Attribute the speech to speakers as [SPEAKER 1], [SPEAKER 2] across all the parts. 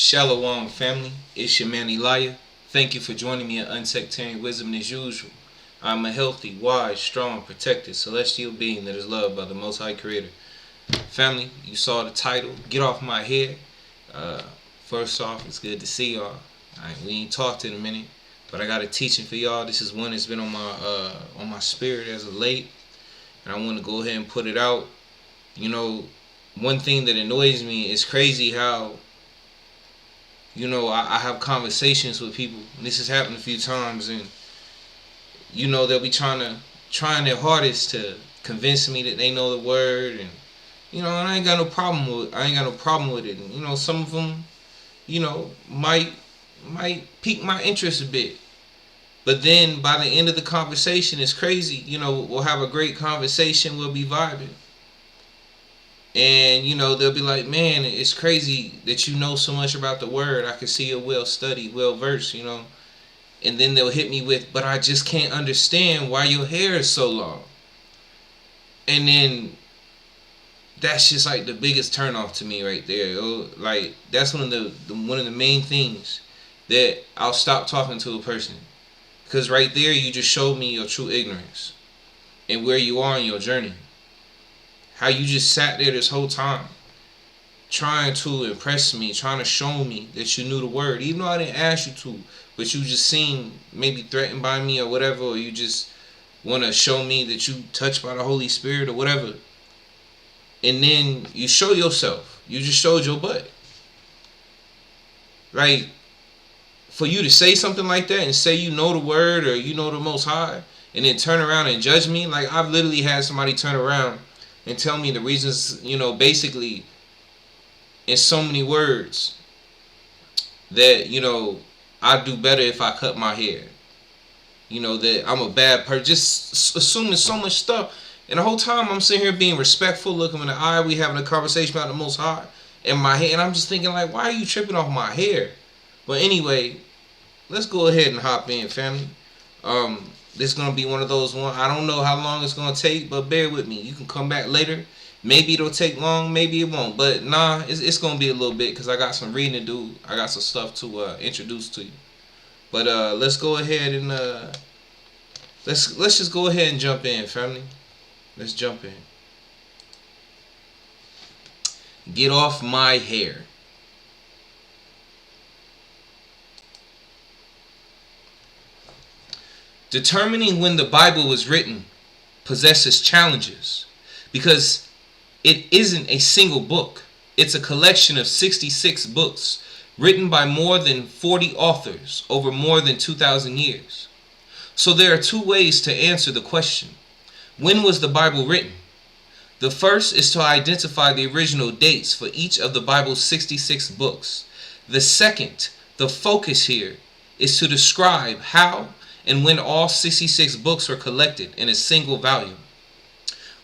[SPEAKER 1] Shalom family, it's your man Elijah. Thank you for joining me at Unsectarian Wisdom as usual. I'm a healthy, wise, strong, protected, celestial being that is loved by the Most High Creator. Family, you saw the title, Get Off My Head. First off, it's good to see y'all. We ain't talked in a minute, but I got a teaching for y'all. This is one that's been on my spirit as of late, and I want to go ahead and put it out. You know, one thing that annoys me is crazy how I have conversations with people, and this has happened a few times, and they'll be trying their hardest to convince me that they know the word, and and I ain't got no problem with it. And some of them, might pique my interest a bit, but then by the end of the conversation, it's crazy. We'll have a great conversation, we'll be vibing. And, they'll be like, man, it's crazy that you know so much about the word. I can see you're well studied, well versed, And then they'll hit me with, but I just can't understand why your hair is so long. And then that's just like the biggest turnoff to me right there. Like, that's one of the main things that I'll stop talking to a person. Because right there, you just showed me your true ignorance and where you are in your journey. How you just sat there this whole time trying to impress me, trying to show me that you knew the word, even though I didn't ask you to, but you just seemed maybe threatened by me or whatever, or you just want to show me that you touched by the Holy Spirit or whatever. And then you show yourself. You just showed your butt. Like, for you to say something like that and say you know the word or you know the Most High, and then turn around and judge me, like I've literally had somebody turn around and tell me the reasons, basically in so many words that, I'd do better if I cut my hair. That I'm a bad person. Just assuming so much stuff. And the whole time I'm sitting here being respectful, looking in the eye, we having a conversation about the Most High and my hair. And I'm just thinking like, why are you tripping off my hair? But anyway, let's go ahead and hop in, family. This is going to be one of those ones. I don't know how long it's going to take, but bear with me. You can come back later. Maybe it'll take long, maybe it won't. But nah, it's going to be a little bit because I got some reading to do. I got some stuff to introduce to you. But let's go ahead and let's just go ahead and jump in, family. Let's jump in. Get off my hair. Determining when the Bible was written possesses challenges because it isn't a single book. It's a collection of 66 books written by more than 40 authors over more than 2,000 years. So there are two ways to answer the question. When was the Bible written? The first is to identify the original dates for each of the Bible's 66 books. The second, the focus here, is to describe how and when all 66 books were collected in a single volume.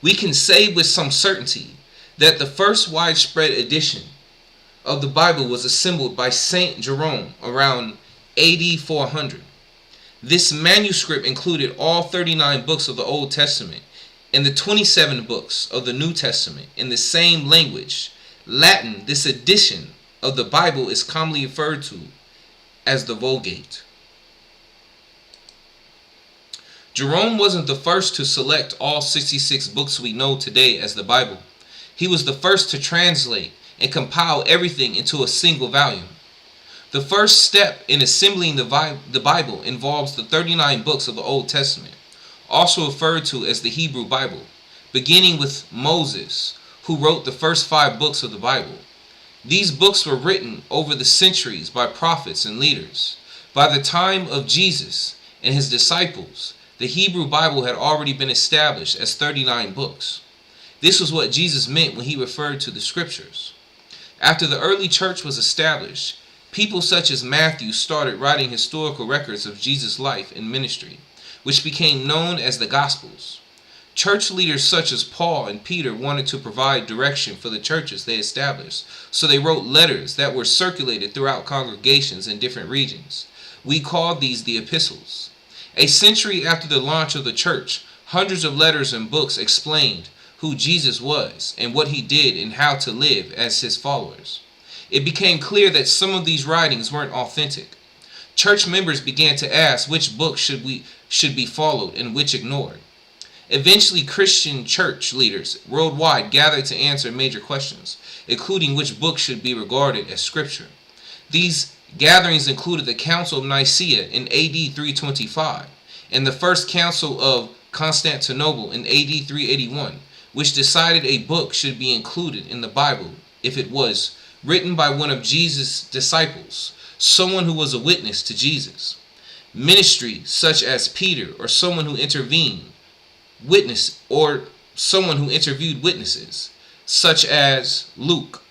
[SPEAKER 1] We can say with some certainty that the first widespread edition of the Bible was assembled by Saint Jerome around AD 400. This manuscript included all 39 books of the Old Testament and the 27 books of the New Testament in the same language, Latin. This edition of the Bible is commonly referred to as the Vulgate. Jerome wasn't the first to select all 66 books we know today as the Bible. He was the first to translate and compile everything into a single volume. The first step in assembling the Bible involves the 39 books of the Old Testament, also referred to as the Hebrew Bible, beginning with Moses, who wrote the first 5 books of the Bible. These books were written over the centuries by prophets and leaders. By the time of Jesus and his disciples, the Hebrew Bible had already been established as 39 books. This was what Jesus meant when he referred to the scriptures. After the early church was established, people such as Matthew started writing historical records of Jesus' life and ministry, which became known as the Gospels. Church leaders such as Paul and Peter wanted to provide direction for the churches they established, so they wrote letters that were circulated throughout congregations in different regions. We call these the epistles. A century after the launch of the church, hundreds of letters and books explained who Jesus was and what he did and how to live as his followers. it became clear that some of these writings weren't authentic. Church members began to ask which books should be followed and which ignored. Eventually, Christian church leaders worldwide gathered to answer major questions, including which books should be regarded as scripture. These gatherings included the Council of Nicaea in AD 325 and the First Council of Constantinople in AD 381, which decided a book should be included in the Bible if it was written by one of Jesus' disciples, someone who was a witness to Jesus. Ministry such as Peter or someone who intervened witnesses, such as Luke,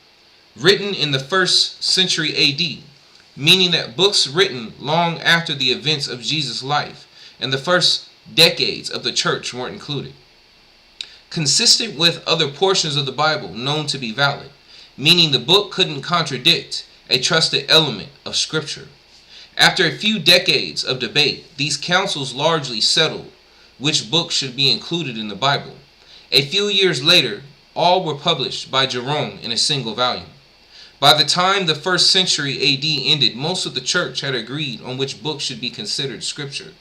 [SPEAKER 1] written in the 1st century AD, meaning that books written long after the events of Jesus' life and the first decades of the church weren't included. Consistent with other portions of the Bible known to be valid, meaning the book couldn't contradict a trusted element of Scripture. After a few decades of debate, these councils largely settled which books should be included in the Bible. A few years later, all were published by Jerome in a single volume. By the time the 1st century AD ended, most of the church had agreed on which book should be considered scripture.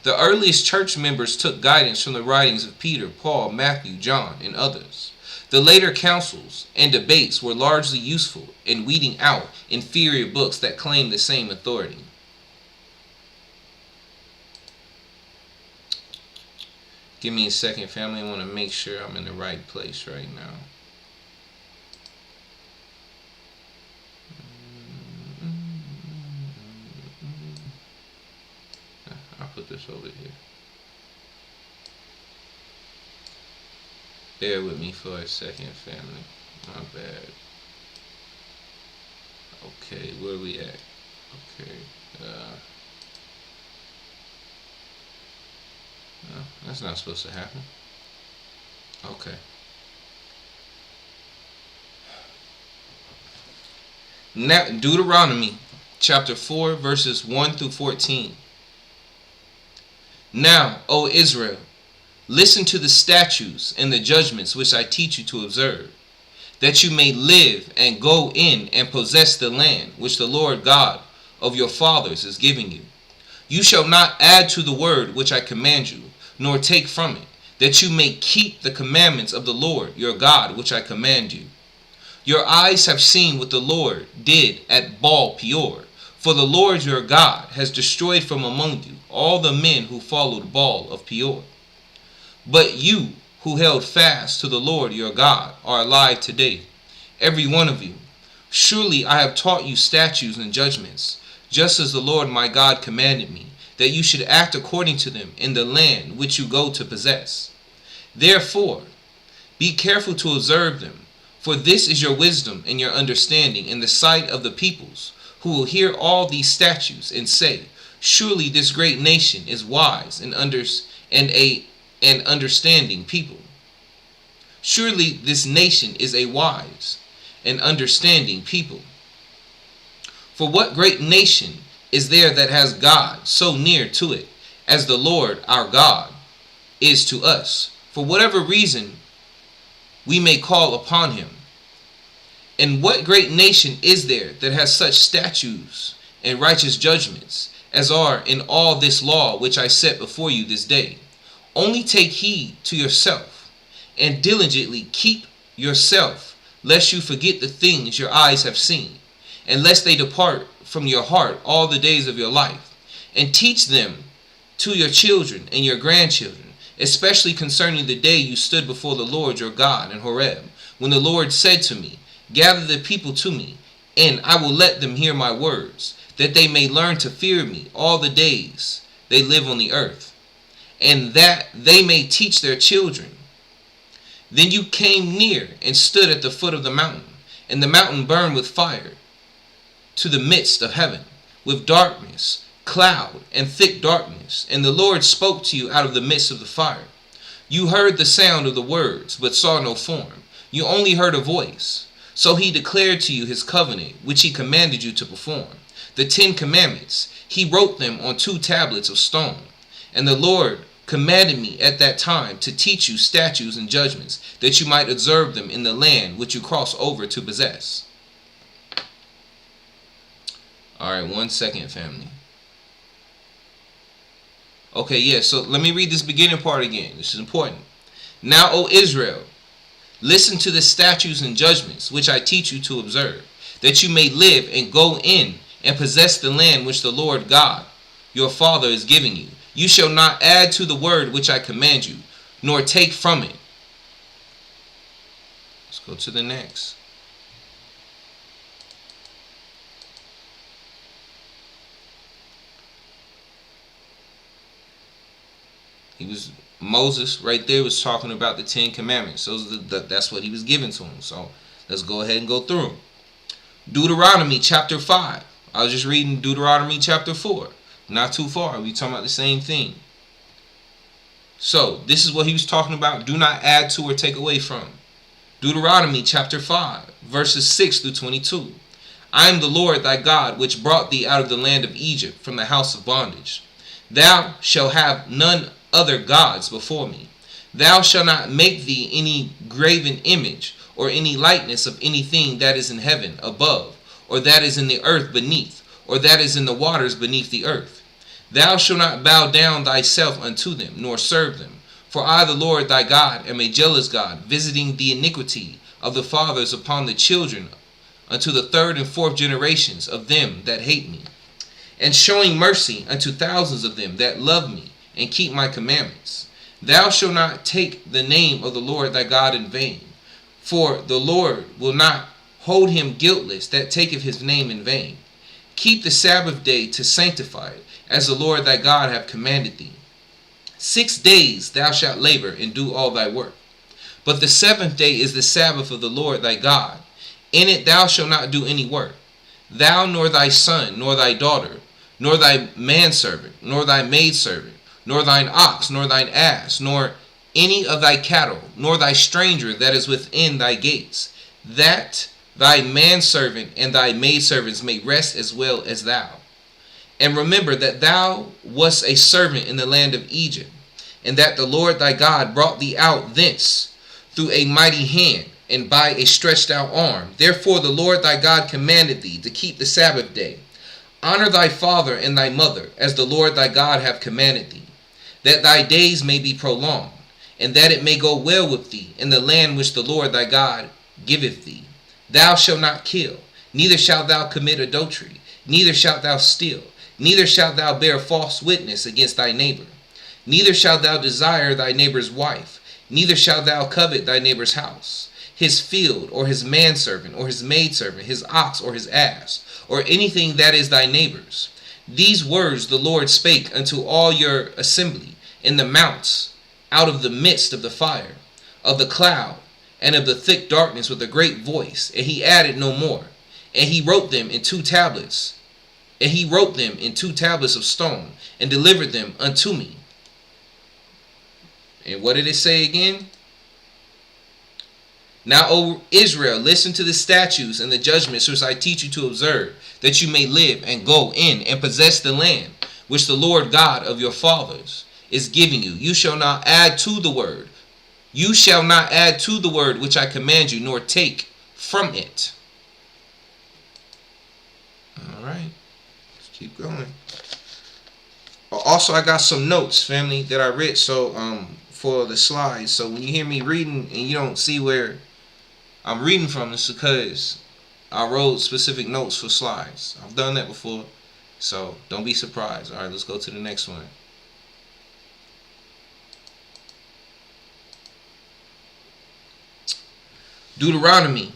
[SPEAKER 1] The earliest church members took guidance from the writings of Peter, Paul, Matthew, John, and others. The later councils and debates were largely useful in weeding out inferior books that claimed the same authority. Give me a second, family. I want to make sure I'm in the right place right now. I'll put this over here. Bear with me for a second, family. My bad. Okay, where are we at? Okay. No, that's not supposed to happen. Okay. Now, Deuteronomy chapter 4 verses 1 through 14. Now, O Israel, listen to the statutes and the judgments which I teach you to observe, that you may live and go in and possess the land which the Lord God of your fathers is giving you. You shall not add to the word which I command you, nor take from it, that you may keep the commandments of the Lord your God which I command you. Your eyes have seen what the Lord did at Baal Peor, for the Lord your God has destroyed from among you all the men who followed Baal of Peor. But you who held fast to the Lord your God are alive today, every one of you. Surely I have taught you statutes and judgments, just as the Lord my God commanded me, that you should act according to them in the land which you go to possess. Therefore, be careful to observe them, for this is your wisdom and your understanding in the sight of the peoples, who will hear all these statutes and say, surely this great nation is wise and understanding people. Surely this nation is a wise and understanding people. For what great nation is there that has God so near to it as the Lord our God is to us, for whatever reason we may call upon him? And what great nation is there that has such statutes and righteous judgments as are in all this law which I set before you this day? Only take heed to yourself, and diligently keep yourself, lest you forget the things your eyes have seen, and lest they depart from your heart all the days of your life, and teach them to your children and your grandchildren, especially concerning the day you stood before the Lord your God in Horeb, when the Lord said to me, gather the people to me, and I will let them hear my words, that they may learn to fear me all the days they live on the earth, and that they may teach their children. Then you came near and stood at the foot of the mountain, and the mountain burned with fire to the midst of heaven, with darkness, cloud, and thick darkness. And the Lord spoke to you out of the midst of the fire. You heard the sound of the words, but saw no form. You only heard a voice. So he declared to you his covenant, which he commanded you to perform. The 10 commandments, he wrote them on 2 tablets of stone. And the Lord commanded me at that time to teach you statutes and judgments, that you might observe them in the land which you cross over to possess. Alright, 1 second, family. Okay, yeah, so let me read this beginning part again. This is important. Now, O Israel, listen to the statutes and judgments which I teach you to observe, that you may live and go in and possess the land which the Lord God, your Father, is giving you. You shall not add to the word which I command you, nor take from it. Let's go to the next. Moses right there was talking about the 10 Commandments. So that's what he was giving to him. So let's go ahead and go through them. Deuteronomy chapter 5. I was just reading Deuteronomy chapter 4. Not too far. We talking about the same thing. So this is what he was talking about. Do not add to or take away from. Deuteronomy chapter 5, verses 6 through 22. I am the Lord thy God, which brought thee out of the land of Egypt, from the house of bondage. Thou shalt have none other gods before me. Thou shalt not make thee any graven image, or any likeness of anything that is in heaven above, or that is in the earth beneath, or that is in the waters beneath the earth. Thou shalt not bow down thyself unto them, nor serve them. For I, the Lord thy God, am a jealous God, visiting the iniquity of the fathers upon the children, unto the third and fourth generations of them that hate me, and showing mercy unto thousands of them that love me, and keep my commandments. Thou shalt not take the name of the Lord thy God in vain, for the Lord will not hold him guiltless that taketh his name in vain. Keep the Sabbath day to sanctify it, as the Lord thy God hath commanded thee. 6 days thou shalt labor and do all thy work. But the 7th day is the Sabbath of the Lord thy God. In it thou shalt not do any work, thou nor thy son, nor thy daughter, nor thy manservant, nor thy maidservant, nor thine ox, nor thine ass, nor any of thy cattle, nor thy stranger that is within thy gates, that thy manservant and thy maidservants may rest as well as thou. And remember that thou wast a servant in the land of Egypt, and that the Lord thy God brought thee out thence through a mighty hand, and by a stretched out arm. Therefore the Lord thy God commanded thee to keep the Sabbath day. Honor thy father and thy mother, as the Lord thy God hath commanded thee, that thy days may be prolonged, and that it may go well with thee in the land which the Lord thy God giveth thee. Thou shalt not kill, neither shalt thou commit adultery, neither shalt thou steal, neither shalt thou bear false witness against thy neighbor, neither shalt thou desire thy neighbor's wife, neither shalt thou covet thy neighbor's house, his field, or his manservant, or his maidservant, his ox, or his ass, or anything that is thy neighbor's. These words the Lord spake unto all your assembly in the mounts, out of the midst of the fire, of the cloud, and of the thick darkness, with a great voice. And he added no more. And he wrote them in 2 tablets. And he wrote them in 2 tablets of stone, and delivered them unto me. And what did it say again? Now, O Israel, listen to the statutes and the judgments which I teach you to observe, that you may live and go in and possess the land which the Lord God of your fathers is giving you. You shall not add to the word. You shall not add to the word which I command you, nor take from it. All right. Let's keep going. Also, I got some notes, family, that I read for the slides. So when you hear me reading and you don't see where I'm reading from, it's because I wrote specific notes for slides. I've done that before, so don't be surprised. All right, let's go to the next one. Deuteronomy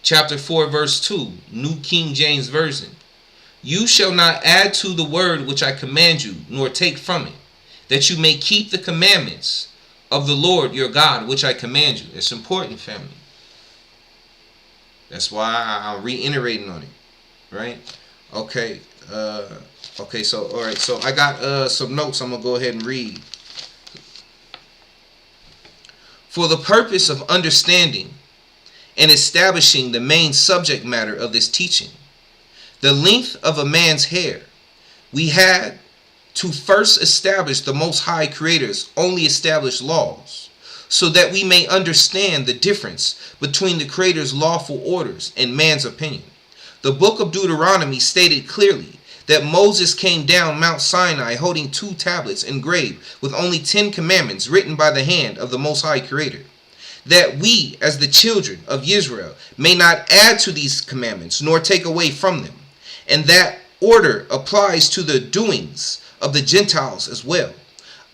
[SPEAKER 1] chapter 4 verse 2, New King James Version. You shall not add to the word which I command you, nor take from it, that you may keep the commandments of the Lord your God which I command you. It's important, family. That's why I'm reiterating on it, right? Okay. Okay. So all right. So I got some notes. I'm gonna go ahead and read. For the purpose of understanding and establishing the main subject matter of this teaching, the length of a man's hair, we had to first establish the Most High Creator's only established laws, so that we may understand the difference between the Creator's lawful orders and man's opinion. The book of Deuteronomy stated clearly that Moses came down Mount Sinai holding 2 tablets engraved with only 10 commandments written by the hand of the Most High Creator. That we, as the children of Israel, may not add to these commandments nor take away from them. And that order applies to the doings of the Gentiles as well.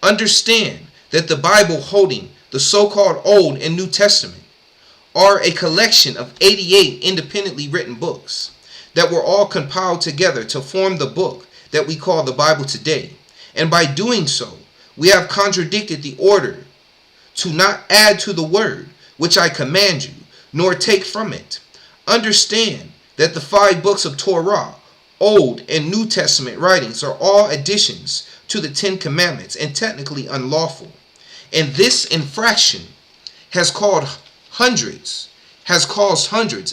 [SPEAKER 1] Understand that the Bible, holding the so-called Old and New Testament, are a collection of 88 independently written books that were all compiled together to form the book that we call the Bible today. And by doing so, we have contradicted the order to not add to the word which I command you, nor take from it. Understand that the 5 books of Torah, Old and New Testament writings, are all additions to the 10 commandments and technically unlawful. And this infraction has caused hundreds,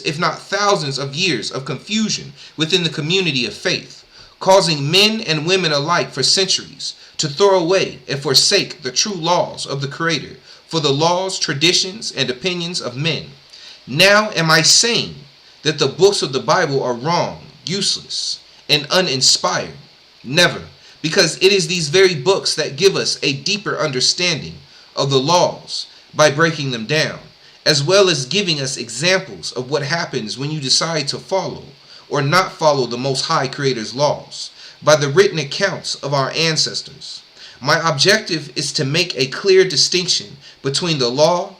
[SPEAKER 1] if not thousands of years of confusion within the community of faith, causing men and women alike for centuries to throw away and forsake the true laws of the Creator for the laws, traditions, and opinions of men. Now am I saying that the books of the Bible are wrong, useless, and uninspired? Never, because it is these very books that give us a deeper understanding of the laws by breaking them down, as well as giving us examples of what happens when you decide to follow or not follow the Most High Creator's laws by the written accounts of our ancestors. My objective is to make a clear distinction between the law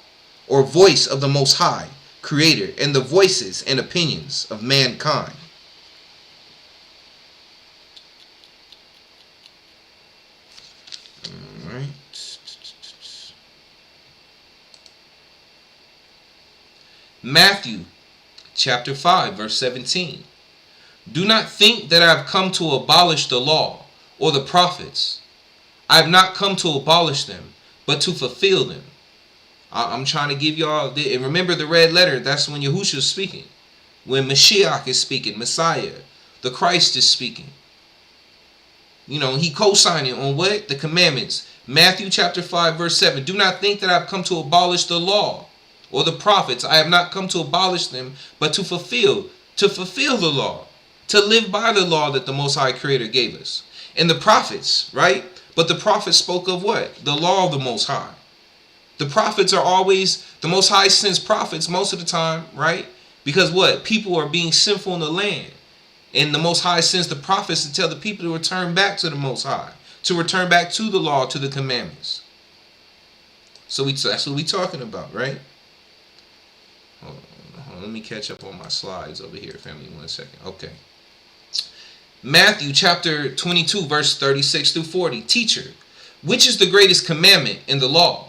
[SPEAKER 1] or voice of the Most High Creator and the voices and opinions of mankind. All right. Matthew chapter 5 verse 17. Do not think that I have come to abolish the law or the prophets. I have not come to abolish them, but to fulfill them. I'm trying to give y'all, and remember the red letter, that's when Yahushua is speaking. When Mashiach is speaking, Messiah, the Christ is speaking. You know, he co-signing on what? The commandments. Matthew chapter 5 verse 7. Do not think that I have come to abolish the law or the prophets. I have not come to abolish them, but to fulfill the law, to live by the law that the Most High Creator gave us. And the prophets, right? But the prophets spoke of what? The law of the Most High. The prophets are always, the Most High sends prophets most of the time, right? Because what? People are being sinful in the land. And the Most High sends the prophets to tell the people to return back to the Most High, to return back to the law, to the commandments. So that's what we're talking about, right? Hold on, let me catch up on my slides over here, family. 1 second. Okay. Matthew chapter 22, verse 36 through 40. Teacher, which is the greatest commandment in the law?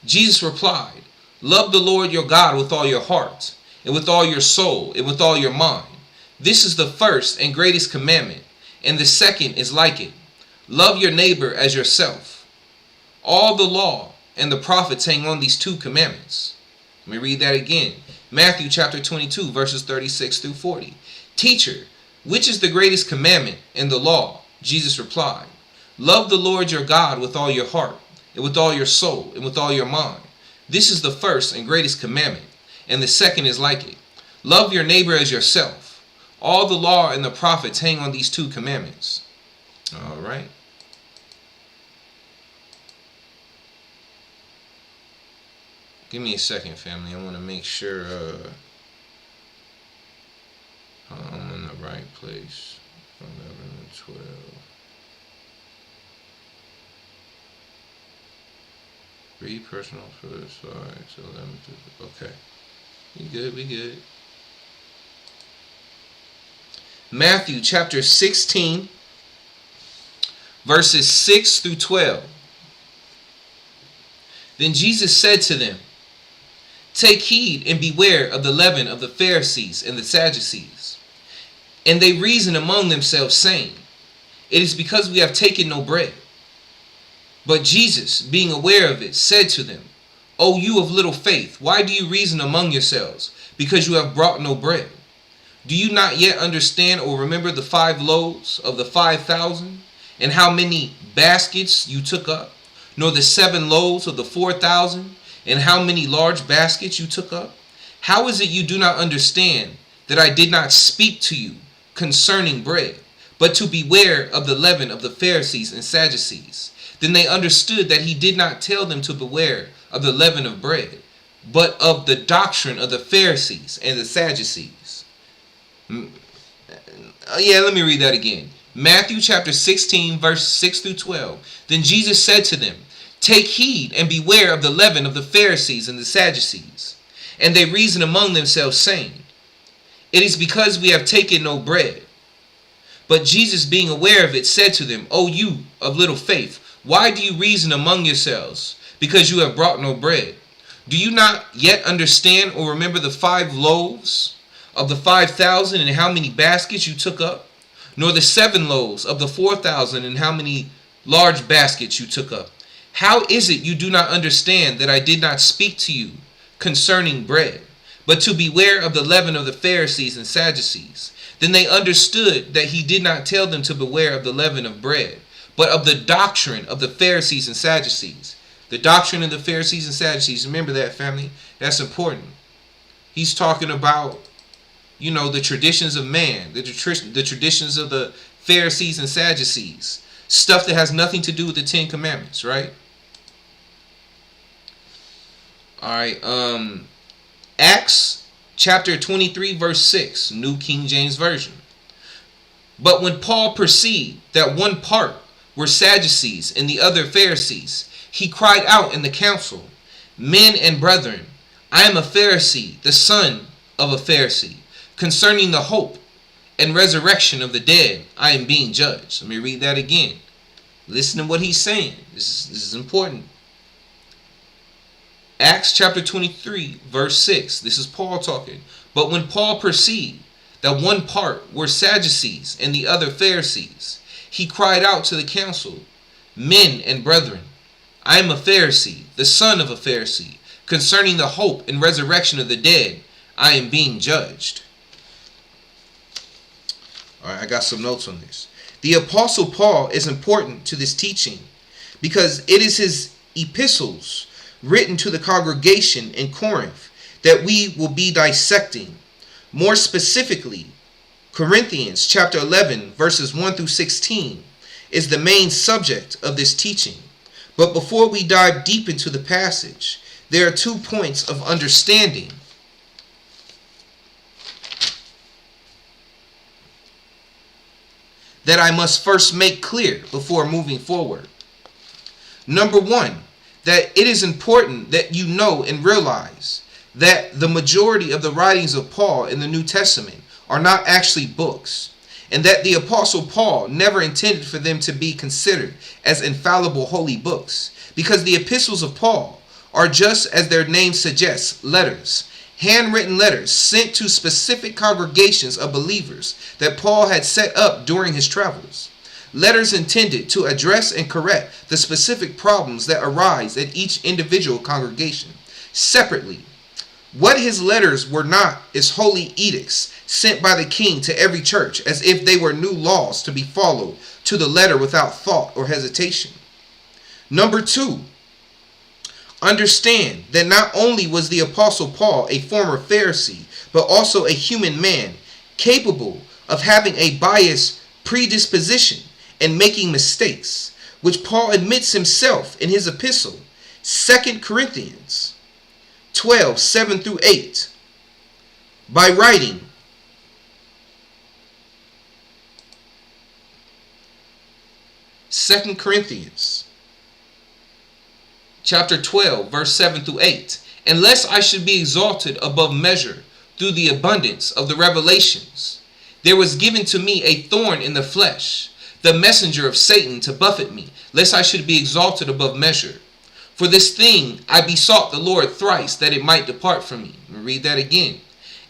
[SPEAKER 1] Jesus replied, love the Lord your God with all your heart, and with all your soul, and with all your mind. This is the first and greatest commandment, and the second is like it. Love your neighbor as yourself. All the law and the prophets hang on these 2 commandments. Let me read that again. Matthew chapter 22, verses 36 through 40. Teacher, which is the greatest commandment in the law? Jesus replied, love the Lord your God with all your heart, and with all your soul, and with all your mind. This is the first and greatest commandment, and the second is like it. Love your neighbor as yourself. All the law and the prophets hang on these 2 commandments. All right. Give me a second, family. I want to make sure I'm in the right place. 11 and 12. Read personal for the slides. 11 to, okay. We good. Matthew chapter 16, verses 6 through 12. Then Jesus said to them, take heed and beware of the leaven of the Pharisees and the Sadducees. And they reasoned among themselves, saying, it is because we have taken no bread. But Jesus, being aware of it, said to them, O you of little faith, why do you reason among yourselves, because you have brought no bread? Do you not yet understand or remember the 5 loaves of the 5,000, and how many baskets you took up? Nor the 7 loaves of the 4,000, and how many large baskets you took up? How is it you do not understand that I did not speak to you concerning bread, but to beware of the leaven of the Pharisees and Sadducees. Then they understood that he did not tell them to beware of the leaven of bread, but of the doctrine of the Pharisees and the Sadducees. Let me read that again. Matthew chapter 16, verse 6 through 12. Then Jesus said to them, "Take heed and beware of the leaven of the Pharisees and the Sadducees." And they reasoned among themselves, saying, "It is because we have taken no bread." But Jesus, being aware of it, said to them, "O you of little faith, why do you reason among yourselves, because you have brought no bread? Do you not yet understand or remember the 5 loaves of the 5,000 and how many baskets you took up? Nor the 7 loaves of the 4,000 and how many large baskets you took up? How is it you do not understand that I did not speak to you concerning bread, but to beware of the leaven of the Pharisees and Sadducees?" Then they understood that he did not tell them to beware of the leaven of bread, but of the doctrine of the Pharisees and Sadducees. The doctrine of the Pharisees and Sadducees. Remember that, family. That's important. He's talking about, the traditions of man, the traditions of the Pharisees and Sadducees. Stuff that has nothing to do with the 10 Commandments, right? All right. Acts chapter 23, verse 6, New King James Version. But when Paul perceived that one part were Sadducees and the other Pharisees, he cried out in the council, "Men and brethren, I am a Pharisee, the son of a Pharisee. Concerning the hope and resurrection of the dead, I am being judged." Let me read that again. Listen to what he's saying. This is important. Acts chapter 23, verse 6. This is Paul talking. But when Paul perceived that one part were Sadducees and the other Pharisees, he cried out to the council, "Men and brethren, I am a Pharisee, the son of a Pharisee. Concerning the hope and resurrection of the dead, I am being judged." All right, I got some notes on this. The Apostle Paul is important to this teaching because it is his epistles written to the congregation in Corinth that we will be dissecting. More specifically, Corinthians chapter 11 verses 1 through 16 is the main subject of this teaching. But before we dive deep into the passage, there are 2 points of understanding that I must first make clear before moving forward. Number 1, that it is important that you know and realize that the majority of the writings of Paul in the New Testament are not actually books, and that the Apostle Paul never intended for them to be considered as infallible holy books, because the epistles of Paul are, just as their name suggests, letters, handwritten letters sent to specific congregations of believers that Paul had set up during his travels. Letters intended to address and correct the specific problems that arise at each individual congregation separately. What his letters were not is holy edicts sent by the king to every church as if they were new laws to be followed to the letter without thought or hesitation. Number 2, understand that not only was the Apostle Paul a former Pharisee, but also a human man capable of having a biased predisposition and making mistakes, which Paul admits himself in his epistle, 2 Corinthians 12, 7 through 8, by writing, Second Corinthians chapter 12, verse 7 through 8. "Unless I should be exalted above measure through the abundance of the revelations, there was given to me a thorn in the flesh, the messenger of Satan to buffet me, lest I should be exalted above measure. For this thing I besought the Lord thrice, that it might depart from me." Let me read that again.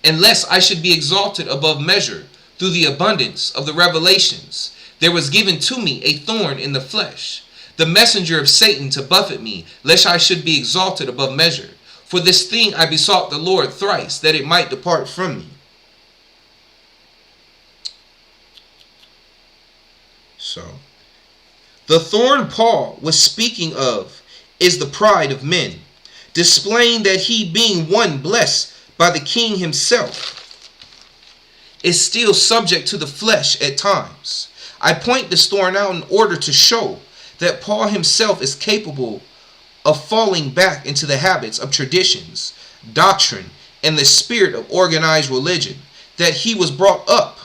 [SPEAKER 1] "Unless I should be exalted above measure through the abundance of the revelations, there was given to me a thorn in the flesh, the messenger of Satan to buffet me, lest I should be exalted above measure. For this thing I besought the Lord thrice, that it might depart from me." So, the thorn Paul was speaking of is the pride of men, displaying that he, being one blessed by the king himself, is still subject to the flesh at times. I point this thorn out in order to show that Paul himself is capable of falling back into the habits of traditions, doctrine, and the spirit of organized religion that he was brought up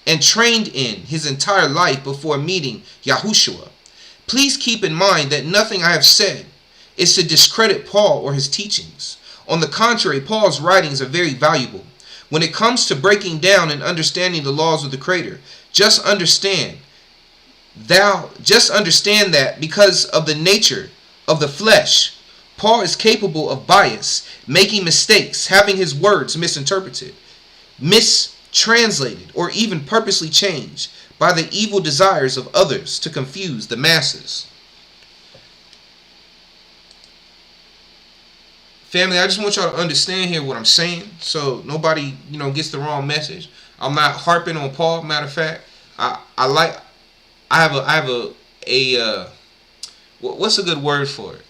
[SPEAKER 1] and trained in his entire life before meeting Yahushua. Please keep in mind that nothing I have said is to discredit Paul or his teachings. On the contrary, Paul's writings are very valuable. When it comes to breaking down and understanding the laws of the Creator, just understand that because of the nature of the flesh, Paul is capable of bias, making mistakes, having his words misinterpreted, mistranslated, or even purposely changed by the evil desires of others to confuse the masses. Family, I just want y'all to understand here what I'm saying, so nobody, gets the wrong message. I'm not harping on Paul. Matter of fact, I have a what's a good word for it?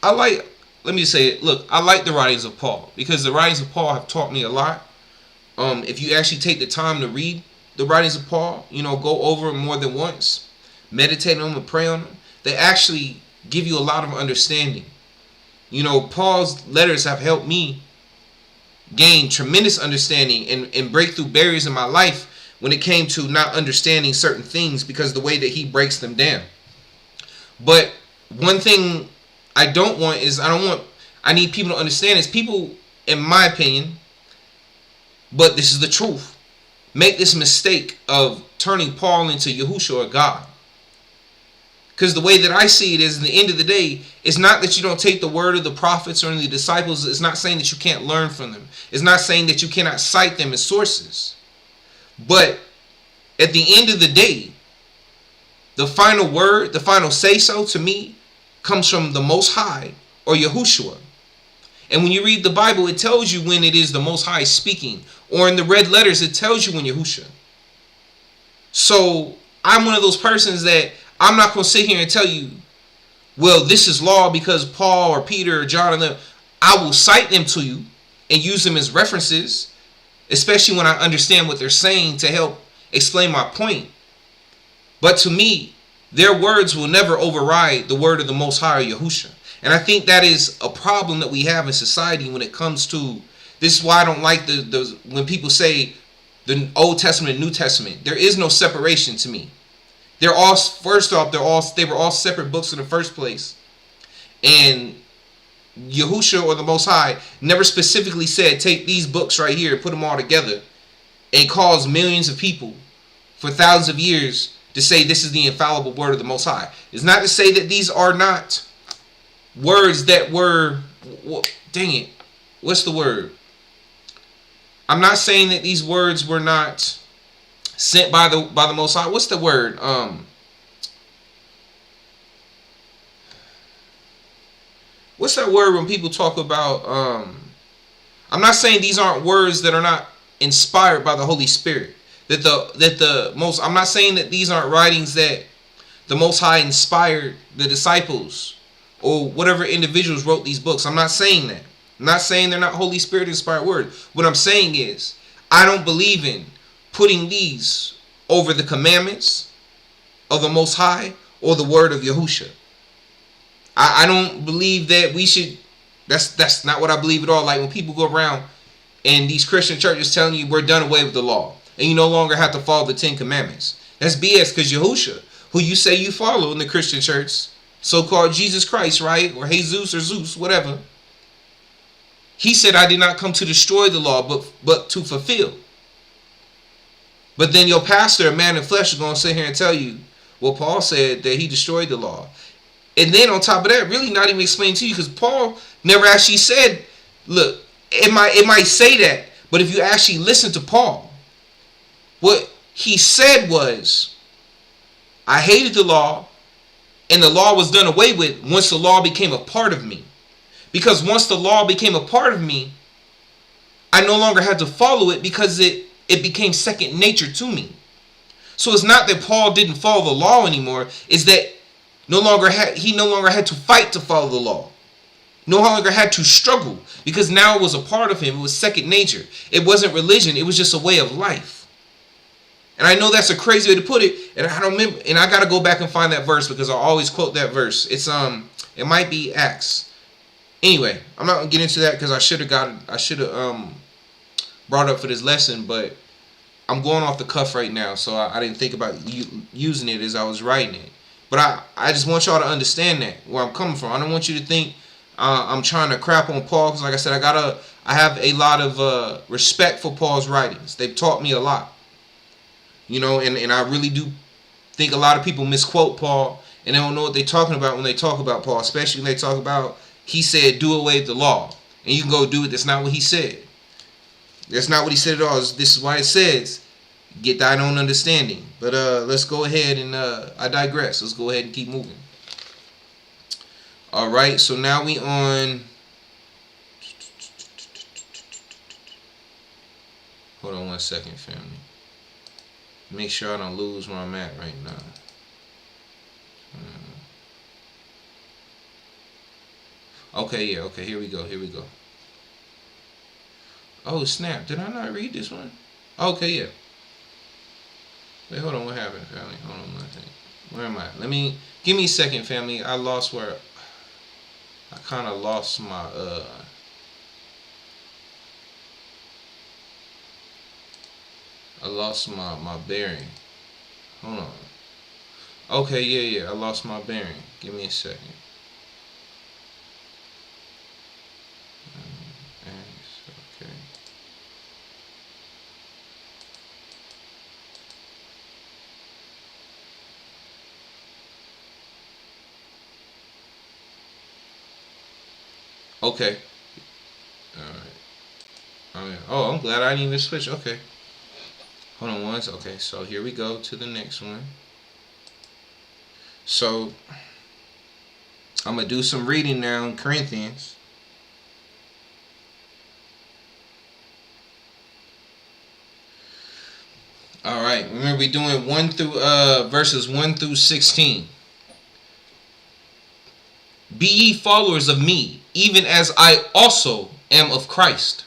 [SPEAKER 1] Let me just say it. Look, I like the writings of Paul because the writings of Paul have taught me a lot. If you actually take the time to read the writings of Paul, go over them more than once, meditate on them and pray on them, they actually give you a lot of understanding. Paul's letters have helped me gain tremendous understanding and break through barriers in my life when it came to not understanding certain things because of the way that he breaks them down. But one thing I need people to understand is people, in my opinion, but this is the truth, make this mistake of turning Paul into Yahushua or God. Because the way that I see it is, in the end of the day, it's not that you don't take the word of the prophets or the disciples. It's not saying that you can't learn from them. It's not saying that you cannot cite them as sources. But at the end of the day, the final word, the final say-so to me comes from the Most High or Yahushua. And when you read the Bible, it tells you when it is the Most High speaking. Or in the red letters, it tells you when Yahushua. So I'm one of those persons that I'm not going to sit here and tell you, well, this is law because Paul or Peter or John and them. I will cite them to you and use them as references, especially when I understand what they're saying to help explain my point. But to me, their words will never override the word of the Most High, Yahushua. And I think that is a problem that we have in society when it comes to, this is why I don't like the when people say the Old Testament and New Testament. There is no separation to me. They're all, first off, they were all separate books in the first place. And Yahushua or the Most High never specifically said, take these books right here, put them all together, and cause millions of people for thousands of years to say this is the infallible word of the Most High. It's not to say that these are not words that were, dang it, what's the word? I'm not saying that these words were not sent by the Most High. What's the word? What's that word when people talk about? I'm not saying these aren't words that are not inspired by the Holy Spirit. I'm not saying that these aren't writings that the Most High inspired the disciples or whatever individuals wrote these books. I'm not saying that. I'm not saying they're not Holy Spirit inspired words. What I'm saying is, I don't believe in putting these over the commandments of the Most High or the word of Yahushua. I don't believe that we should. That's not what I believe at all. Like when people go around and these Christian churches telling you we're done away with the law and you no longer have to follow the 10 Commandments. That's BS, because Yahushua, who you say you follow in the Christian church, so-called Jesus Christ, right? Or Jesus or Zeus, whatever. He said, I did not come to destroy the law, but to fulfill. But then your pastor, a man in flesh, is going to sit here and tell you, well, Paul said that he destroyed the law. And then on top of that, really not even explain to you, because Paul never actually said, look, it might say that, but if you actually listen to Paul, what he said was, I hated the law, and the law was done away with once the law became a part of me. Because once the law became a part of me, I no longer had to follow it because it became second nature to me. So it's not that Paul didn't follow the law anymore, it's that he no longer had to fight to follow the law. No longer had to struggle because now it was a part of him. It was second nature. It wasn't religion. It was just a way of life. And I know that's a crazy way to put it. And I don't remember. And I got to go back and find that verse because I always quote that verse. It might be Acts. Anyway, I'm not gonna get into that because I should have brought up for this lesson, but I'm going off the cuff right now, so I didn't think about using it as I was writing it. But I just want y'all to understand that where I'm coming from. I don't want you to think I'm trying to crap on Paul, because like I said, I have a lot of respect for Paul's writings. They've taught me a lot, and I really do think a lot of people misquote Paul and they don't know what they're talking about when they talk about Paul, especially when they talk about he said do away with the law and you can go do it. That's not what he said. That's not what he said at all. This is why it says get thine own understanding. But let's go ahead and I digress. Let's go ahead and keep moving. All right, so now we on. Hold on 1 second, family. Make sure I don't lose where I'm at right now. Okay, yeah, okay, here we go. Oh, snap. Did I not read this one? Okay, yeah. Wait, hold on. What happened, family? Hold on 1 second. Where am I? Give me a second, family. I kind of lost my, my bearing. Hold on. Okay, yeah. I lost my bearing. Give me a second. Okay. Okay. Alright. Oh, I'm glad I didn't even switch. Okay. Hold on once. Okay, so here we go to the next one. So I'm going to do some reading now in Corinthians. Alright, remember we're doing verses 1 through 16. Be ye followers of me, even as I also am of Christ.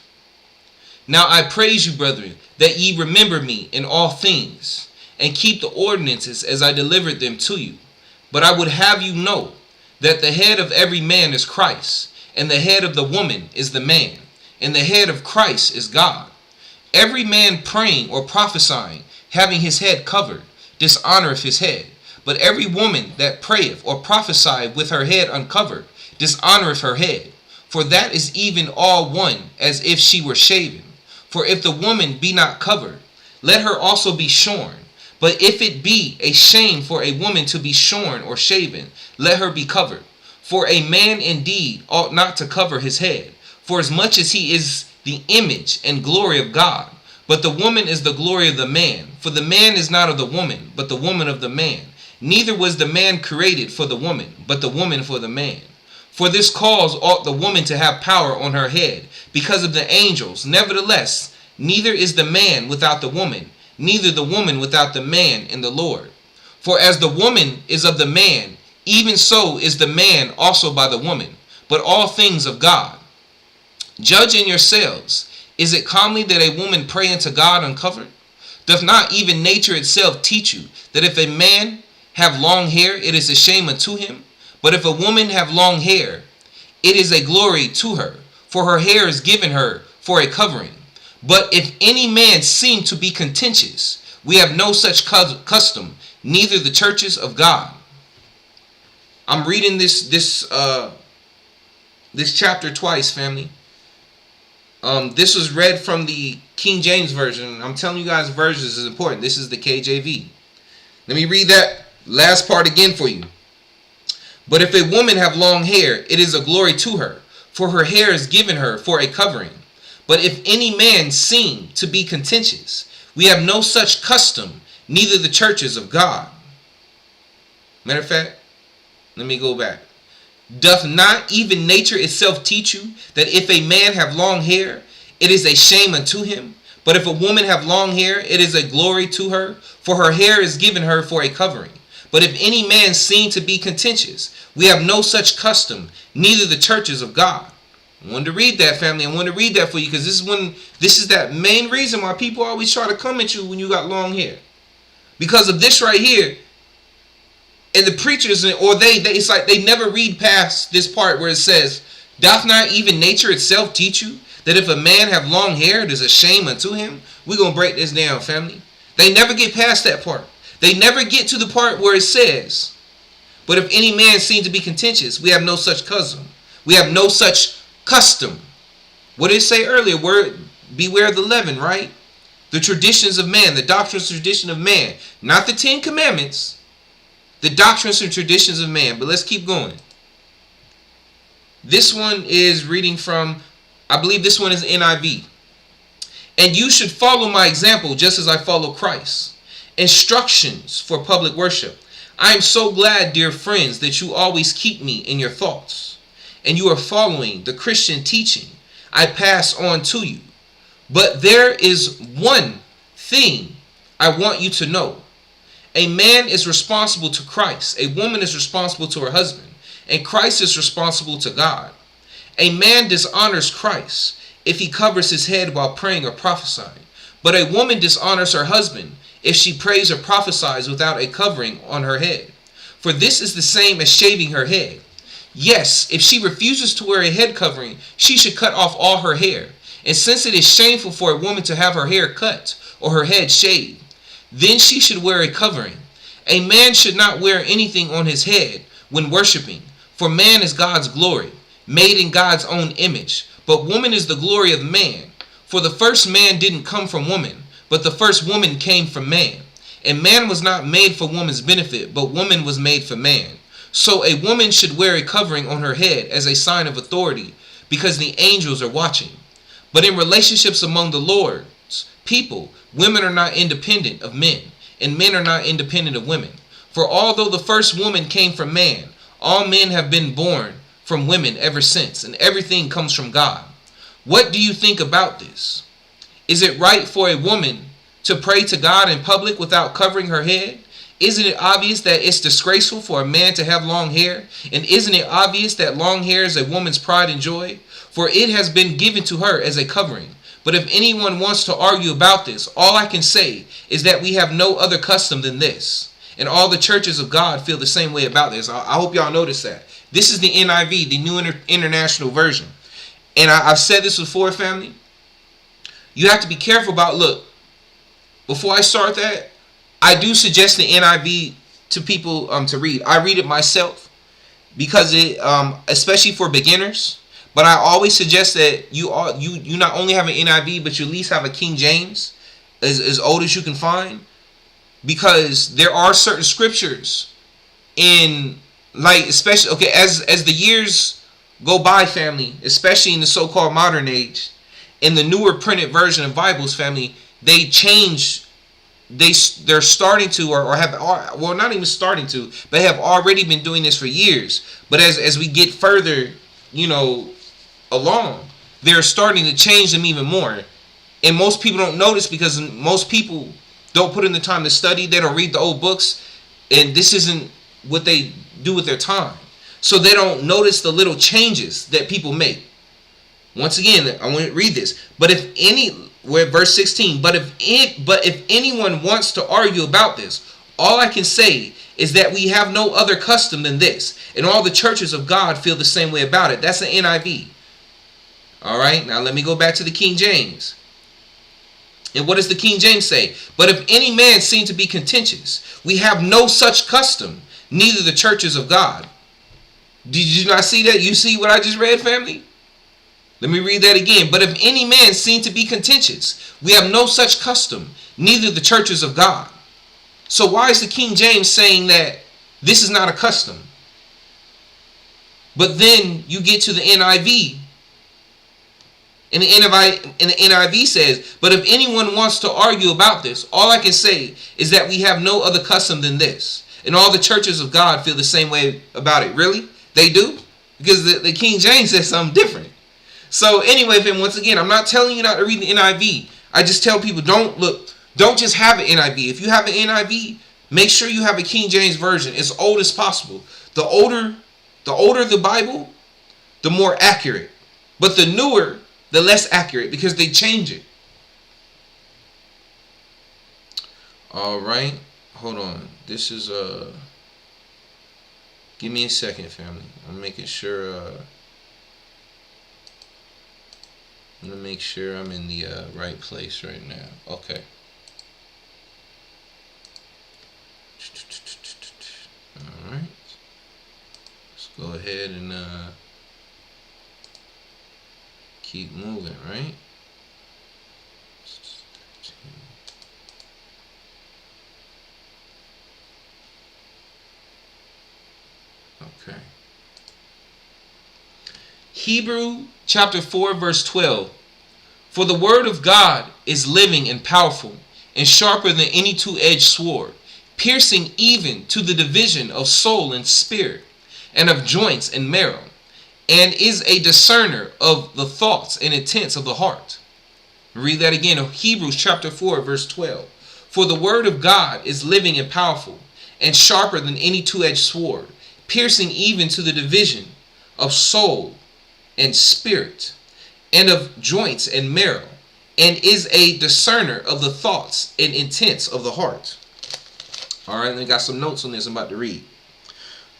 [SPEAKER 1] Now I praise you, brethren, that ye remember me in all things, and keep the ordinances as I delivered them to you. But I would have you know that the head of every man is Christ, and the head of the woman is the man, and the head of Christ is God. Every man praying or prophesying, having his head covered, dishonoreth his head. But every woman that prayeth or prophesieth with her head uncovered, dishonoreth her head. For that is even all one, as if she were shaven. For if the woman be not covered, let her also be shorn. But if it be a shame for a woman to be shorn or shaven, let her be covered. For a man indeed ought not to cover his head, for as much as he is the image and glory of God. But the woman is the glory of the man. For the man is not of the woman, but the woman of the man. Neither was the man created for the woman, but the woman for the man. For this cause ought the woman to have power on her head, because of the angels. Nevertheless, neither is the man without the woman, neither the woman without the man in the Lord. For as the woman is of the man, even so is the man also by the woman, but all things of God. Judge in yourselves. Is it comely that a woman pray unto God uncovered? Doth not even nature itself teach you that if a man have long hair, it is a shame unto him? But if a woman have long hair, it is a glory to her, for her hair is given her for a covering. But if any man seem to be contentious, we have no such custom, neither the churches of God. I'm reading this chapter twice, family. This was read from the King James Version. I'm telling you guys, versions is important. This is the KJV. Let me read that last part again for you. But if a woman have long hair, it is a glory to her, for her hair is given her for a covering. But if any man seem to be contentious, we have no such custom, neither the churches of God. Matter of fact, let me go back. Doth not even nature itself teach you that if a man have long hair, it is a shame unto him? But if a woman have long hair, it is a glory to her, for her hair is given her for a covering. But if any man seem to be contentious, we have no such custom, neither the churches of God. I wanted to read that, family. I want to read that for you because this is that main reason why people always try to come at you when you got long hair. Because of this right here. And the preachers, or it's like they never read past this part where it says, doth not even nature itself teach you that if a man have long hair, it is a shame unto him? We're going to break this down, family. They never get past that part. They never get to the part where it says, but if any man seem to be contentious, we have no such custom. We have no such custom. What did it say earlier? Beware of the leaven, right? The traditions of man, the doctrines and tradition of man. Not the 10 Commandments. The doctrines and traditions of man. But let's keep going. This one is reading from, I believe this one is NIV. And you should follow my example just as I follow Christ. Instructions for public worship. I am so glad, dear friends, that you always keep me in your thoughts. And you are following the Christian teaching I pass on to you. But there is one thing I want you to know. A man is responsible to Christ. A woman is responsible to her husband. And Christ is responsible to God. A man dishonors Christ if he covers his head while praying or prophesying. But a woman dishonors her husband if she prays or prophesies without a covering on her head. For this is the same as shaving her head. Yes, if she refuses to wear a head covering, she should cut off all her hair. And since it is shameful for a woman to have her hair cut or her head shaved, then she should wear a covering. A man should not wear anything on his head when worshiping, for man is God's glory, made in God's own image. But woman is the glory of man. For the first man didn't come from woman, but the first woman came from man. And man was not made for woman's benefit, but woman was made for man. So a woman should wear a covering on her head as a sign of authority, because the angels are watching. But in relationships among the Lord's people, women are not independent of men, and men are not independent of women. For although the first woman came from man, all men have been born from women ever since, and everything comes from God. What do you think about this? Is it right for a woman to pray to God in public without covering her head? Isn't it obvious that it's disgraceful for a man to have long hair? And isn't it obvious that long hair is a woman's pride and joy? For it has been given to her as a covering. But if anyone wants to argue about this, all I can say is that we have no other custom than this. And all the churches of God feel the same way about this. I hope y'all notice that. This is the NIV, the New International Version. And I've said this before, family. You have to be careful about, look, before I start that, I do suggest the NIV to people to read. I read it myself because it, especially for beginners. But I always suggest that you not only have an NIV, but you at least have a King James, as old as you can find, because there are certain scriptures in, like, especially, okay, as the years go by, family, especially in the so-called modern age, in the newer printed version of Bibles, family, they change. They're starting to, or have, well, not even starting to, but have already been doing this for years. But as we get further, along, they're starting to change them even more. And most people don't notice because most people don't put in the time to study. They don't read the old books, and this isn't what they do with their time. So they don't notice the little changes that people make. Once again, I want to read this. But if any, we're at verse 16. But if anyone wants to argue about this, all I can say is that we have no other custom than this, and all the churches of God feel the same way about it. That's the NIV. All right, now let me go back to the King James. And what does the King James say? But if any man seem to be contentious, we have no such custom, neither the churches of God. Did you not see that? You see what I just read, family? Let me read that again. But if any man seem to be contentious, we have no such custom, neither the churches of God. So why is the King James saying that this is not a custom? But then you get to the NIV, and the NIV says, but if anyone wants to argue about this, all I can say is that we have no other custom than this. And all the churches of God feel the same way about it. Really? They do? Because the King James says something different. So anyway, then once again, I'm not telling you not to read the NIV. I just tell people don't just have an NIV. If you have an NIV, Make sure you have a King James version as old as possible. The older the Bible, the more accurate. But the newer, the less accurate because they change it. All right. Hold on. This is give me a second, family. I'm making sure I'm gonna make sure I'm in the right place right now. Okay. All right. Let's go ahead and keep moving, right? Okay. Hebrew chapter 4 verse 12. For the word of God is living and powerful and sharper than any two-edged sword, piercing even to the division of soul and spirit and of joints and marrow, and is a discerner of the thoughts and intents of the heart. Read that again. Hebrews chapter 4 verse 12. For the word of God is living and powerful and sharper than any two-edged sword, piercing even to the division of soul and spirit and of joints and marrow, and is a discerner of the thoughts and intents of the heart. All right, and I got some notes on this I'm about to read.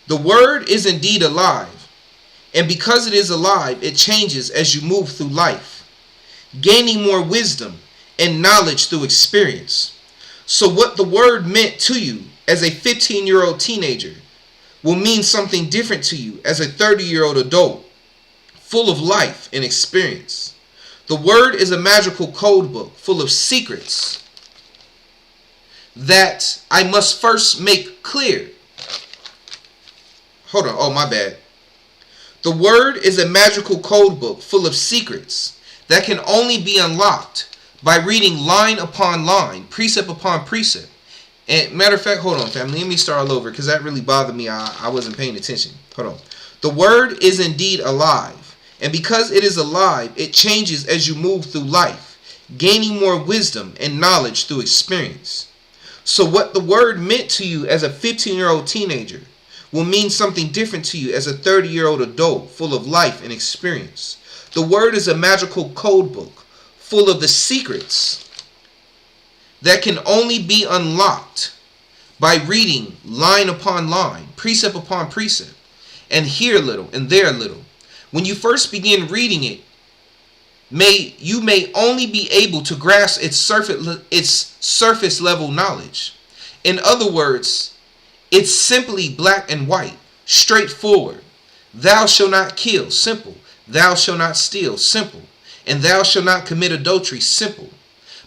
[SPEAKER 1] The word is indeed alive, and because it is alive, it changes as you move through life, gaining more wisdom and knowledge through experience. So what the word meant to you as a 15-year-old teenager will mean something different to you as a 30-year-old adult, full of life and experience. The word is a magical code book full of secrets that I must first make clear. Hold on. Oh, my bad. The word is a magical code book full of secrets that can only be unlocked by reading line upon line, precept upon precept. And matter of fact, hold on, family. Let me start all over because that really bothered me. I wasn't paying attention. Hold on. The word is indeed alive. And because it is alive, it changes as you move through life, gaining more wisdom and knowledge through experience. So what the word meant to you as a 15-year-old teenager will mean something different to you as a 30-year-old adult full of life and experience. The word is a magical code book full of the secrets that can only be unlocked by reading line upon line, precept upon precept, and here a little and there a little. When you first begin reading it, you may only be able to grasp its surface level knowledge. In other words, it's simply black and white, straightforward. Thou shalt not kill, simple. Thou shalt not steal, simple. And thou shalt not commit adultery, simple.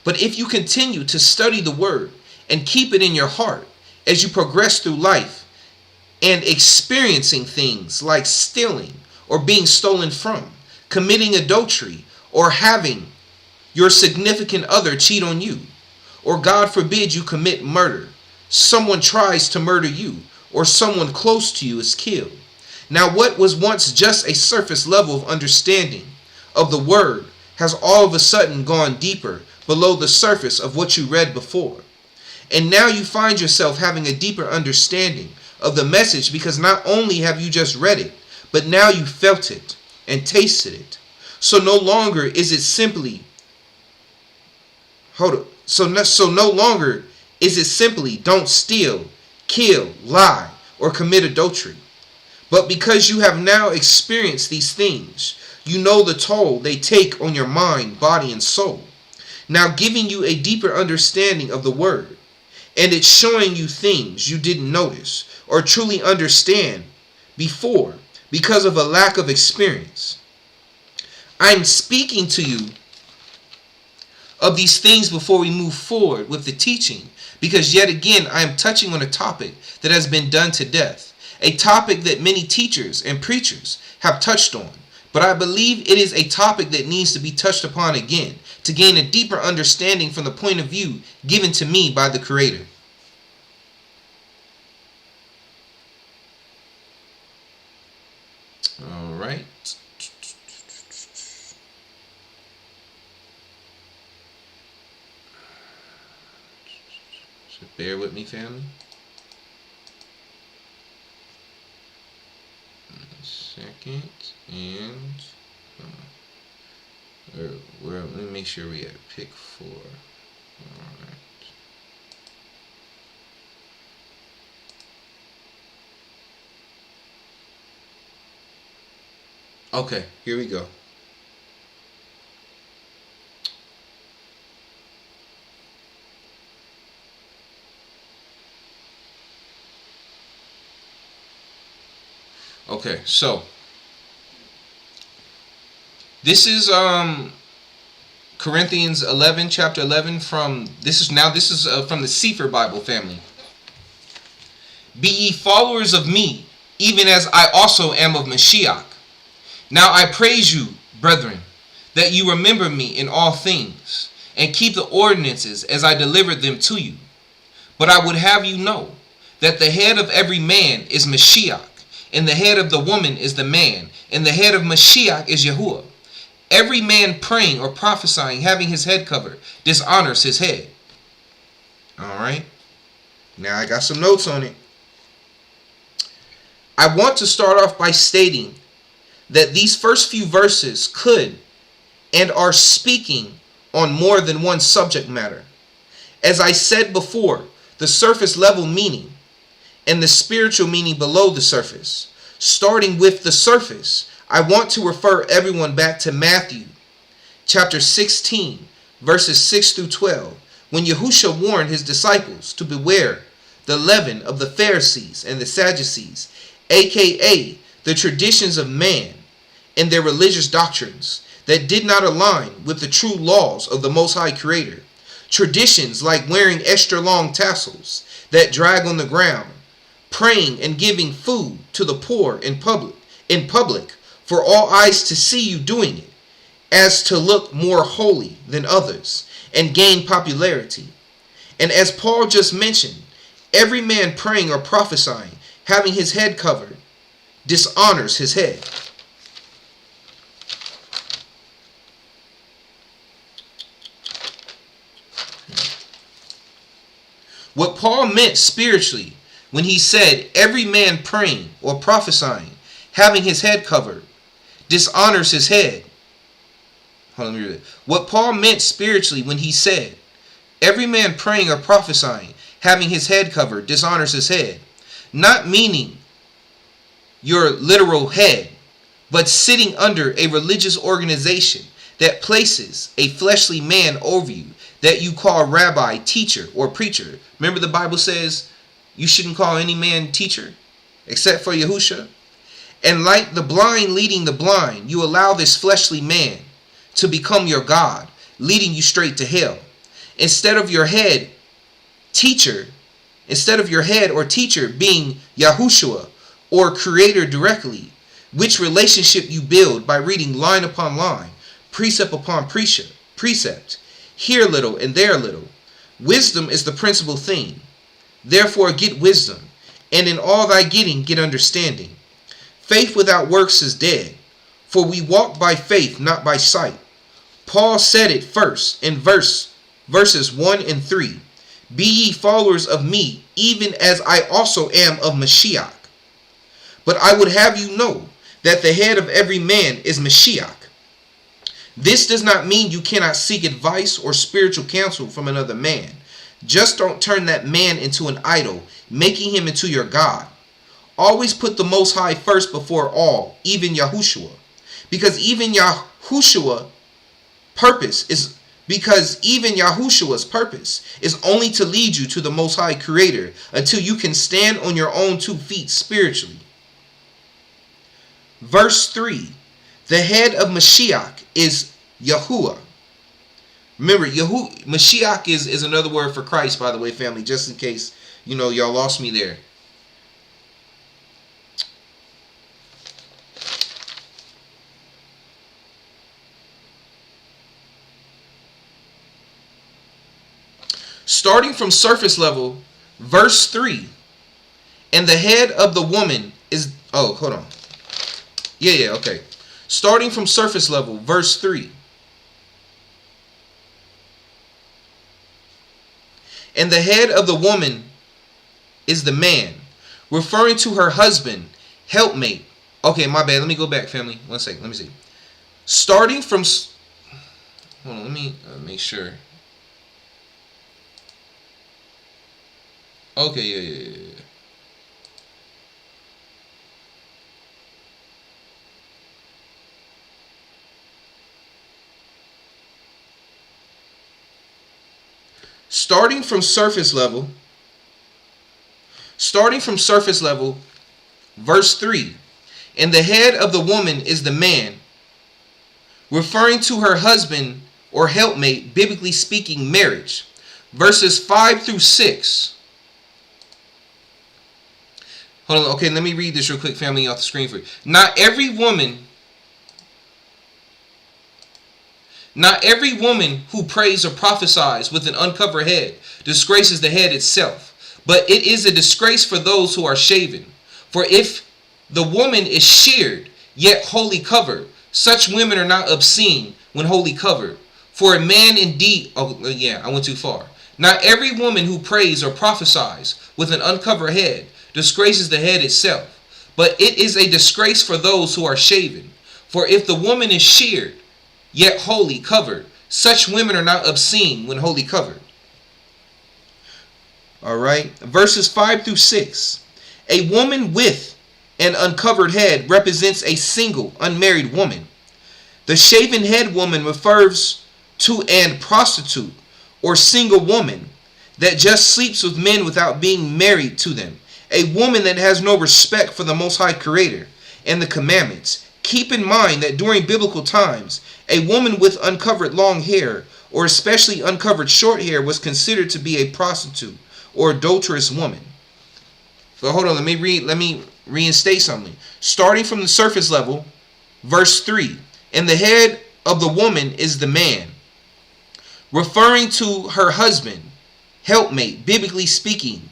[SPEAKER 1] But if you continue to study the word and keep it in your heart as you progress through life and experiencing things like stealing or being stolen from, committing adultery, or having your significant other cheat on you, or God forbid you commit murder, someone tries to murder you, or someone close to you is killed. Now what was once just a surface level of understanding of the word has all of a sudden gone deeper below the surface of what you read before. And now you find yourself having a deeper understanding of the message because not only have you just read it, but now you felt it and tasted it. So no longer is it simply, So no longer is it simply don't steal, kill, lie, or commit adultery. But because you have now experienced these things, you know the toll they take on your mind, body, and soul. Now giving you a deeper understanding of the word, and it's showing you things you didn't notice or truly understand before because of a lack of experience. I'm speaking to you of these things before we move forward with the teaching, because yet again I am touching on a topic that has been done to death, a topic that many teachers and preachers have touched on. But I believe it is a topic that needs to be touched upon again to gain a deeper understanding from the point of view given to me by the Creator. All right. So bear with me, family. second. And let me make sure we had pick 4. Alright. Okay, here we go. Okay, so this is Corinthians 11, chapter 11 from from the Sefer Bible family. Be ye followers of me, even as I also am of Mashiach. Now I praise you, brethren, that you remember me in all things, and keep the ordinances as I delivered them to you. But I would have you know that the head of every man is Mashiach, and the head of the woman is the man, and the head of Mashiach is Yahuwah. Every man praying or prophesying, having his head covered, dishonors his head. Alright. Now I got some notes on it. I want to start off by stating that these first few verses could and are speaking on more than one subject matter. As I said before, the surface level meaning and the spiritual meaning below the surface. Starting with the surface, I want to refer everyone back to Matthew chapter 16, verses 6 through 12, when Yahushua warned his disciples to beware the leaven of the Pharisees and the Sadducees, aka the traditions of man and their religious doctrines that did not align with the true laws of the Most High Creator. Traditions like wearing extra long tassels that drag on the ground, praying and giving food to the poor in public for all eyes to see you doing it, as to look more holy than others and gain popularity. And as Paul just mentioned, every man praying or prophesying, having his head covered, dishonors his head. What Paul meant spiritually when he said every man praying or prophesying, having his head covered, dishonors his head. Hold on, let me read it. What Paul meant spiritually when he said every man praying or prophesying, having his head covered, dishonors his head. Not meaning your literal head, but sitting under a religious organization that places a fleshly man over you that you call rabbi, teacher, or preacher. Remember the Bible says you shouldn't call any man teacher except for Yahushua. And like the blind leading the blind, you allow this fleshly man to become your God, leading you straight to hell. Instead of your head or teacher being Yahushua or creator directly, which relationship you build by reading line upon line, precept upon precept, here little and there little. Wisdom is the principal thing. Therefore get wisdom, and in all thy getting get understanding. Faith without works is dead, for we walk by faith, not by sight. Paul said it first in verses 1 and 3. Be ye followers of me, even as I also am of Mashiach. But I would have you know that the head of every man is Mashiach. This does not mean you cannot seek advice or spiritual counsel from another man. Just don't turn that man into an idol, making him into your God. Always put the Most High first before all, even Yahushua's purpose is only to lead you to the Most High Creator until you can stand on your own 2 feet spiritually. Verse 3. The head of Mashiach is Yahuwah. Remember, Mashiach is another word for Christ, by the way, family, just in case, y'all lost me there. Starting from surface level, verse 3. And the head of the woman is... Oh, hold on. Yeah, okay. Starting from surface level, verse 3. And the head of the woman is the man, referring to her husband, helpmate, Okay, my bad. Let me go back, family. 1 second. Let me see. Starting from... Hold on, let me make sure. Okay, yeah. Starting from surface level, verse 3, and the head of the woman is the man, referring to her husband or helpmate, biblically speaking, marriage. Verses 5 through 6. Hold on, okay, let me read this real quick, family, off the screen for you. Not every woman who prays or prophesies with an uncovered head disgraces the head itself, but it is a disgrace for those who are shaven. For if the woman is sheared, yet wholly covered, such women are not obscene when wholly covered. For a man indeed... Oh, yeah, I went too far. Not every woman who prays or prophesies with an uncovered head disgraces the head itself, but it is a disgrace for those who are shaven. For if the woman is sheared, yet wholly covered, such women are not obscene when wholly covered. Alright, verses 5 through 6. A woman with an uncovered head represents a single, unmarried woman. The shaven head woman refers to an prostitute or single woman that just sleeps with men without being married to them. A woman that has no respect for the Most High Creator and the commandments. Keep in mind that during biblical times, a woman with uncovered long hair, or especially uncovered short hair, was considered to be a prostitute or adulterous woman. So hold on, let me reinstate something. Starting from the surface level, verse 3, and the head of the woman is the man, referring to her husband, helpmate, biblically speaking.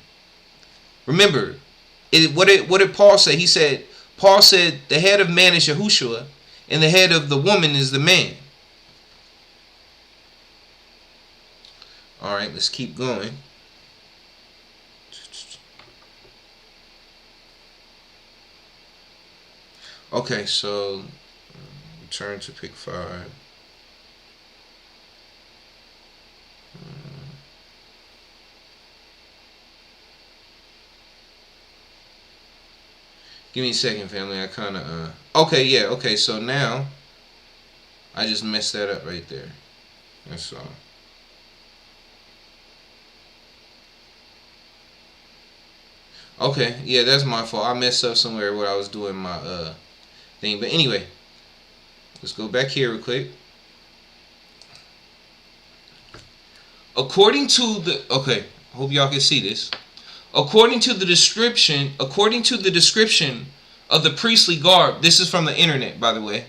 [SPEAKER 1] Remember, what did Paul say? Paul said the head of man is Yahushua, and the head of the woman is the man. All right, let's keep going. Okay, so turn to pick 5. Give me a second, family. I kind of, okay, yeah, okay, so now, I just messed that up right there. That's all. Okay, yeah, that's my fault. I messed up somewhere where I was doing my, thing. But anyway, let's go back here real quick. According to the, okay, hope y'all can see this. According to the description of the priestly garb, this is from the internet, by the way.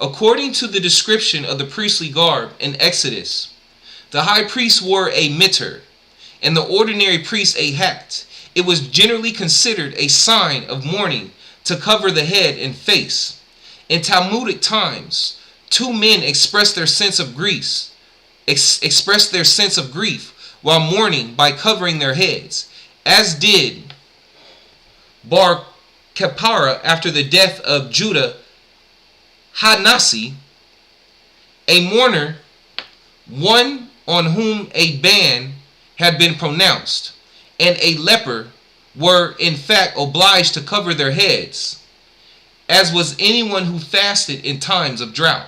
[SPEAKER 1] According to the description of the priestly garb in Exodus, the high priest wore a mitre, and the ordinary priest a hat. It was generally considered a sign of mourning to cover the head and face. In Talmudic times, two men expressed their sense of grief, while mourning by covering their heads, as did Bar Kapara after the death of Judah Hanasi, a mourner, one on whom a ban had been pronounced, and a leper were in fact obliged to cover their heads, as was anyone who fasted in times of drought.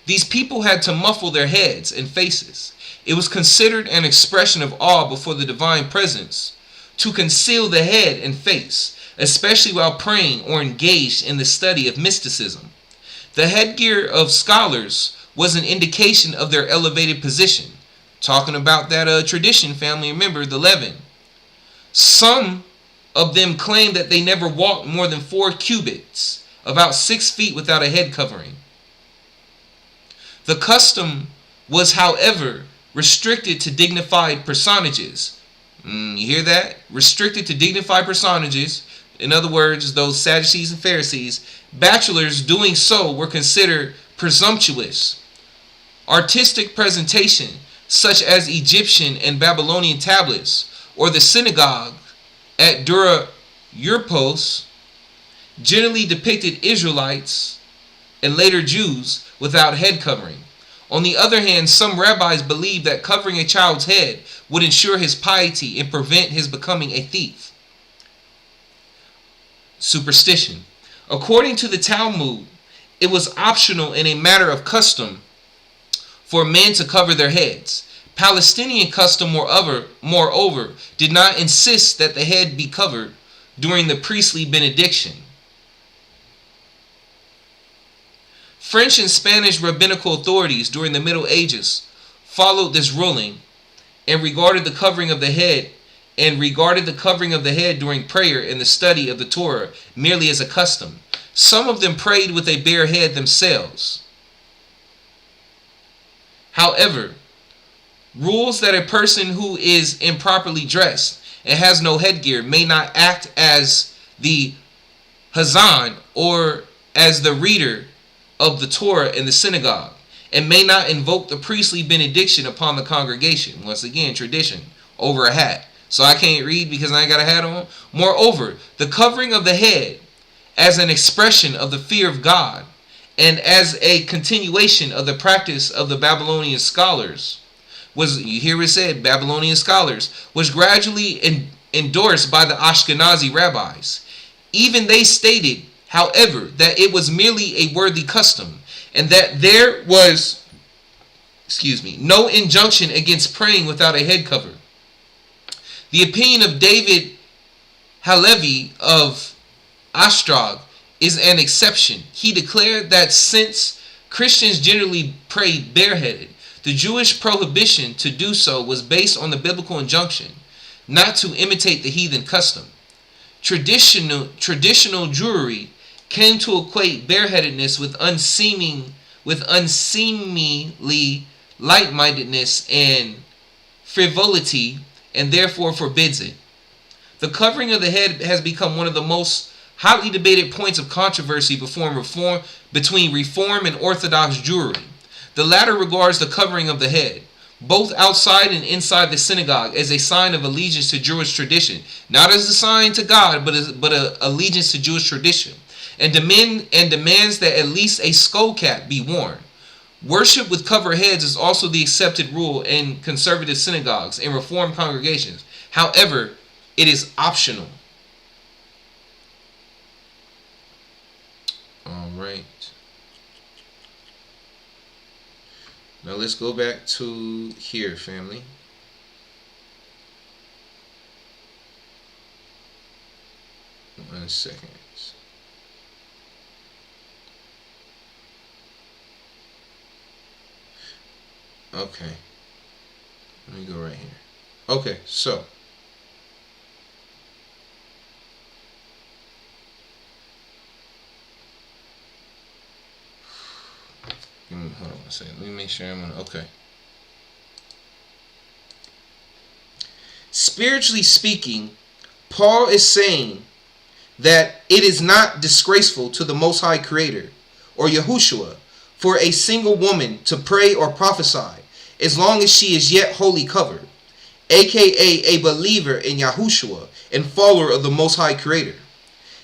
[SPEAKER 1] These people had to muffle their heads and faces. It was considered an expression of awe before the divine presence to conceal the head and face, especially while praying or engaged in the study of mysticism. The headgear of scholars was an indication of their elevated position. Talking about that tradition, family, remember the leaven. Some of them claim that they never walked more than 4 cubits, about 6 feet, without a head covering. The custom was, however, restricted to dignified personages. You hear that? Restricted to dignified personages. In other words, those Sadducees and Pharisees. Bachelors doing so were considered presumptuous. Artistic presentation, such as Egyptian and Babylonian tablets, or the synagogue at Dura Europos generally depicted Israelites and later Jews without head covering. On the other hand, some rabbis believed that covering a child's head would ensure his piety and prevent his becoming a thief. Superstition. According to the Talmud, it was optional and a matter of custom for men to cover their heads. Palestinian custom, moreover, did not insist that the head be covered during the priestly benediction. French and Spanish rabbinical authorities during the Middle Ages followed this ruling and regarded the covering of the head during prayer and the study of the Torah merely as a custom. Some of them prayed with a bare head themselves. However, rules that a person who is improperly dressed and has no headgear may not act as the Hazan or as the reader of the Torah in the synagogue, and may not invoke the priestly benediction upon the congregation. Once again, tradition over a hat. So I can't read because I ain't got a hat on. Moreover, the covering of the head as an expression of the fear of God and as a continuation of the practice of the Babylonian scholars was, you hear it said, Babylonian scholars, was gradually endorsed by the Ashkenazi rabbis. Even they stated, however, that it was merely a worthy custom and that there was, no injunction against praying without a head cover. The opinion of David Halevi of Ostrog is an exception. He declared that since Christians generally pray bareheaded, the Jewish prohibition to do so was based on the biblical injunction not to imitate the heathen custom. Traditional Jewry came to equate bareheadedness with unseemly light-mindedness and frivolity, and therefore forbids it. The covering of the head has become one of the most hotly debated points of controversy between Reform and Orthodox Jewry. The latter regards the covering of the head, both outside and inside the synagogue, as a sign of allegiance to Jewish tradition, not as a sign to God, but an allegiance to Jewish tradition, and demands that at least a skull cap be worn. Worship with covered heads is also the accepted rule in conservative synagogues and Reformed congregations. However, it is optional. All right. Now let's go back to here, family. One second. Okay. Let me go right here. Okay, so. Hold on a second. Let me make sure I'm on. Okay. Spiritually speaking, Paul is saying that it is not disgraceful to the Most High Creator, or Yahushua, for a single woman to pray or prophesy, as long as she is yet wholly covered, aka a believer in Yahushua and follower of the Most High Creator.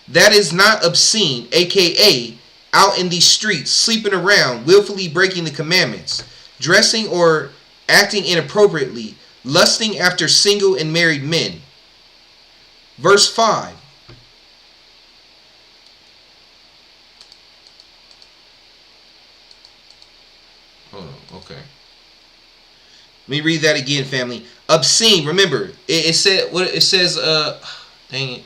[SPEAKER 1] That is not obscene, aka out in these streets, sleeping around, willfully breaking the commandments, dressing or acting inappropriately, lusting after single and married men. Verse 5. Hold on, okay. Let me read that again, family. Obscene, remember, it says, dang it.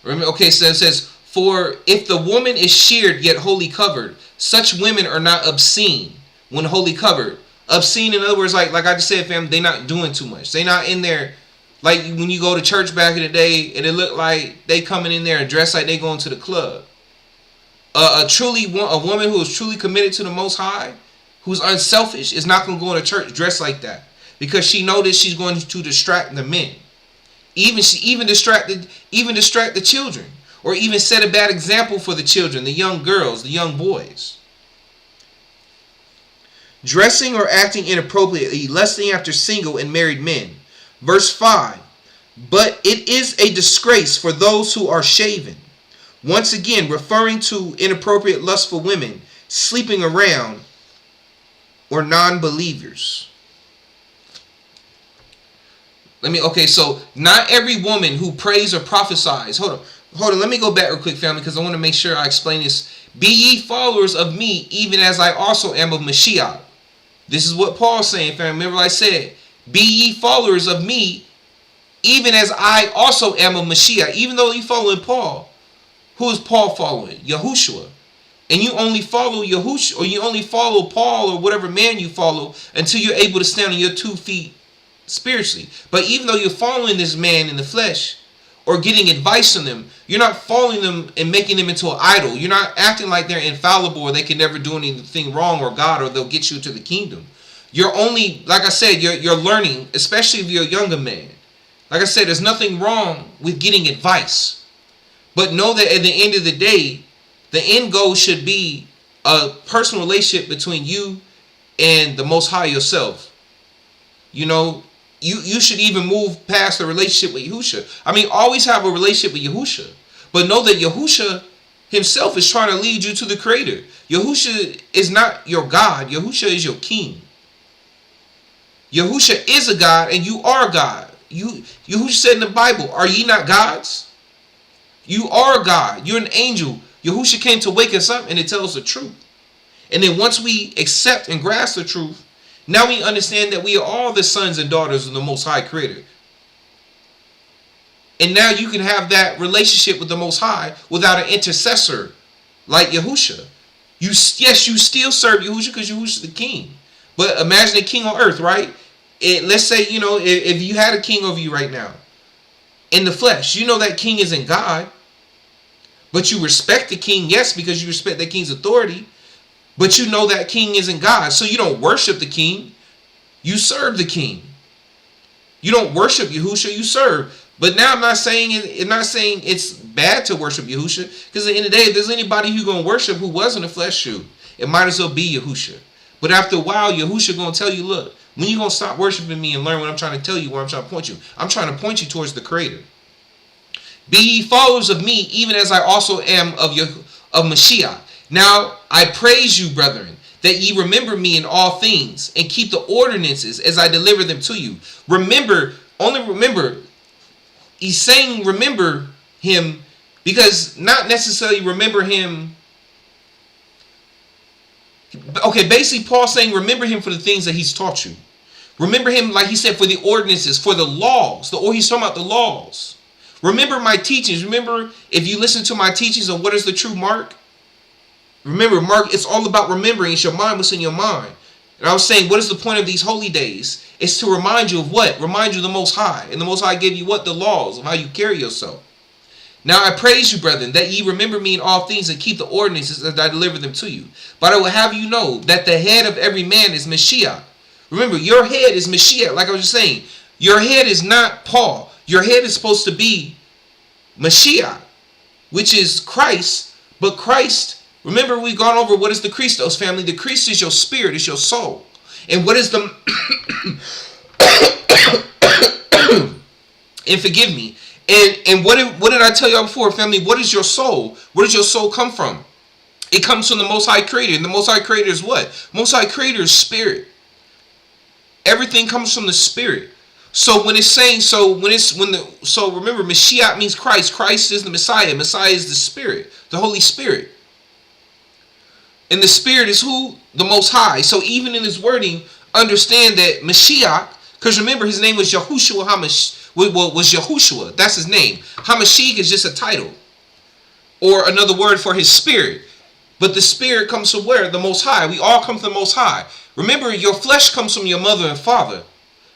[SPEAKER 1] Remember, okay, so it says, for if the woman is sheared yet wholly covered, such women are not obscene when wholly covered. Obscene, in other words, like I just said, fam, they not doing too much. They not in there, like when you go to church back in the day, and it look like they coming in there and dress like they going to the club. A woman who is truly committed to the Most High, who's unselfish, is not going to go into church dressed like that, because she knows she's going to distract the men. Even distract the children, or even set a bad example for the children, the young girls, the young boys. dressing or acting inappropriately, lusting after single and married men. Verse 5, but it is a disgrace for those who are shaven. Once again, referring to inappropriate, lustful women sleeping around or non-believers. So not every woman who prays or prophesies. Hold on. Let me go back real quick, family, because I want to make sure I explain this. Be ye followers of me, even as I also am of Mashiach. This is what Paul's saying, family. Remember I said, be ye followers of me, even as I also am of Mashiach. Even though you following Paul, who is Paul following? Yahushua. And you only follow Yahushua, or you only follow Paul or whatever man you follow until you're able to stand on your 2 feet spiritually. But even though you're following this man in the flesh or getting advice from them, you're not following them and making them into an idol. You're not acting like they're infallible or they can never do anything wrong or God or they'll get you to the kingdom. You're only, like I said, you're learning, especially if you're a younger man. Like I said, there's nothing wrong with getting advice. But know that at the end of the day, the end goal should be a personal relationship between you and the Most High yourself. You know, you should even move past the relationship with Yahusha. I mean, always have a relationship with Yahusha. But know that Yahusha himself is trying to lead you to the Creator. Yahusha is not your God. Yahusha is your King. Yahusha is a God and you are God. Yahusha said in the Bible, are ye not gods? You are God. You're an angel. Yahusha came to wake us up and it tells the truth. And then once we accept and grasp the truth, now we understand that we are all the sons and daughters of the Most High Creator. And now you can have that relationship with the Most High without an intercessor like Yahusha. You still serve Yahusha because Yahusha is the king. But imagine a king on earth, right? Let's say, if you had a king over you right now in the flesh, you know that king isn't God. But you respect the king, yes, because you respect that king's authority. But you know that king isn't God. So you don't worship the king. You serve the king. You don't worship Yahusha, you serve. But now I'm not saying it's bad to worship Yahusha. Because at the end of the day, if there's anybody who's going to worship who was in a flesh shoe, it might as well be Yahusha. But after a while, Yahusha going to tell you, look, when you going to stop worshiping me and learn what I'm trying to tell you, where I'm trying to point you? I'm trying to point you towards the Creator. Be ye followers of me, even as I also am of Mashiach. Now I praise you, brethren, that ye remember me in all things, and keep the ordinances as I deliver them to you. Remember, he's saying remember him, because not necessarily remember him. Okay, basically Paul's saying remember him for the things that he's taught you. Remember him, like he said, for the ordinances, for the laws. He's talking about the laws. Remember my teachings. Remember, if you listen to my teachings on what is the true mark. Remember, Mark, it's all about remembering. It's your mind, what's in your mind. And I was saying, what is the point of these holy days? It's to remind you of what? Remind you of the Most High. And the Most High gave you what? The laws of how you carry yourself. Now I praise you, brethren, that ye remember me in all things and keep the ordinances as I deliver them to you. But I will have you know that the head of every man is Mashiach. Remember, your head is Mashiach. Like I was just saying, your head is not Paul. Your head is supposed to be Mashiach, which is Christ. But Christ, remember we've gone over what is the Christos, family. The Christ is your spirit, it's your soul. And what is the... and forgive me. And what did I tell y'all before, family? What is your soul? Where does your soul come from? It comes from the Most High Creator. And the Most High Creator is what? Most High Creator is spirit. Everything comes from the spirit. So when it's saying, remember, Mashiach means Christ. Christ is the Messiah. Messiah is the Spirit, the Holy Spirit. And the Spirit is who? The Most High. So even in his wording, understand that Mashiach, because remember his name was Yahushua was Yahushua. That's his name. Hamashiach is just a title. Or another word for his spirit. But the spirit comes from where? The Most High. We all come from the Most High. Remember, your flesh comes from your mother and father.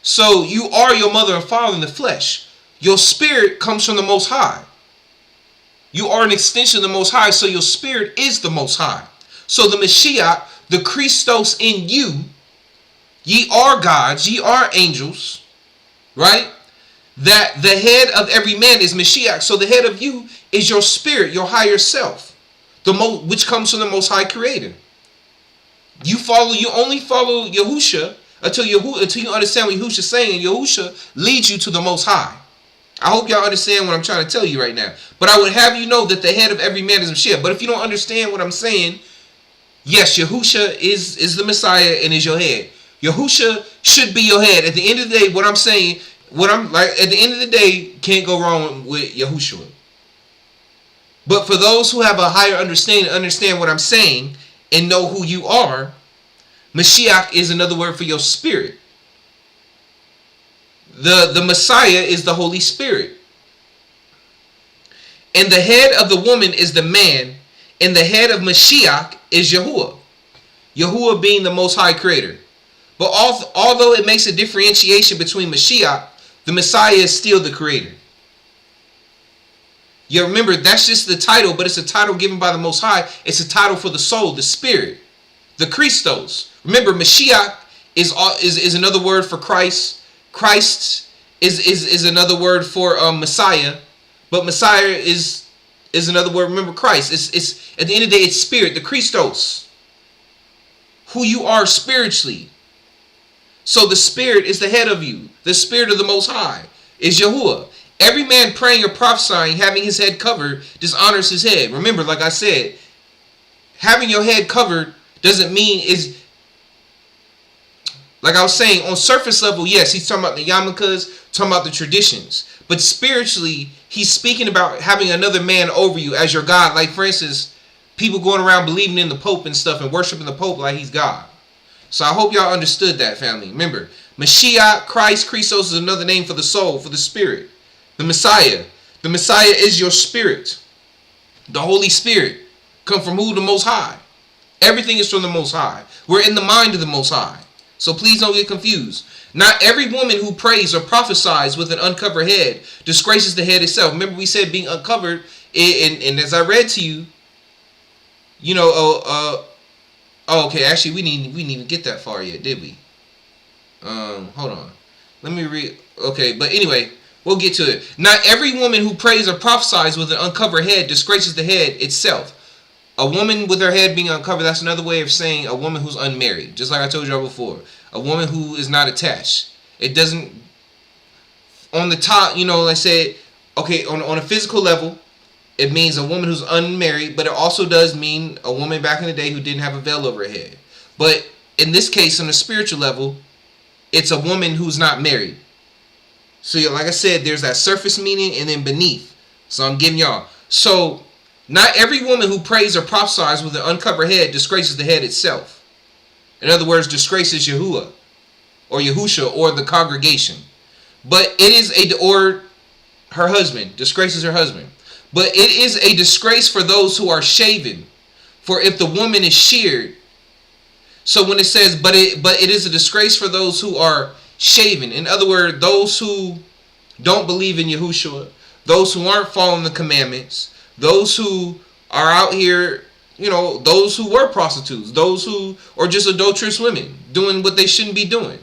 [SPEAKER 1] So you are your mother and father in the flesh. Your spirit comes from the Most High. You are an extension of the Most High, so your spirit is the Most High. So the Mashiach, the Christos in you, ye are gods, ye are angels, right? That the head of every man is Mashiach. So the head of you is your spirit, your higher self, which comes from the Most High Creator. You only follow Yahusha until you understand what Yahusha's saying, and Yahusha leads you to the Most High. I hope y'all understand what I'm trying to tell you right now. But I would have you know that the head of every man is Mashiach. But if you don't understand what I'm saying, yes, Yahusha is the Messiah and is your head. Yahusha should be your head. At the end of the day, what I'm saying, at the end of the day, can't go wrong with Yahushua. But for those who have a higher understand what I'm saying, and know who you are, Mashiach is another word for your spirit. The Messiah is the Holy Spirit. And the head of the woman is the man, and the head of Mashiach is Yahuwah. Yahuwah being the Most High Creator. But although it makes a differentiation between Mashiach, the Messiah is still the Creator. You remember, that's just the title, but it's a title given by the Most High. It's a title for the soul, the spirit, the Christos. Remember, Mashiach is another word for Christ. Christ is another word for Messiah, but Messiah is another word. Remember, Christ. It's at the end of the day, it's spirit, the Christos, who you are spiritually. So the spirit is the head of you. The spirit of the Most High is Yahuwah. Every man praying or prophesying, having his head covered, dishonors his head. Remember, like I said, having your head covered doesn't mean is, like I was saying, on surface level, yes, he's talking about the yarmulkes, talking about the traditions. But spiritually, he's speaking about having another man over you as your God. Like, for instance, people going around believing in the Pope and stuff and worshiping the Pope like he's God. So I hope y'all understood that, family. Remember, Mashiach, Christ, Christos is another name for the soul, for the spirit. The Messiah. The Messiah is your spirit. The Holy Spirit. Come from who? The Most High. Everything is from the Most High. We're in the mind of the Most High. So please don't get confused. Not every woman who prays or prophesies with an uncovered head disgraces the head itself. Remember, we said being uncovered, and as I read to you, okay, actually we didn't even get that far yet, did we? Hold on. Let me read. Okay, but anyway, we'll get to it. Not every woman who prays or prophesies with an uncovered head disgraces the head itself. A woman with her head being uncovered, that's another way of saying a woman who's unmarried. Just like I told y'all before. A woman who is not attached. It doesn't, on the top, I said, okay, on a physical level, it means a woman who's unmarried, but it also does mean a woman back in the day who didn't have a veil over her head. But in this case, on a spiritual level, it's a woman who's not married. So like I said, there's that surface meaning and then beneath. So I'm giving y'all. So not every woman who prays or prophesies with an uncovered head disgraces the head itself. In other words, disgraces Yahuwah or Yahusha or the congregation. But it is or her husband, disgraces her husband. But it is a disgrace for those who are shaven. For if the woman is sheared. So when it says, but it is a disgrace for those who are shaven. In other words, those who don't believe in Yahushua, those who aren't following the commandments, those who are out here, those who were prostitutes, those who are just adulterous women doing what they shouldn't be doing.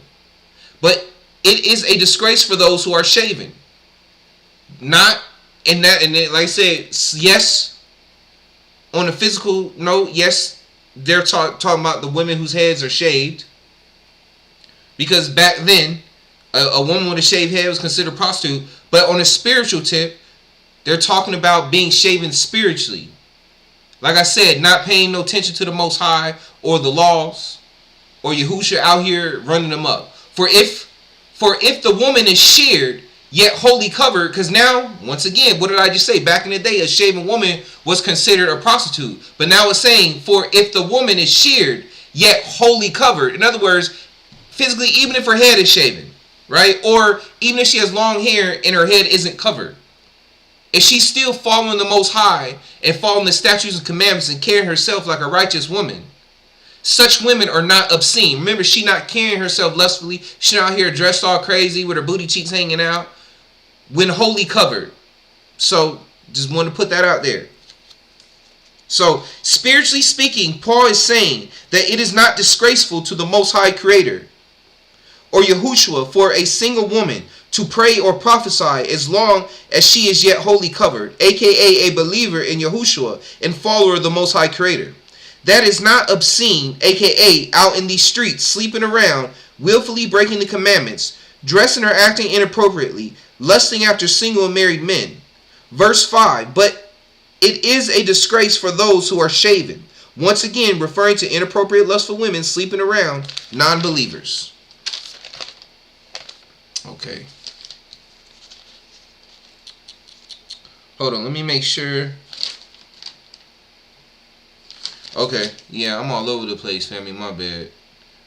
[SPEAKER 1] But it is a disgrace for those who are shaven. Not in that, and like I said, yes, on a physical note, yes, they're talking about the women whose heads are shaved. Because back then, a woman with a shaved head was considered a prostitute. But on a spiritual tip, they're talking about being shaven spiritually. Like I said, not paying no attention to the Most High or the laws or Yahusha out here running them up. For if the woman is sheared, yet wholly covered, because now, once again, what did I just say? Back in the day, a shaven woman was considered a prostitute. But now it's saying, for if the woman is sheared, yet wholly covered. In other words, physically, even if her head is shaven, right? Or even if she has long hair and her head isn't covered. If she's still following the Most High and following the statutes and commandments and carrying herself like a righteous woman, such women are not obscene. Remember, she not carrying herself lustfully. She's not out here dressed all crazy with her booty cheeks hanging out. When wholly covered. So, just want to put that out there. So, spiritually speaking, Paul is saying that it is not disgraceful to the Most High Creator or Yahushua for a single woman to pray or prophesy as long as she is yet wholly covered, aka a believer in Yahushua and follower of the Most High Creator. That is not obscene, aka out in these streets, sleeping around, willfully breaking the commandments, dressing or acting inappropriately, lusting after single and married men. Verse 5, but it is a disgrace for those who are shaven. Once again, referring to inappropriate lustful women sleeping around non-believers. Okay. Hold on, let me make sure. Okay, yeah, I'm all over the place, family, my bad.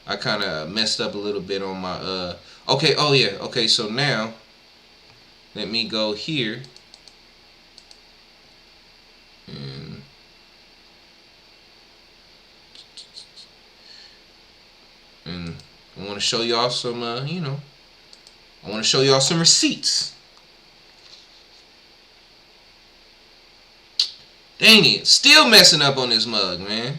[SPEAKER 1] I kind of messed up a little bit on my, okay, oh yeah, okay, so now, let me go here, and I want to show y'all some, I want to show y'all some receipts. Dang it, still messing up on this mug, man.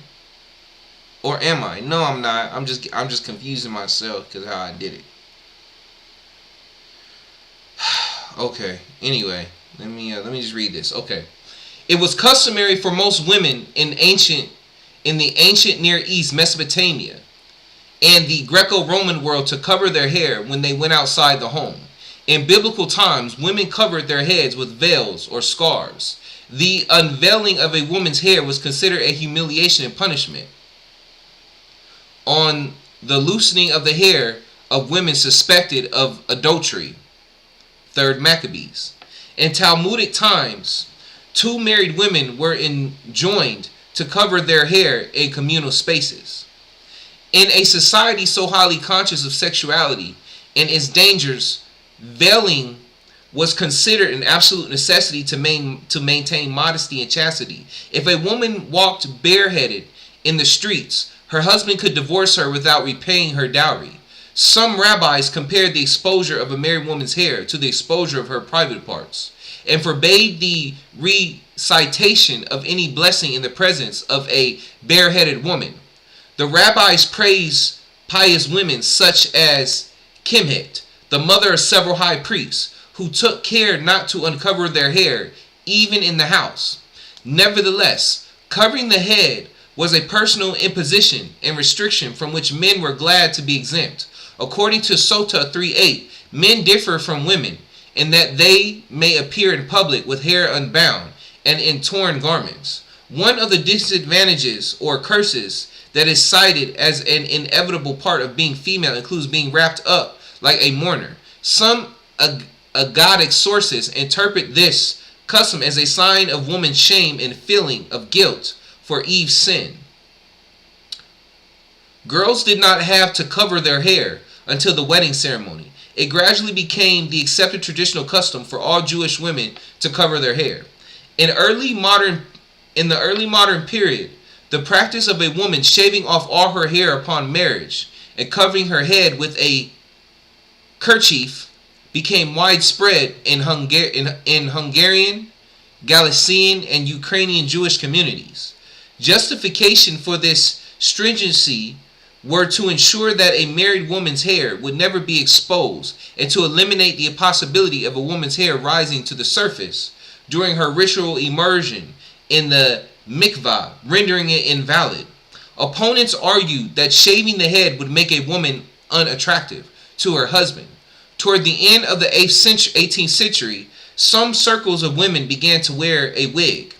[SPEAKER 1] Or am I? No, I'm not. I'm just confusing myself because how I did it. Okay. Anyway, let me just read this. Okay. It was customary for most women in the ancient Near East, Mesopotamia, and the Greco-Roman world to cover their hair when they went outside the home. In biblical times, women covered their heads with veils or scarves. The unveiling of a woman's hair was considered a humiliation and punishment. On the loosening of the hair of women suspected of adultery. 3rd Maccabees. In Talmudic times, 2 married women were enjoined to cover their hair in communal spaces. In a society so highly conscious of sexuality and its dangers, veiling was considered an absolute necessity to maintain modesty and chastity. If a woman walked bareheaded in the streets, her husband could divorce her without repaying her dowry. Some rabbis compared the exposure of a married woman's hair to the exposure of her private parts, and forbade the recitation of any blessing in the presence of a bareheaded woman. The rabbis praised pious women such as Kimhet, the mother of several high priests, who took care not to uncover their hair, even in the house. Nevertheless, covering the head was a personal imposition and restriction from which men were glad to be exempt. According to Sota 3:8, men differ from women in that they may appear in public with hair unbound and in torn garments. One of the disadvantages or curses that is cited as an inevitable part of being female includes being wrapped up like a mourner. Some Agadic sources interpret this custom as a sign of woman's shame and feeling of guilt for Eve's sin. Girls did not have to cover their hair until the wedding ceremony. It gradually became the accepted traditional custom for all Jewish women to cover their hair. In the early modern period, the practice of a woman shaving off all her hair upon marriage and covering her head with a kerchief became widespread in Hungarian, Galician, and Ukrainian Jewish communities. Justification for this stringency were to ensure that a married woman's hair would never be exposed and to eliminate the possibility of a woman's hair rising to the surface during her ritual immersion in the mikvah, rendering it invalid. Opponents argued that shaving the head would make a woman unattractive to her husband. Toward the end of the 18th century, some circles of women began to wear a wig.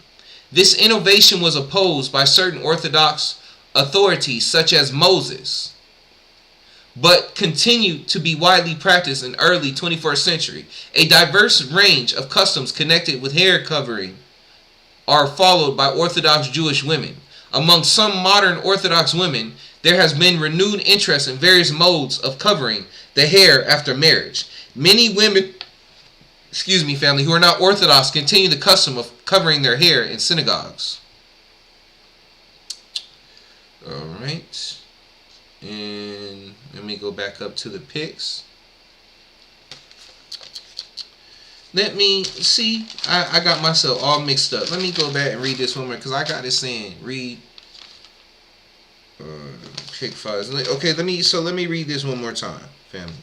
[SPEAKER 1] This innovation was opposed by certain Orthodox authorities such as Moses, but continued to be widely practiced in early 21st century. A diverse range of customs connected with hair covering are followed by Orthodox Jewish women. Among some modern Orthodox women, there has been renewed interest in various modes of covering the hair after marriage. Many women, family, who are not Orthodox continue the custom of covering their hair in synagogues. Alright. And let me go back up to the pics. Let me see. I got myself all mixed up. Let me go back and read this one more because I got it saying read pick files. Okay, let me read this one more time, family.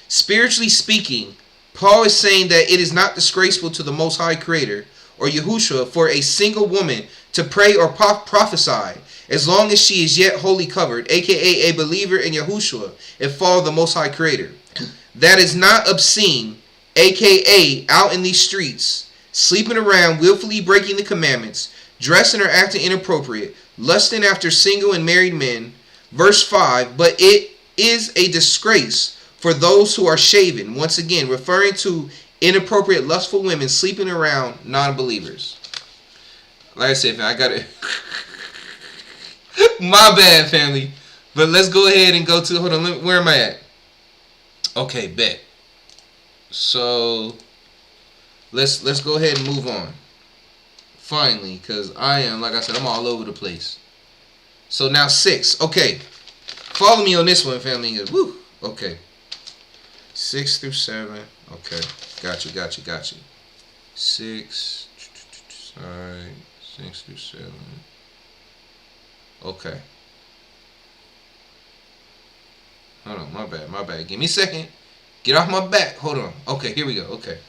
[SPEAKER 1] Spiritually speaking, Paul is saying that it is not disgraceful to the Most High Creator or Yahushua for a single woman to pray or prophesy, as long as she is yet wholly covered, aka a believer in Yahushua, and follow the Most High Creator. That is not obscene, aka out in these streets, sleeping around, willfully breaking the commandments, dressing or acting inappropriate, lusting after single and married men. Verse 5, but it is a disgrace for those who are shaven. Once again, referring to inappropriate, lustful women sleeping around non-believers. Like I said, I got it. My bad, family. But let's go ahead and go to, hold on, where am I at? Okay, bet. So let's go ahead and move on. Finally, because I am, like I said, I'm all over the place. So now 6. Okay. Follow me on this one, family. Woo. Okay. 6 through 7. Okay. Got you. 6. Alright. 6 through 7. Okay. Hold on. My bad. Give me a second. Get off my back. Hold on. Okay. Here we go. Okay.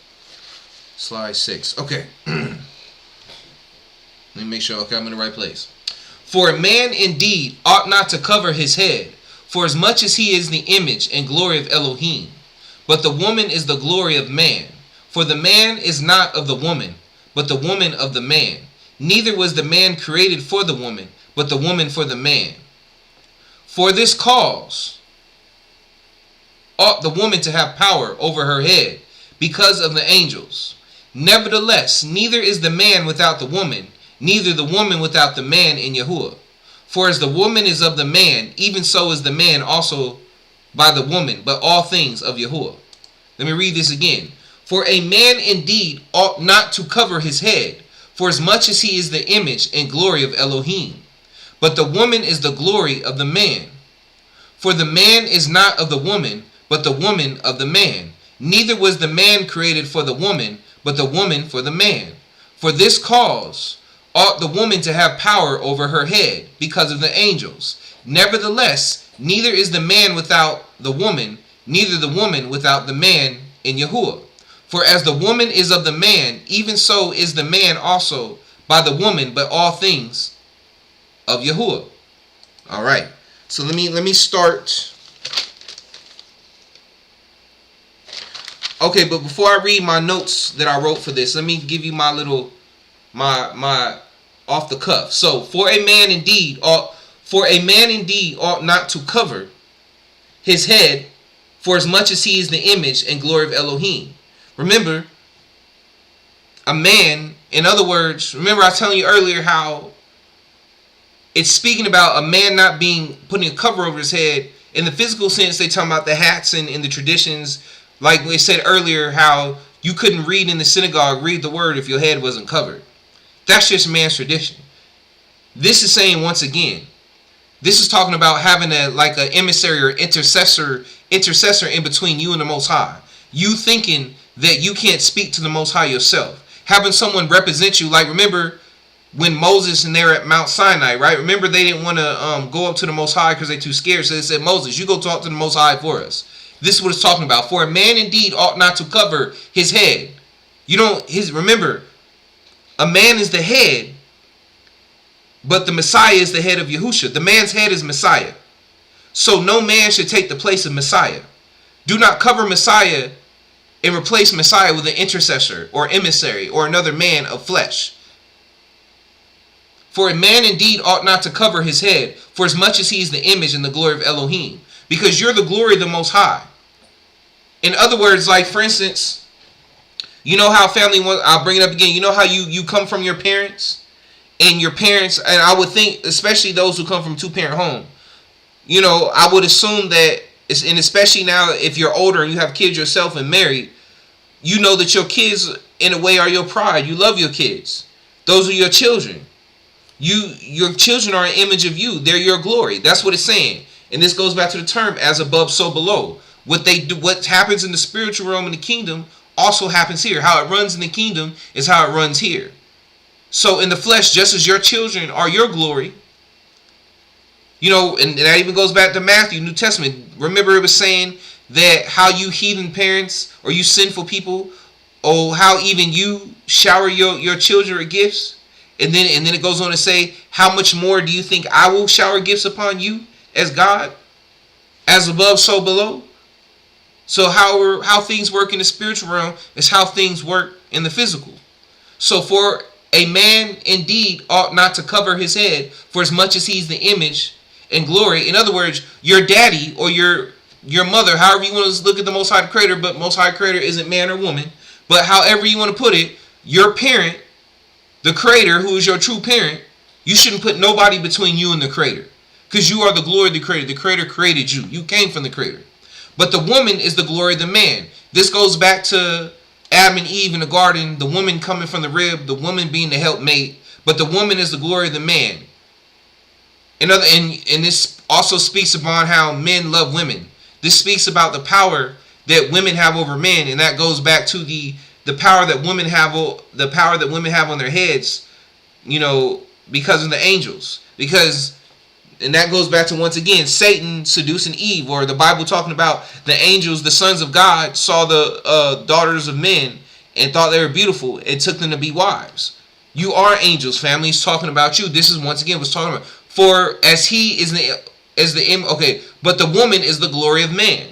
[SPEAKER 1] Slide 6. Okay. Let me make sure. Okay. I'm in the right place. For a man indeed ought not to cover his head, for as much as he is the image and glory of Elohim. But the woman is the glory of man. For the man is not of the woman, but the woman of the man. Neither was the man created for the woman, but the woman for the man. For this cause ought the woman to have power over her head, because of the angels. Nevertheless, neither is the man without the woman, neither the woman without the man in Yahuwah. For as the woman is of the man, even so is the man also by the woman, but all things of Yahuwah. Let me read this again. For a man indeed ought not to cover his head, for as much as he is the image and glory of Elohim. But the woman is the glory of the man. For the man is not of the woman, but the woman of the man. Neither was the man created for the woman, but the woman for the man. For this cause ought the woman to have power over her head, because of the angels. Nevertheless, neither is the man without the woman, neither the woman without the man in Yahuwah. For as the woman is of the man, even so is the man also by the woman, but all things of Yahuwah. All right. So let me start. Okay, but before I read my notes that I wrote for this, let me give you my little my off the cuff. So for a man indeed ought not to cover his head, for as much as he is the image and glory of Elohim. Remember, a man, in other words, remember I was telling you earlier how it's speaking about a man not putting a cover over his head. In the physical sense, they talking about the hats and in the traditions, like we said earlier, how you couldn't read in the synagogue, read the word if your head wasn't covered. That's just man's tradition. This is saying, once again, this is talking about having an emissary or intercessor in between you and the Most High. You thinking that you can't speak to the Most High yourself. Having someone represent you. Like, remember when Moses and they're at Mount Sinai, right? Remember they didn't want to go up to the Most High because they're too scared. So they said, Moses, you go talk to the Most High for us. This is what it's talking about. For a man indeed ought not to cover his head. Remember, a man is the head, but the Messiah is the head of Yahushua. The man's head is Messiah. So no man should take the place of Messiah. Do not cover Messiah and replace Messiah with an intercessor or emissary or another man of flesh. For a man indeed ought not to cover his head, for as much as he is the image and the glory of Elohim. Because you're the glory of the Most High. In other words, like for instance, you know how family, I'll bring it up again. You know how you come from your parents? And your parents, and I would think, especially those who come from two-parent home, I would assume that, and especially now if you're older and you have kids yourself and married, you know that your kids, in a way, are your pride. You love your kids. Those are your children. Your children are an image of you. They're your glory. That's what it's saying. And this goes back to the term, as above, so below. What happens in the spiritual realm in the kingdom also happens here. How it runs in the kingdom is how it runs here. So in the flesh, just as your children are your glory, and that even goes back to Matthew, New Testament. Remember it was saying that how you heathen parents or you sinful people, how even you shower your children with gifts. And then it goes on to say, how much more do you think I will shower gifts upon you as God? As above, so below. So how things work in the spiritual realm is how things work in the physical. So for a man indeed ought not to cover his head, for as much as he's the image and glory. In other words, your daddy or your mother, however you want to look at the Most High Creator, but Most High Creator isn't man or woman. But however you want to put it, your parent, the Creator, who is your true parent, you shouldn't put nobody between you and the Creator. Because you are the glory of the Creator. The Creator created you. You came from the Creator. But the woman is the glory of the man. This goes back to Adam and Eve in the garden. The woman coming from the rib. The woman being the helpmate. But the woman is the glory of the man. And this also speaks upon how men love women. This speaks about the power that women have over men. And that goes back to the power that women have. The power that women have on their heads. Because of the angels. And that goes back to, once again, Satan seducing Eve, or the Bible talking about the angels, the sons of God, saw the daughters of men and thought they were beautiful and took them to be wives. You are angels, family. He's talking about you. This is, once again, what's talking about. For as he is but the woman is the glory of man.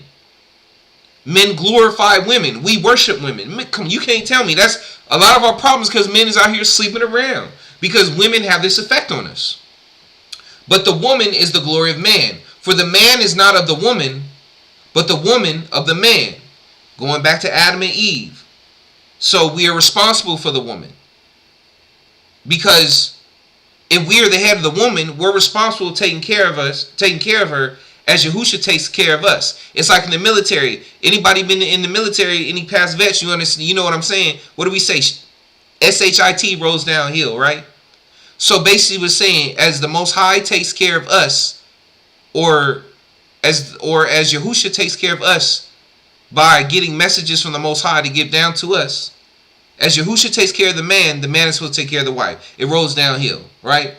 [SPEAKER 1] Men glorify women. We worship women. You can't tell me. That's a lot of our problems, because men is out here sleeping around. Because women have this effect on us. But the woman is the glory of man. For the man is not of the woman, but the woman of the man. Going back to Adam and Eve. So we are responsible for the woman. Because if we are the head of the woman, we're responsible taking care of her as Yahusha takes care of us. It's like in the military. Anybody been in the military, any past vets, you understand, you know what I'm saying? What do we say? SHIT rolls downhill, right? So basically we're saying, as the Most High takes care of us, or as Yahusha takes care of us by getting messages from the Most High to give down to us, as Yahusha takes care of the man is supposed to take care of the wife. It rolls downhill, right?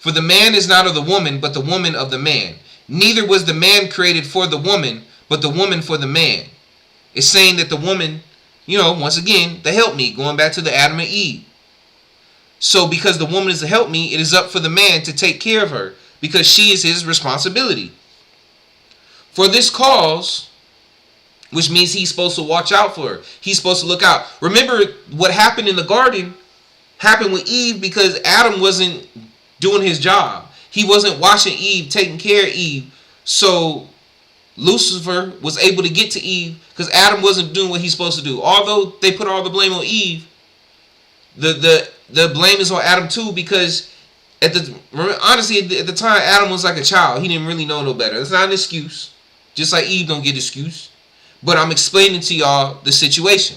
[SPEAKER 1] For the man is not of the woman, but the woman of the man. Neither was the man created for the woman, but the woman for the man. It's saying that the woman, once again, the helpmeet, going back to the Adam and Eve. So because the woman is the helpmeet, it is up for the man to take care of her, because she is his responsibility. For this cause, which means he's supposed to watch out for her. He's supposed to look out. Remember what happened in the garden happened with Eve because Adam wasn't doing his job. He wasn't watching Eve, taking care of Eve. So Lucifer was able to get to Eve because Adam wasn't doing what he's supposed to do. Although they put all the blame on Eve, the blame is on Adam too, because honestly at the time Adam was like a child. He didn't really know no better. It's not an excuse. Just like Eve don't get excuse. But I'm explaining to y'all the situation.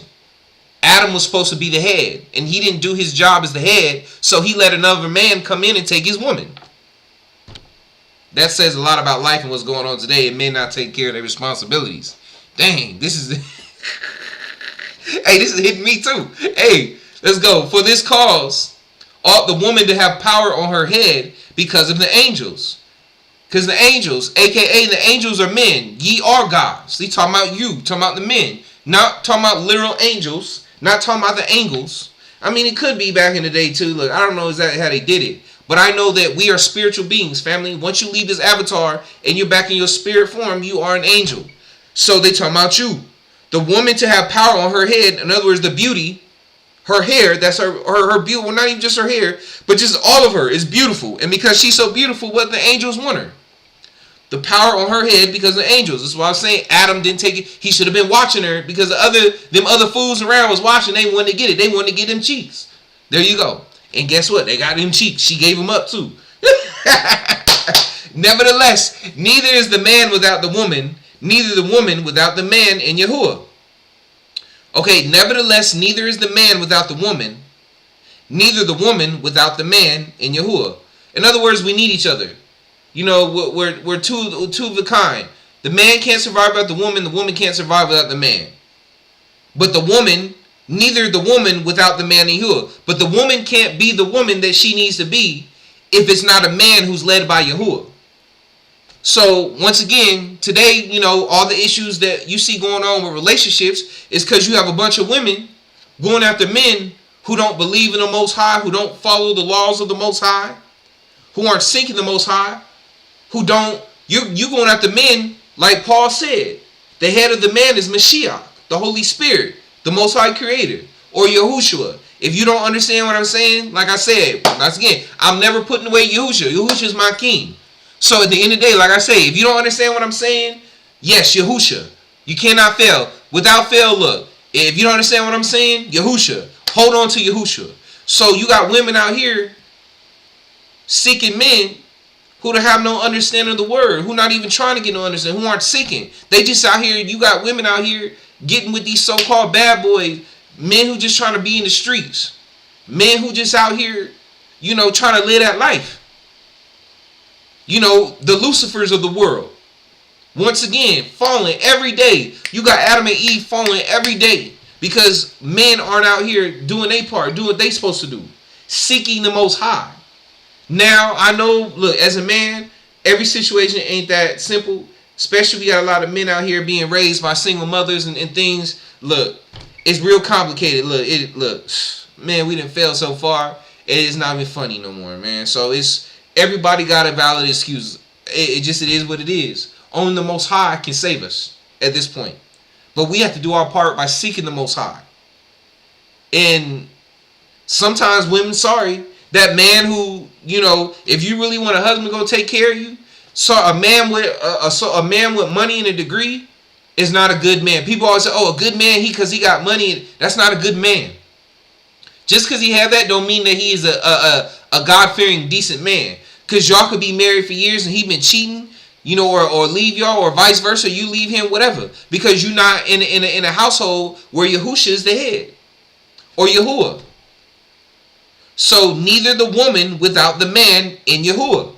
[SPEAKER 1] Adam was supposed to be the head, and he didn't do his job as the head, so he let another man come in and take his woman. That says a lot about life and what's going on today, and men not taking care of their responsibilities. Dang, this is hey, this is hitting me too. Hey, let's go. For this cause ought the woman to have power on her head because of the angels. Because the angels, aka the angels, are men. Ye are gods. He's talking about you, talking about the men. Not talking about literal angels. Not talking about the angels. I mean, it could be back in the day too. Look, I don't know exactly how they did it. But I know that we are spiritual beings, family. Once you leave this avatar and you're back in your spirit form, you are an angel. So they talking about you. The woman to have power on her head, in other words, the beauty, her hair, that's her beauty. Well, not even just her hair, but just all of her is beautiful. And because she's so beautiful, what the angels want her. The power on her head because of the angels. That's why I was saying Adam didn't take it. He should have been watching her because them other fools around was watching. They wanted to get it. They wanted to get them cheeks. There you go. And guess what? They got them cheeks. She gave them up too. Nevertheless, neither is the man without the woman, neither the woman without the man in Yahuwah. Okay, nevertheless, neither is the man without the woman, neither the woman without the man in Yahuwah. In other words, we need each other. We're two of a kind. The man can't survive without the woman can't survive without the man. But the woman, neither the woman without the man in Yahuwah. But the woman can't be the woman that she needs to be if it's not a man who's led by Yahuwah. So, once again, today, all the issues that you see going on with relationships is because you have a bunch of women going after men who don't believe in the Most High, who don't follow the laws of the Most High, who aren't seeking the Most High, who don't, you going after men, like Paul said. The head of the man is Mashiach, the Holy Spirit, the Most High Creator, or Yahushua. If you don't understand what I'm saying, like I said, once again, I'm never putting away Yahushua. Yahushua is my king. So at the end of the day, like I say, if you don't understand what I'm saying, yes, Yahushua. You cannot fail. Without fail, look, if you don't understand what I'm saying, Yahushua. Hold on to Yahushua. So you got women out here seeking men who don't have no understanding of the word, who not even trying to get no understanding, who aren't seeking. They just out here, you got women out here getting with these so-called bad boys, men who just trying to be in the streets, men who just out here, trying to live that life. The Lucifers of the world. Once again, falling every day. You got Adam and Eve falling every day because men aren't out here doing their part, doing what they supposed to do, seeking the Most High. Now, I know, look, as a man, every situation ain't that simple, especially we got a lot of men out here being raised by single mothers and things. Look, it's real complicated. Look, man, we done failed so far. It is not even funny no more, man. So everybody got a valid excuse. It is what it is. Only the Most High can save us at this point. But we have to do our part by seeking the Most High. And sometimes women, that man who, if you really want a husband to go take care of you, so a man with money and a degree is not a good man. People always say, oh, a good man, because he got money. That's not a good man. Just because he have that don't mean that he is a God-fearing, decent man. Because y'all could be married for years and he been cheating, or leave y'all, or vice versa. You leave him, whatever. Because you're not in a household where Yahushua is the head. Or Yahuwah. So neither the woman without the man in Yahuwah.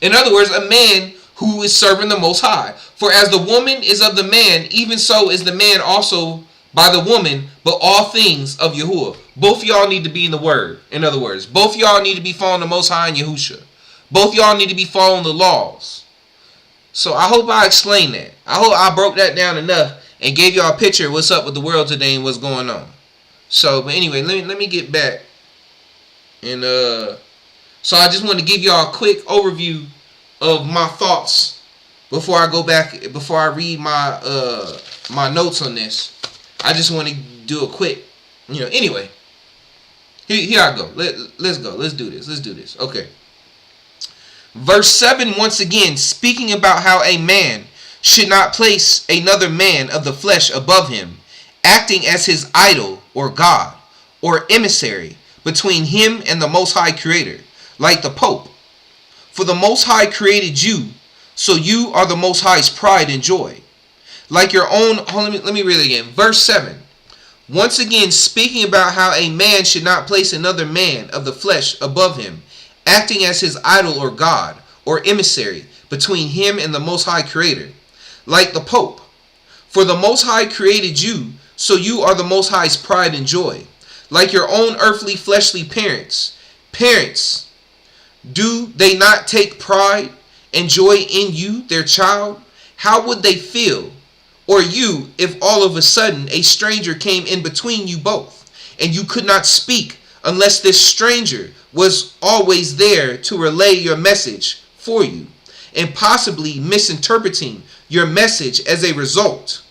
[SPEAKER 1] In other words, a man who is serving the Most High. For as the woman is of the man, even so is the man also by the woman, but all things of Yahuwah. Both y'all need to be in the word. In other words, both y'all need to be following the Most High and Yahushua. Both y'all need to be following the laws. So I hope I explained that. I hope I broke that down enough and gave y'all a picture of what's up with the world today and what's going on. So, but anyway, let me get back. And so I just want to give y'all a quick overview of my thoughts before I go back, before I read my my notes on this. I just want to do a quick, anyway. Here I go. Let's go. Let's do this. Okay. Verse 7, once again, speaking about how a man should not place another man of the flesh above him, acting as his idol or God or emissary between him and the Most High Creator, like the Pope. For the Most High created you, so you are the Most High's pride and joy. Like your own, let me read it again. Verse 7. Once again, speaking about how a man should not place another man of the flesh above him, acting as his idol or God or emissary between him and the Most High Creator, like the Pope. For the Most High created you, so you are the Most High's pride and joy. Like your own earthly fleshly parents. Parents, do they not take pride and joy in you, their child? How would they feel, or you, if all of a sudden a stranger came in between you both, and you could not speak unless this stranger was always there to relay your message for you, and possibly misinterpreting your message as a result?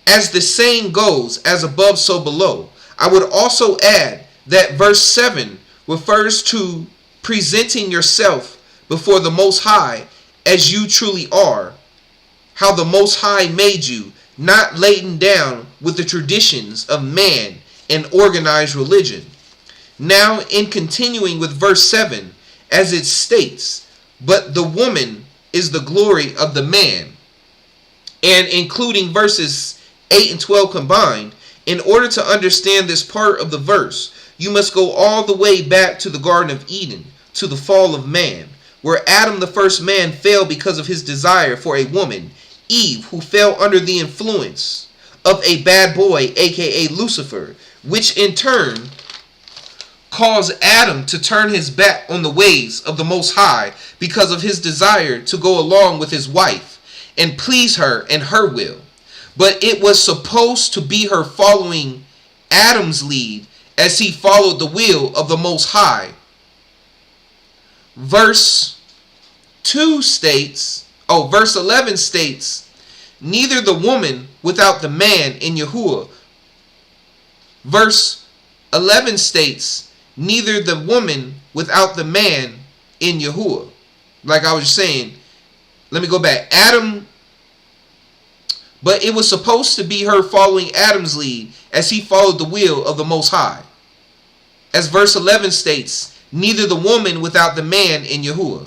[SPEAKER 1] As the saying goes, as above, so below. I would also add that verse 7 refers to presenting yourself before the Most High as you truly are, how the Most High made you, not laden down with the traditions of man and organized religion. Now, in continuing with verse 7, as it states, but the woman is the glory of the man, and including verses 8 and 12 combined, in order to understand this part of the verse, you must go all the way back to the Garden of Eden, to the fall of man, where Adam, the first man, fell because of his desire for a woman, Eve, who fell under the influence of a bad boy, aka Lucifer, which in turn caused Adam to turn his back on the ways of the Most High because of his desire to go along with his wife and please her and her will. But it was supposed to be her following Adam's lead as he followed the will of the Most High. Verse 11 states, neither the woman without the man in Yahuwah. Verse 11 states, neither the woman without the man in Yahuwah. Like I was saying, let me go back. But it was supposed to be her following Adam's lead as he followed the will of the Most High. As verse 11 states, neither the woman without the man in Yahuwah.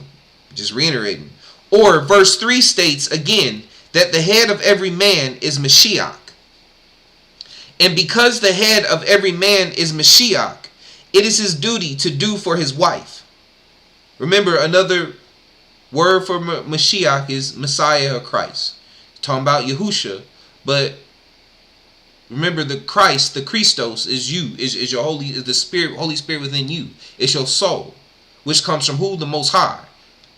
[SPEAKER 1] Just reiterating. Or verse 3 states again that the head of every man is Mashiach. And because the head of every man is Mashiach, it is his duty to do for his wife. Remember, another word for Mashiach is Messiah or Christ. Talking about Yahusha, but remember the Christ, the Christos, is you, is your Holy Spirit within you. It's your soul, which comes from who? The Most High.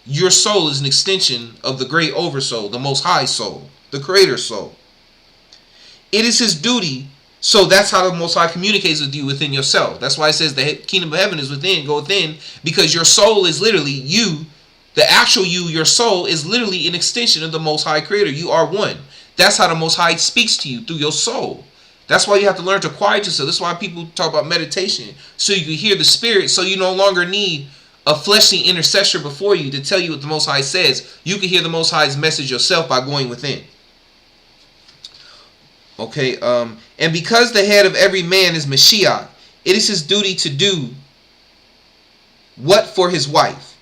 [SPEAKER 1] Your soul is an extension of the great oversoul, the Most High soul, the Creator soul. It is his duty, so that's how the Most High communicates with you within yourself. That's why it says the kingdom of heaven is within, go within, because your soul is literally you. The actual you, your soul, is literally an extension of the Most High Creator. You are one. That's how the Most High speaks to you, through your soul. That's why you have to learn to quiet yourself. That's why people talk about meditation, so you can hear the Spirit, so you no longer need a fleshly intercessor before you to tell you what the Most High says. You can hear the Most High's message yourself by going within. Okay, and because the head of every man is Mashiach, it is his duty to do what for his wife?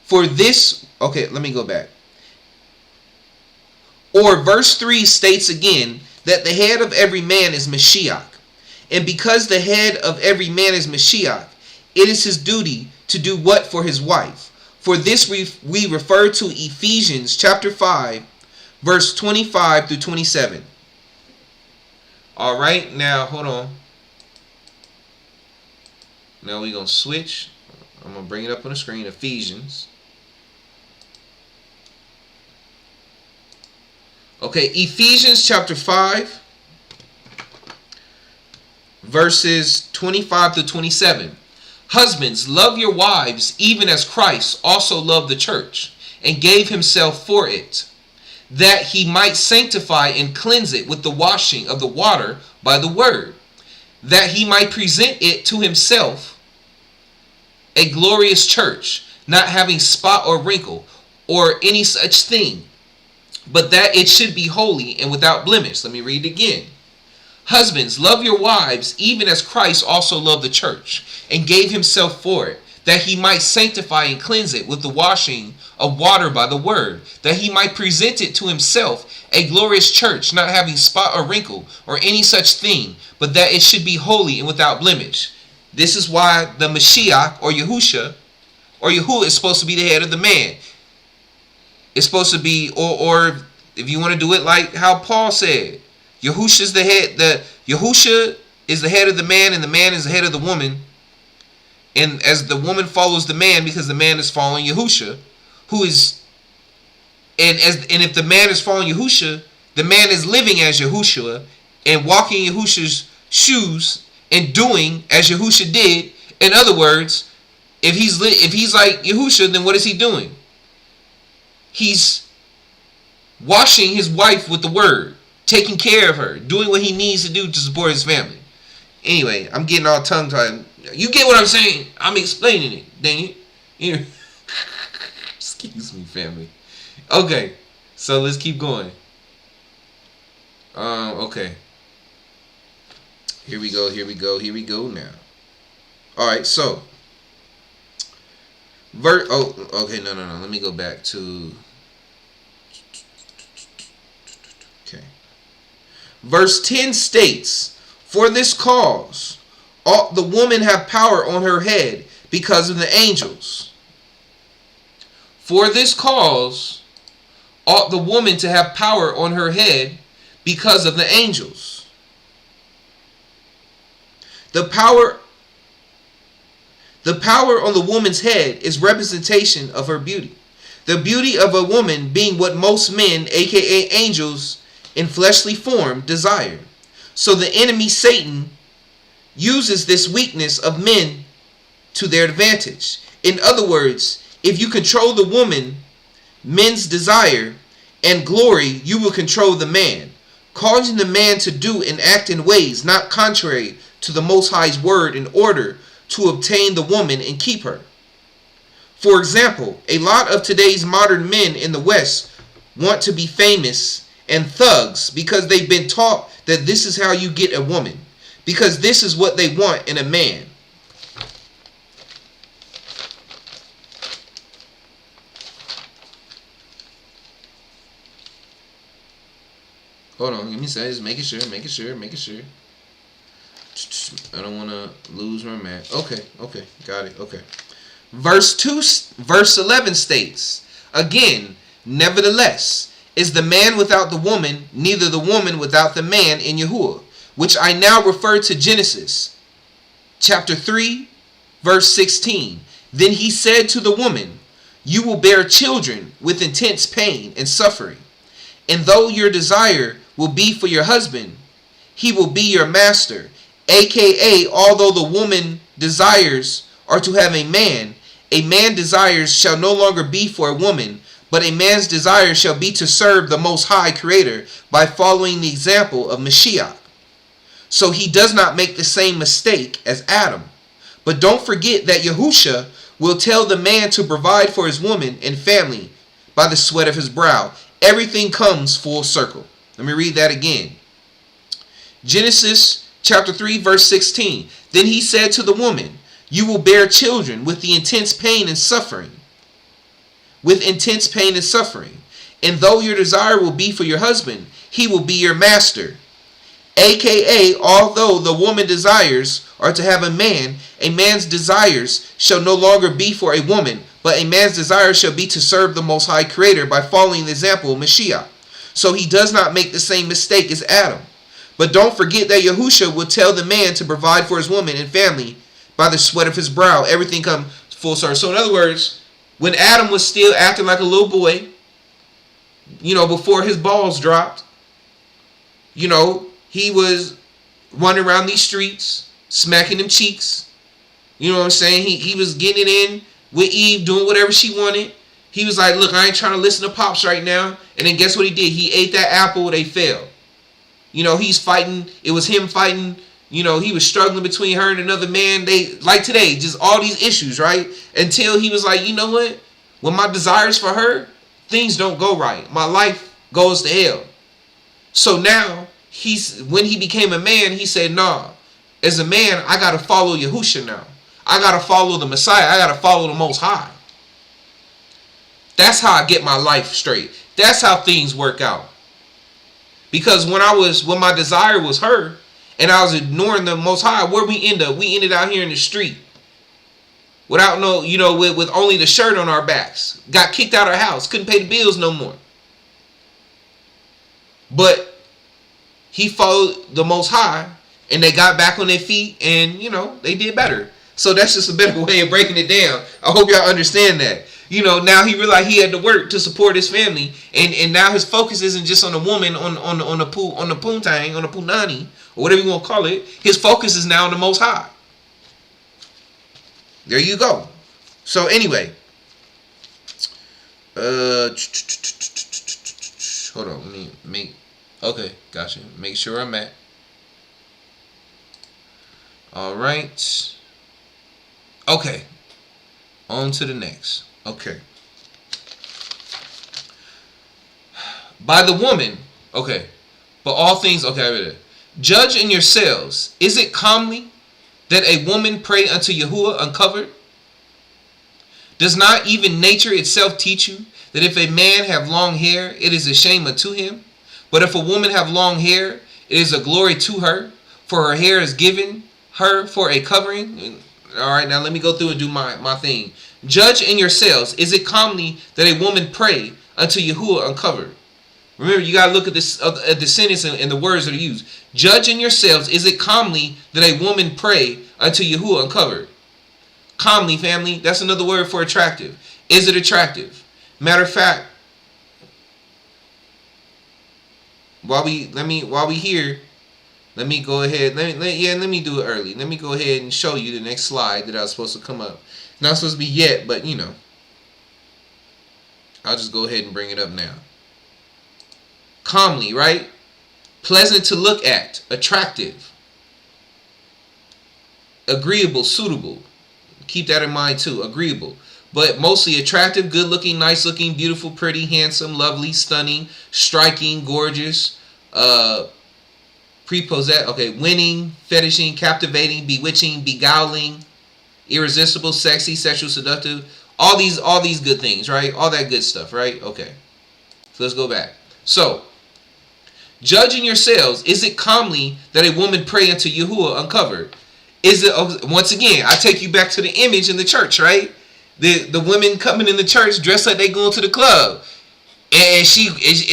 [SPEAKER 1] For this, okay, let me go back. Or verse 3 states again that the head of every man is Mashiach. And because the head of every man is Mashiach, it is his duty to do what for his wife? For this we refer to Ephesians chapter 5, verse 25 through 27. All right, now hold on. Now we're going to switch. I'm going to bring it up on the screen. Ephesians. Okay, Ephesians chapter 5, verses 25 to 27. Husbands, love your wives, even as Christ also loved the church, and gave himself for it, that he might sanctify and cleanse it with the washing of the water by the word, that he might present it to himself a glorious church, not having spot or wrinkle, or any such thing, but that it should be holy and without blemish. Let me read it again. Husbands, love your wives, even as Christ also loved the church, and gave himself for it, that he might sanctify and cleanse it with the washing of water by the word, that he might present it to himself a glorious church, not having spot or wrinkle, or any such thing, but that it should be holy and without blemish. This is why the Mashiach, or Yahusha, or Yahuwah, is supposed to be the head of the man. It's supposed to be, or if you want to do it like how Paul said, Yahusha is the head. Yahusha is the head of the man, and the man is the head of the woman. And as the woman follows the man, because the man is following Yahusha, who is, and if the man is following Yahusha, the man is living as Yahushua and walking Yahusha's shoes and doing as Yahusha did. In other words, if he's like Yahusha, then what is he doing? He's washing his wife with the word, taking care of her, doing what he needs to do to support his family. Anyway, I'm getting all tongue-tied. You get what I'm saying? I'm explaining it. Dang it. Excuse me, family. Okay, so let's keep going. Okay. Here we go now. Alright, so. Okay, no. Let me go back to. Okay. Verse 10 states, for this cause ought the woman have power on her head because of the angels. For this cause ought the woman to have power on her head because of the angels. The power on the woman's head is representation of her beauty. The beauty of a woman being what most men, aka angels, in fleshly form desire. So the enemy Satan uses this weakness of men to their advantage. In other words, if you control the woman, men's desire, and glory, you will control the man, causing the man to do and act in ways not contrary to the Most High's word in order to obtain the woman and keep her. For example, a lot of today's modern men in the West want to be famous and thugs because they've been taught that this is how you get a woman, because this is what they want in a man. Hold on, give me a second. Just making sure. I don't want to lose my man. Okay, got it. Okay. Verse 11 states, again, nevertheless, is the man without the woman, neither the woman without the man in Yahuwah, which I now refer to Genesis chapter 3, verse 16. Then he said to the woman, you will bear children with intense pain and suffering. And though your desire will be for your husband, he will be your master. AKA, although the woman desires are to have a man desires shall no longer be for a woman, but a man's desire shall be to serve the Most High Creator by following the example of Mashiach. So he does not make the same mistake as Adam. But don't forget that Yahusha will tell the man to provide for his woman and family by the sweat of his brow. Everything comes full circle. Let me read that again. Genesis chapter 3, verse 16. Then he said to the woman, you will bear children with intense pain and suffering. And though your desire will be for your husband, he will be your master. AKA, although the woman desires are to have a man's desires shall no longer be for a woman, but a man's desire shall be to serve the Most High Creator by following the example of Mashiach. So he does not make the same mistake as Adam. But don't forget that Yahusha will tell the man to provide for his woman and family by the sweat of his brow. Everything comes full circle. So in other words, when Adam was still acting like a little boy, before his balls dropped, he was running around these streets, smacking them cheeks. You know what I'm saying? He was getting it in with Eve, doing whatever she wanted. He was like, look, I ain't trying to listen to Pops right now. And then guess what he did? He ate that apple, they fell. He's fighting. It was him fighting. He was struggling between her and another man. They, like today, just all these issues, right? Until he was like, you know what? When my desires for her, things don't go right. My life goes to hell. So now, when he became a man, he said, nah, as a man, I got to follow Yahusha now. I got to follow the Messiah. I got to follow the Most High. That's how I get my life straight. That's how things work out. Because when my desire was her, and I was ignoring the Most High, where we end up? We ended out here in the street. Without with only the shirt on our backs. Got kicked out of our house. Couldn't pay the bills no more. But he followed the Most High, and they got back on their feet, and, they did better. So that's just a better way of breaking it down. I hope y'all understand that. Now he realized he had to work to support his family, and now his focus isn't just on the woman on the poontang, on the punani, or whatever you want to call it. His focus is now on the Most High. There you go. So anyway, hold on, let me make. Okay, gotcha. Make sure I'm at. All right. Okay. On to the next. Okay. By the woman. Okay. But all things. Okay, I read it. Judge in yourselves. Is it comely that a woman pray unto Yahuwah uncovered? Does not even nature itself teach you that if a man have long hair, it is a shame unto him? But if a woman have long hair, it is a glory to her, for her hair is given her for a covering. All right, now let me go through and do my thing. Judge in yourselves. Is it comely that a woman pray unto Yahuwah uncovered? Remember, you got to look at this at the sentence and the words that are used. Judge in yourselves. Is it comely that a woman pray unto Yahuwah uncovered? Comely, family. That's another word for attractive. Is it attractive? Matter of fact, while we here, Let me go ahead. Let me do it early. Let me go ahead and show you the next slide that I was supposed to come up. Not supposed to be yet, but you know. I'll just go ahead and bring it up now. Comely, right? Pleasant to look at, attractive, agreeable, suitable. Keep that in mind too, agreeable. But mostly attractive, good looking, nice looking, beautiful, pretty, handsome, lovely, stunning, striking, gorgeous, prepossessed, okay, winning, fetishing, captivating, bewitching, beguiling, irresistible, sexy, sexual, seductive. All these good things, right? All that good stuff, right? Okay. So let's go back. So, judging yourselves, is it comely that a woman pray unto Yahuwah uncovered? Is it, once again, I take you back to the image in the church, right? The women coming in the church dressed like they going to the club. And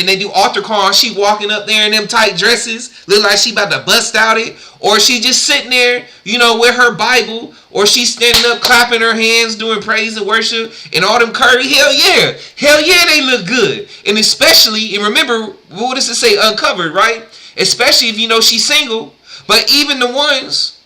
[SPEAKER 1] they do altar call. She walking up there in them tight dresses, look like she about to bust out it, or she just sitting there, you know, with her Bible, or she standing up clapping her hands, doing praise and worship, and all them curvy. Hell yeah, they look good. And especially, and remember, what does it say? Uncovered, right? Especially if you know she's single. But even the ones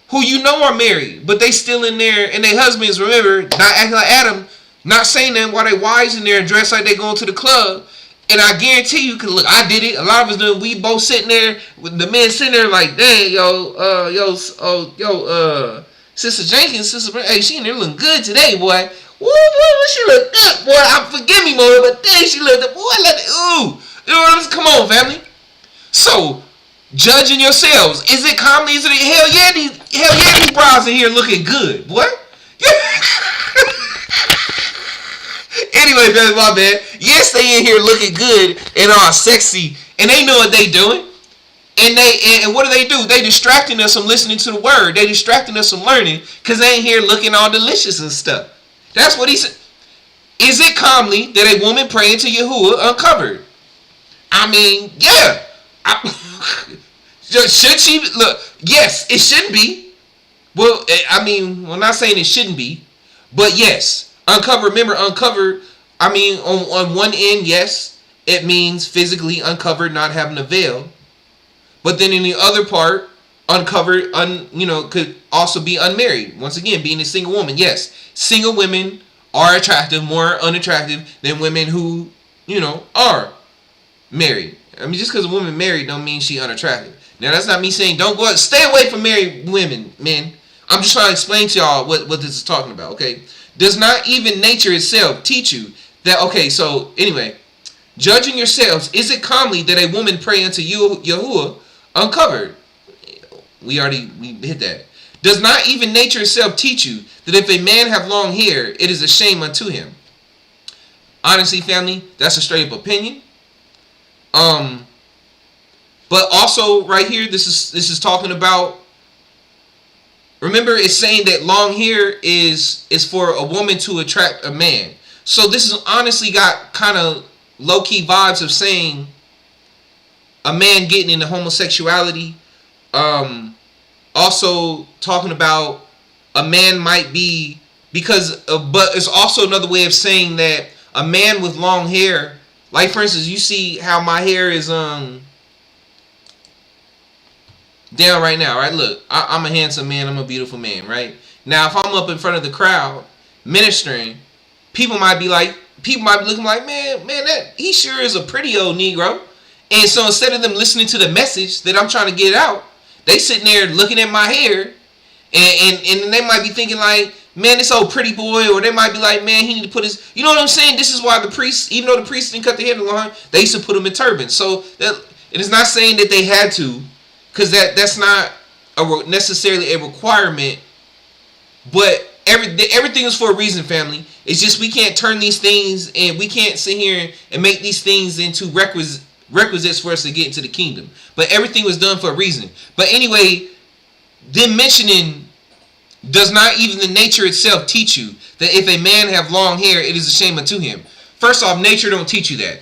[SPEAKER 1] who you know are married, but they still in there, and their husbands, remember, not acting like Adam. Not saying that while they wives in there and dressed like they going to the club. And I guarantee you, cause look, I did it. A lot of us do. We both sitting there with the men sitting there like, dang, Sister Jenkins, hey, she in there looking good today, boy. Woo, she look good, boy. Forgive me, more, but dang, she looked good, boy. Ooh, you know what I'm saying? Come on, family. So, judging yourselves, is it comedy? Is it hell yeah? These bras in here looking good, boy. Anyway, that's my bad. Yes, they in here looking good and all sexy, and they know what they doing. And what do? They distracting us from listening to the word. They distracting us from learning because they ain't here looking all delicious and stuff. That's what he said. Is it comely that a woman praying to Yahuwah uncovered? I mean, yeah. Should she look? Yes, it shouldn't be. Well, I mean, I'm not saying it shouldn't be, but yes. Uncovered, remember, uncovered, I mean, on one end, yes, it means physically uncovered, not having a veil. But then in the other part, uncovered, could also be unmarried. Once again, being a single woman, yes. Single women are attractive, more unattractive than women who, are married. I mean, just because a woman married don't mean she unattractive. Now, that's not me saying don't go out, stay away from married women, men. I'm just trying to explain to y'all what this is talking about, okay? Does not even nature itself teach you that, okay, so anyway, judging yourselves, is it comely that a woman pray unto Yahuwah uncovered? We hit that. Does not even nature itself teach you that if a man have long hair, it is a shame unto him? Honestly, family, that's a straight up opinion. But also right here, this is talking about. Remember, it's saying that long hair is for a woman to attract a man. So this has honestly got kind of low-key vibes of saying a man getting into homosexuality. Also talking about a man might be, but it's also another way of saying that a man with long hair, like for instance, you see how my hair is down right now, right? Look, I'm a handsome man. I'm a beautiful man, right? Now, if I'm up in front of the crowd ministering, people might be looking like, man, that he sure is a pretty old Negro. And so instead of them listening to the message that I'm trying to get out, they sitting there looking at my hair, and they might be thinking like, man, this old pretty boy, or they might be like, man, he need to put his, you know what I'm saying? This is why the priests, even though the priests didn't cut their hair long, they used to put them in turbans. So it is not saying that they had to. Because that's not necessarily a requirement, but everything is for a reason, family. It's just we can't turn these things, and we can't sit here and make these things into requisites for us to get into the kingdom. But everything was done for a reason. But anyway, them mentioning, does not even the nature itself teach you that if a man have long hair, it is a shame unto him? First off, nature don't teach you that.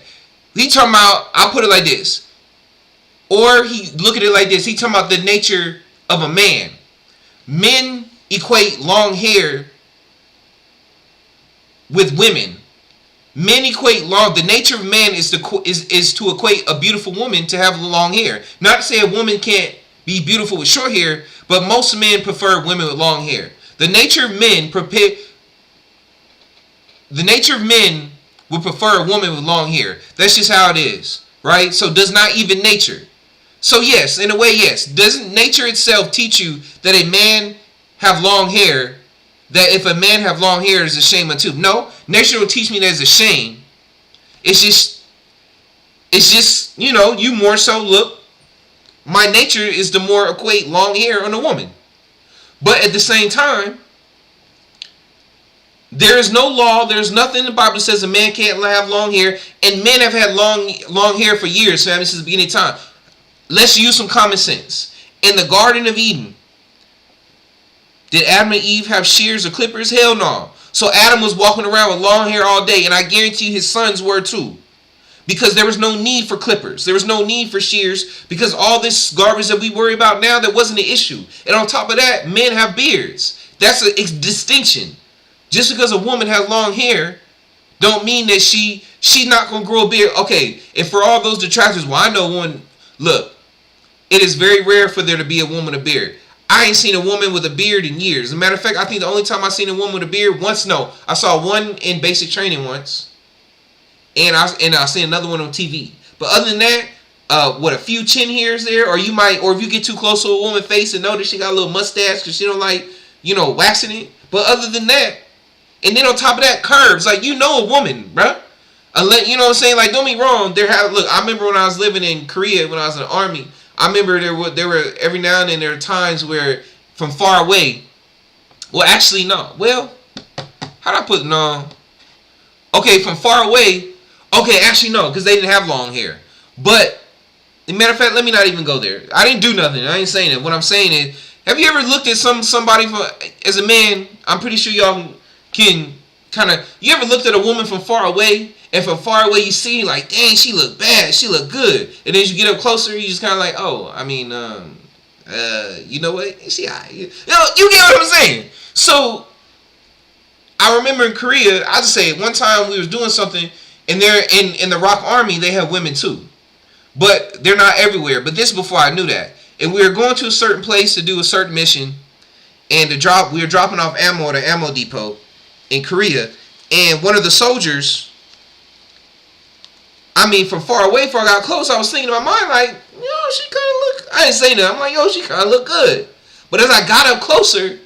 [SPEAKER 1] He talking about, I'll put it like this. Or he look at it like this. He talking about the nature of a man. Men equate long hair with women. Men equate long. The nature of man is to equate a beautiful woman to have long hair. Not to say a woman can't be beautiful with short hair, but most men prefer women with long hair. The nature of men would prefer a woman with long hair. That's just how it is, right? So does not even nature. So yes, in a way, yes. Doesn't nature itself teach you that a man have long hair, that if a man have long hair is a shame unto? No, nature will teach me that it's a shame. It's just, you more so look, my nature is to more equate long hair on a woman. But at the same time, there is no law, there's nothing in the Bible that says a man can't have long hair, and men have had long hair for years, family, since the beginning of time. Let's use some common sense. In the Garden of Eden, did Adam and Eve have shears or clippers? Hell no. So Adam was walking around with long hair all day, and I guarantee you his sons were too. Because there was no need for clippers. There was no need for shears, because all this garbage that we worry about now, that wasn't an issue. And on top of that, men have beards. That's a distinction. Just because a woman has long hair don't mean that she's not going to grow a beard. Okay, and for all those detractors, well, I know one. Look, it is very rare for there to be a woman with a beard. I ain't seen a woman with a beard in years. As a matter of fact, I think the only time I seen a woman with a beard once, no, I saw one in basic training once, and I seen another one on TV. But other than that, a few chin hairs there, or if you get too close to a woman's face and notice she got a little mustache because she don't like, waxing it. But other than that, and then on top of that, curves. Like, a woman, bruh. Unless, you know what I'm saying? Like, don't be wrong. Look, I remember when I was living in Korea, when I was in the army, I remember there were every now and then there were times where from far away, well, actually, no. Well, how do I put no? Okay, from far away, okay, actually, no, because they didn't have long hair. But, as a matter of fact, let me not even go there. I didn't do nothing. I ain't saying it. What I'm saying is, have you ever looked at somebody as a man? I'm pretty sure y'all can you ever looked at a woman from far away, and from far away you see like, dang, she look bad, she look good, and then you get up closer, you just kind of like, oh, I mean, you know what, she hot. You get what I'm saying? So I remember in Korea, I just say one time we was doing something, and they're in the Rock Army, they have women too, but they're not everywhere. But this before I knew that, and we were going to a certain place to do a certain mission, and we were dropping off ammo at an ammo depot in Korea, and one of the soldiers, from far away, before I got close, I was thinking in my mind, like, she kind of look, I didn't say nothing, I'm like, she kind of look good. But as I got up closer,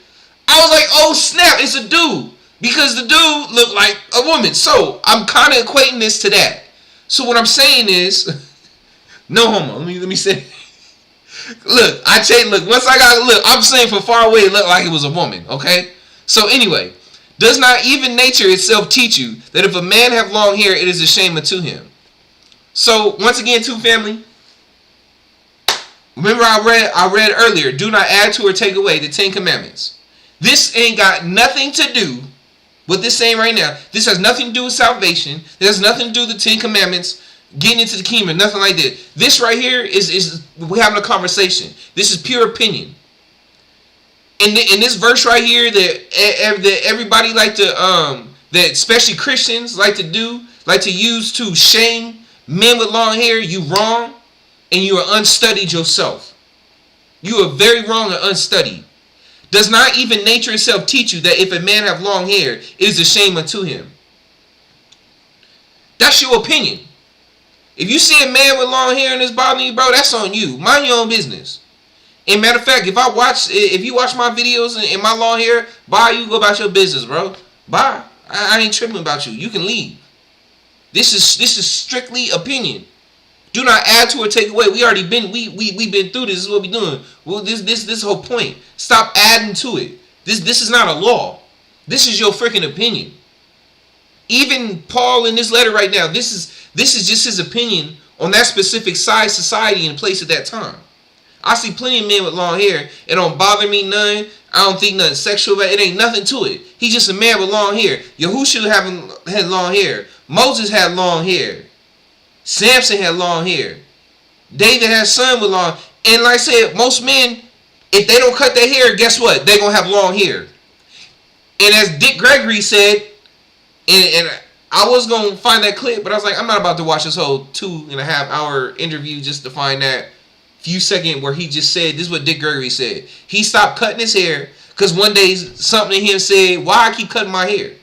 [SPEAKER 1] I was like, oh snap, it's a dude, because the dude looked like a woman. So I'm kind of equating this to that. So what I'm saying is, no homo, let me say, look, once I got, I'm saying from far away, it looked like it was a woman, okay? So anyway, does not even nature itself teach you that if a man have long hair, it is a shame unto him? So once again, too, family, remember I read earlier, do not add to or take away the 10 Commandments. This ain't got nothing to do with this saying right now. This has nothing to do with salvation. It has nothing to do with the 10 Commandments, getting into the kingdom, nothing like that. This right here is we're having a conversation. This is pure opinion. In this verse right here that everybody like to that especially Christians like to use to shame men with long hair, you wrong, and you are unstudied yourself. You are very wrong and unstudied. Does not even nature itself teach you that if a man have long hair, it is a shame unto him? That's your opinion. If you see a man with long hair and it's bothering you, bro, that's on you. Mind your own business. And matter of fact, if you watch my videos and my long hair, bye, you go about your business, bro. Bye. I ain't tripping about you. You can leave. This is strictly opinion. Do not add to or take away. We already been we been through this. This is what we doing. Well, this whole point. Stop adding to it. This is not a law. This is your freaking opinion. Even Paul in this letter right now, this is just his opinion on that specific size society and place at that time. I see plenty of men with long hair. It don't bother me none. I don't think nothing sexual about it. It ain't nothing to it. He's just a man with long hair. Yahushua had long hair. Moses had long hair. Samson had long hair. David had a son with long. And like I said, most men, if they don't cut their hair, guess what? They're going to have long hair. And as Dick Gregory said, and I was going to find that clip, but I was like, I'm not about to watch this whole 2.5 hour interview just to find that few seconds where he just said, this is what Dick Gregory said. He stopped cutting his hair because one day something in him said, why I keep cutting my hair?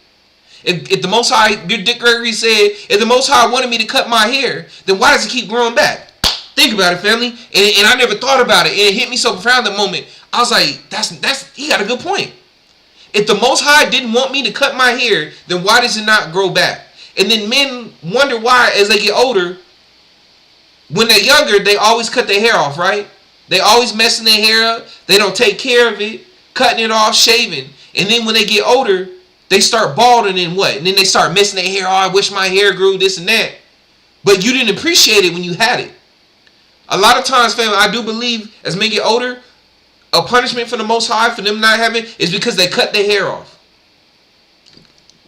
[SPEAKER 1] If the Most High, Dick Gregory said, if the Most High wanted me to cut my hair, then why does it keep growing back? Think about it, family. And I never thought about it. And it hit me so profound the moment. I was like, he got a good point. If the Most High didn't want me to cut my hair, then why does it not grow back? And then men wonder why, as they get older, when they're younger, they always cut their hair off, right? They always messing their hair up. They don't take care of it, cutting it off, shaving. And then when they get older, they start balding and what? And then they start messing their hair. Oh, I wish my hair grew, this and that. But you didn't appreciate it when you had it. A lot of times, family, I do believe as men get older, a punishment for the Most High for them not having is because they cut their hair off.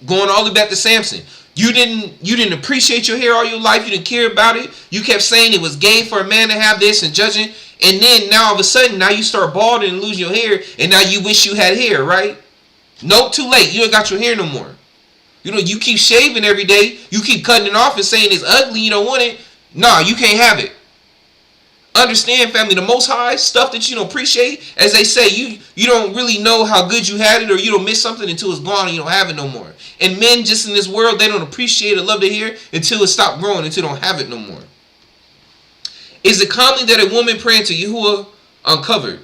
[SPEAKER 1] Going all the way back to Samson. You didn't appreciate your hair all your life. You didn't care about it. You kept saying it was gay for a man to have this and judging. And then now all of a sudden, now you start balding and losing your hair. And now you wish you had hair, right? Nope, too late. You ain't got your hair no more. You keep shaving every day. You keep cutting it off and saying it's ugly. You don't want it. Nah, you can't have it. Understand, family, the Most High, stuff that you don't appreciate, as they say, you don't really know how good you had it, or you don't miss something until it's gone and you don't have it no more. And men just in this world, they don't appreciate or love to hear until it stopped growing, until they don't have it no more. Is it commonly that a woman praying to Yahuwah uncovered?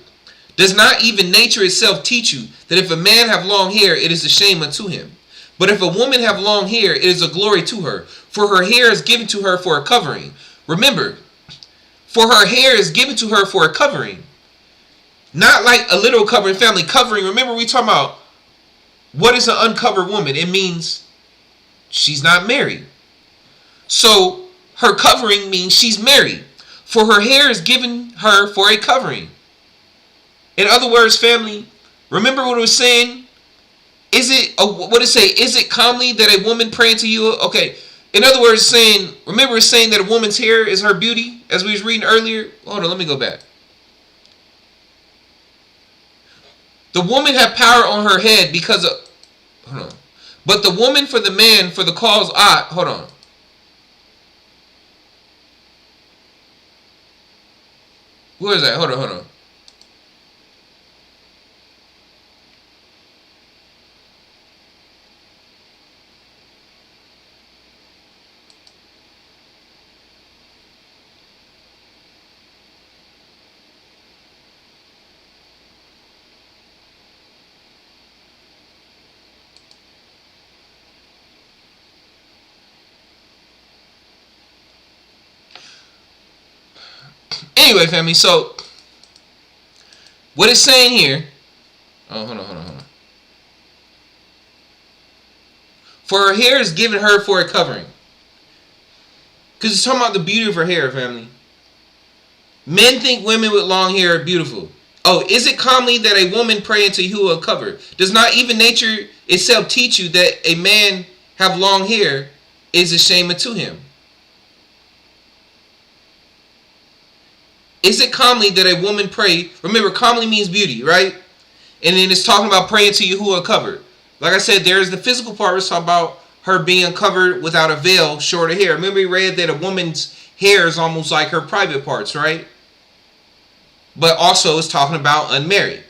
[SPEAKER 1] Does not even nature itself teach you that if a man have long hair, it is a shame unto him? But if a woman have long hair, it is a glory to her, for her hair is given to her for a covering. Remember, for her hair is given to her for a covering. Not like a literal covering, family. Covering, remember we talking about what is an uncovered woman? It means she's not married. So her covering means she's married. For her hair is given her for a covering. In other words, family, remember what it was saying? What did it say? Is it commonly that a woman praying to you? Okay. In other words, remember it's saying that a woman's hair is her beauty, as we was reading earlier. Hold on, let me go back. The woman had power on her head because of, hold on. But the woman for the man for the cause hold on. Where is that? Hold on. Anyway, family, so what it's saying here, hold on. For her hair is given her for a covering. Because it's talking about the beauty of her hair, family. Men think women with long hair are beautiful. Oh, is it commonly that a woman praying to Yahuwah covered? Does not even nature itself teach you that a man have long hair is a shame unto him? Is it commonly that a woman pray? Remember, commonly means beauty, right? And then it's talking about praying to Yahuwah covered. Like I said, there's the physical part. It's talking about her being covered without a veil, short of hair. Remember we read that a woman's hair is almost like her private parts, right? But also it's talking about unmarried.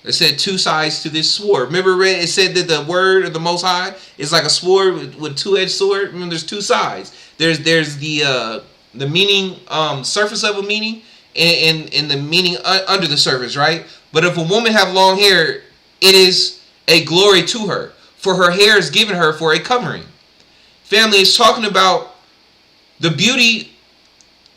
[SPEAKER 1] It said two sides to this sword. Remember it said that the word of the Most High is like a sword with two-edged sword. Remember there's two sides. There's the meaning, surface level meaning, and the meaning under the surface, right? But if a woman have long hair, it is a glory to her, for her hair is given her for a covering. Family is talking about the beauty,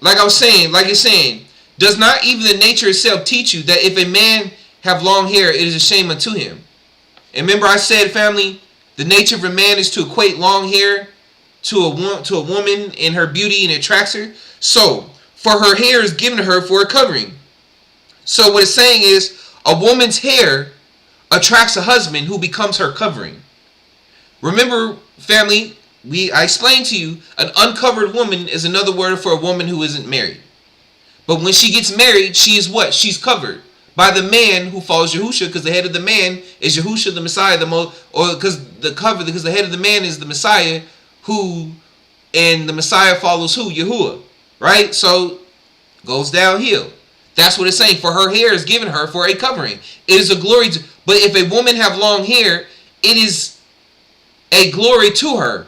[SPEAKER 1] like it's saying, does not even the nature itself teach you that if a man have long hair, it is a shame unto him? And remember I said, family, the nature of a man is to equate long hair to a woman in her beauty and attracts her. So, for her hair is given to her for a covering. So what it's saying is, a woman's hair attracts a husband who becomes her covering. Remember, family, I explained to you, an uncovered woman is another word for a woman who isn't married. But when she gets married, she is what? She's covered by the man who follows Yahusha, because the head of the man is Yahusha the Messiah, because the head of the man is the Messiah, and the Messiah follows who? Yahuwah. Right? So, goes downhill. That's what it's saying. For her hair is given her for a covering. It is a glory to, but if a woman have long hair, it is a glory to her.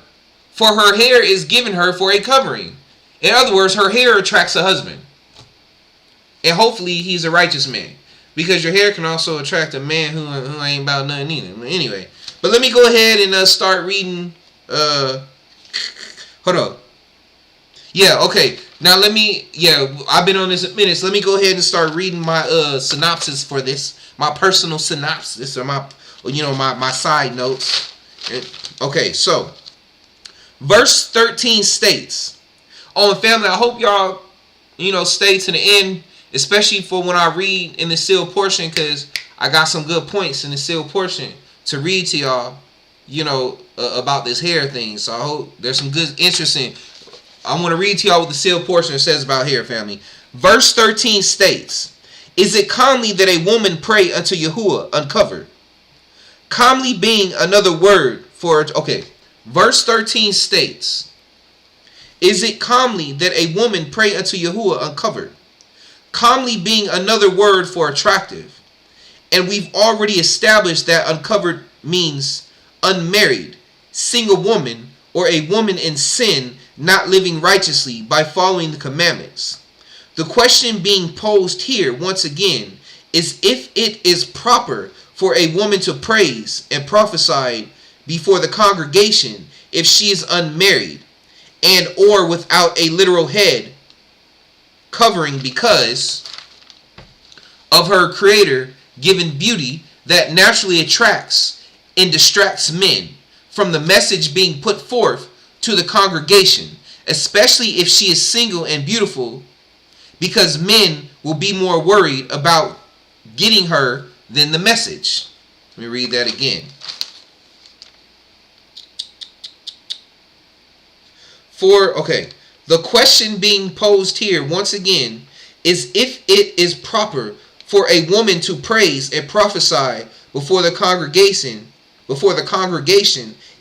[SPEAKER 1] For her hair is given her for a covering. In other words, her hair attracts a husband. And hopefully he's a righteous man. Because your hair can also attract a man who ain't about nothing either. Anyway. But let me go ahead and start reading. Hold on. Yeah, okay. Now let me, I've been on this a minute. So let me go ahead and start reading my synopsis for this. My personal synopsis or my side notes. Okay, so verse 13 states, family, I hope y'all, stay to the end, especially for when I read in the sealed portion, because I got some good points in the sealed portion to read to y'all, about this hair thing. So I hope there's some good, interesting. I want to read to y'all what the sealed portion says about hair, family. Verse 13 states, is it comely that a woman pray unto Yahuwah uncovered? Comely being another word for, verse 13 states, is it comely that a woman pray unto Yahuwah uncovered? Comely being another word for attractive. And we've already established that uncovered means unmarried, single woman, or a woman in sin not living righteously by following the commandments. The question being posed here once again is if it is proper for a woman to praise and prophesy before the congregation if she is unmarried and or without a literal head covering because of her creator given beauty that naturally attracts and distracts men from the message being put forth to the congregation, especially if she is single and beautiful, because men will be more worried about getting her than the message. Let me read that again. The question being posed here once again is if it is proper for a woman to praise and prophesy before the congregation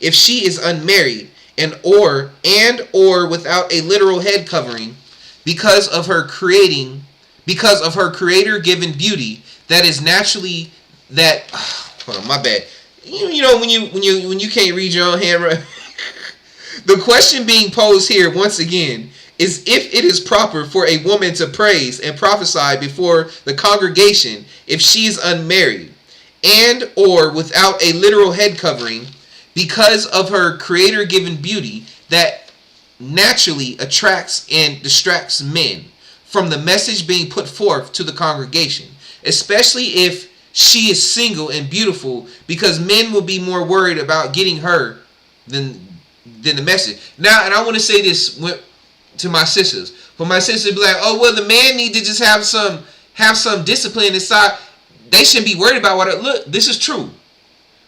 [SPEAKER 1] if she is unmarried and or without a literal head covering because of her creator given beauty that is naturally hold on, my bad. When you can't read your own handwriting. The question being posed here once again is if it is proper for a woman to praise and prophesy before the congregation if she is unmarried and or without a literal head covering because of her creator given beauty that naturally attracts and distracts men from the message being put forth to the congregation, especially if she is single and beautiful, because men will be more worried about getting her than the message. Now, and I want to say this to my sisters. For my sisters to be like, oh, well, the man need to just have some discipline inside. They shouldn't be worried about what look, this is true.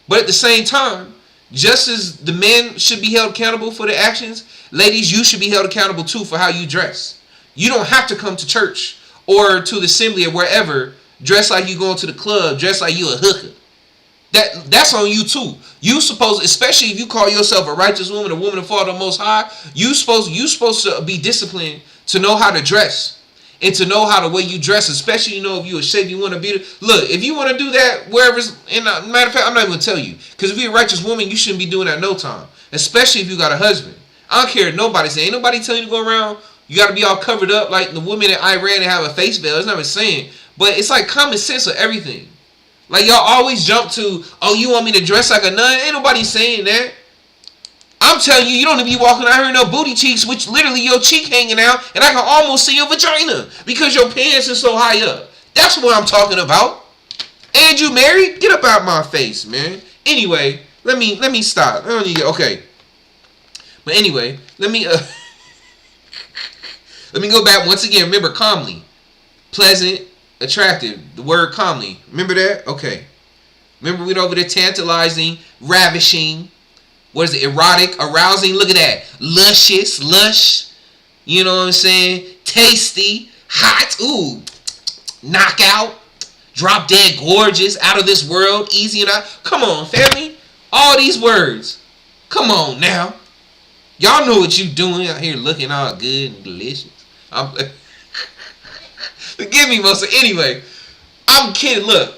[SPEAKER 1] But at the same time, just as the men should be held accountable for their actions, ladies, you should be held accountable too for how you dress. You don't have to come to church or to the assembly or wherever dress like you going to the club, dress like you a hooker. That's on you too. You supposed, especially if you call yourself a righteous woman, a woman of the Most High, you supposed to be disciplined to know how to dress and to know how the way you dress, especially if you a shape, you want to be. Look, if you want to do that wherever, matter of fact, I'm not even gonna tell you, because if you're a righteous woman, you shouldn't be doing that no time, especially if you got a husband. I don't care if nobody say, ain't nobody telling you to go around. You got to be all covered up like the women in Iran that have a face veil. It's not even saying, but it's like common sense of everything. Like y'all always jump to, oh, you want me to dress like a nun? Ain't nobody saying that. I'm telling you, you don't need to be walking out here in no booty cheeks, which literally your cheek hanging out, and I can almost see your vagina because your pants are so high up. That's what I'm talking about. And you married? Get up out my face, man. Anyway, let me stop. I don't need okay. But anyway, let me go back once again. Remember, calmly, pleasant, attractive. The word calmly. Remember that? Okay. Remember we went over there, tantalizing, ravishing. What is it? Erotic, arousing. Look at that. Luscious, lush. You know what I'm saying? Tasty, hot. Ooh. Knockout. Drop dead gorgeous. Out of this world. Easy and out. Come on, family. All these words. Come on now. Y'all know what you doing out here looking all good and delicious. Look Forgive me, Moses. Anyway, I'm kidding. Look,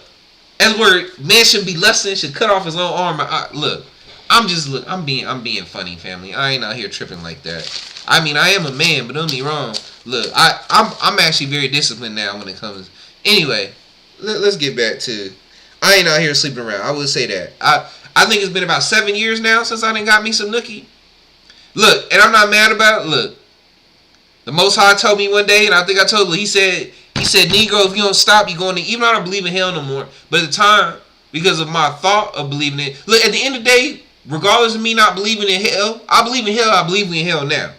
[SPEAKER 1] as where man shouldn't be lusting, should cut off his own arm. Look, I'm being funny, family. I ain't out here tripping like that. I mean, I am a man, but don't get me wrong. Look, I'm actually very disciplined now when it comes. Anyway, let's get back to. I ain't out here sleeping around. I would say that. I think it's been about 7 years now since I done got me some nookie. Look, and I'm not mad about it. Look, the Most High told me one day, and I think I told him, he said, Negro, if you don't stop, you're going to, even though I don't believe in hell no more, but at the time, because of my thought of believing it, look, at the end of the day, regardless of me not believing in hell, I believe in hell now.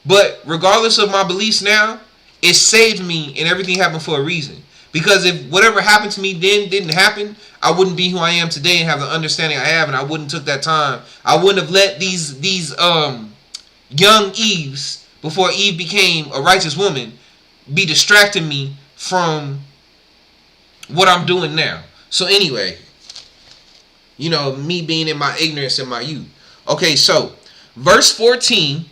[SPEAKER 1] But regardless of my beliefs now, it saved me, and everything happened for a reason. Because if whatever happened to me then didn't happen, I wouldn't be who I am today and have the understanding I have, and I wouldn't took that time. I wouldn't have let these young Eves, before Eve became a righteous woman, be distracting me from what I'm doing now. So anyway, me being in my ignorance in my youth. Okay, so verse 14.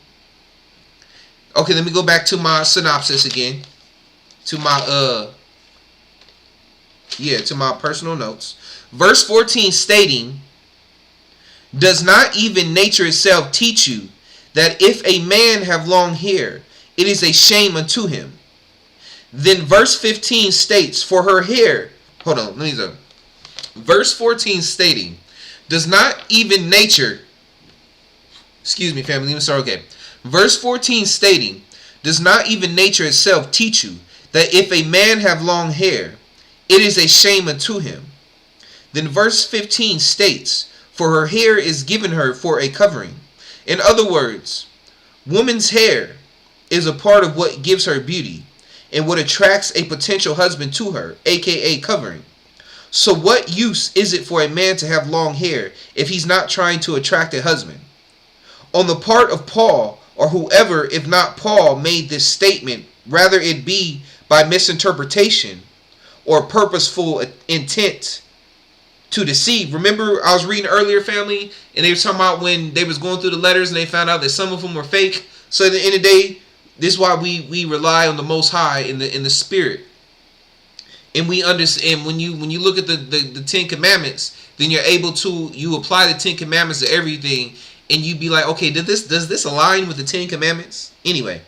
[SPEAKER 1] Okay, let me go back to my synopsis again. To my to my personal notes. Verse 14 stating, does not even nature itself teach you that if a man have long hair, it is a shame unto him? Then verse 15 states, for her hair, verse 14 stating, does not even nature, excuse me family, let me start again. Verse 14 stating, does not even nature itself teach you that if a man have long hair, it is a shame unto him? Then verse 15 states, for her hair is given her for a covering. In other words, woman's hair is a part of what gives her beauty and what attracts a potential husband to her, aka covering. So what use is it for a man to have long hair if he's not trying to attract a husband? On the part of Paul, or whoever, if not Paul, made this statement, rather it be by misinterpretation or purposeful intent to deceive. Remember, I was reading earlier, family, and they were talking about when they was going through the letters and they found out that some of them were fake. So at the end of the day, this is why we rely on the Most High in the Spirit. And we understand when you look at the 10 Commandments, then you apply the 10 Commandments to everything, and you be like, okay, does this align with the 10 Commandments? Anyway,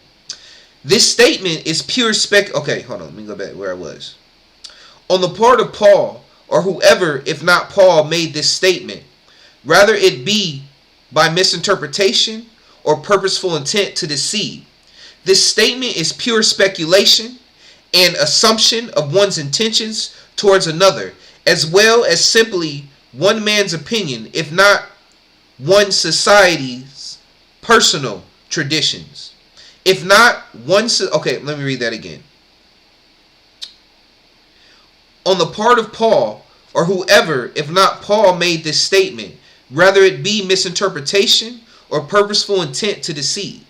[SPEAKER 1] this statement is pure okay, hold on, let me go back where I was. On the part of Paul, or whoever, if not Paul, made this statement, rather it be by misinterpretation or purposeful intent to deceive. This statement is pure speculation and assumption of one's intentions towards another, as well as simply one man's opinion, if not one society's personal traditions. If not one... Okay, let me read that again. On the part of Paul, or whoever, if not Paul, made this statement, rather it be misinterpretation or purposeful intent to deceive.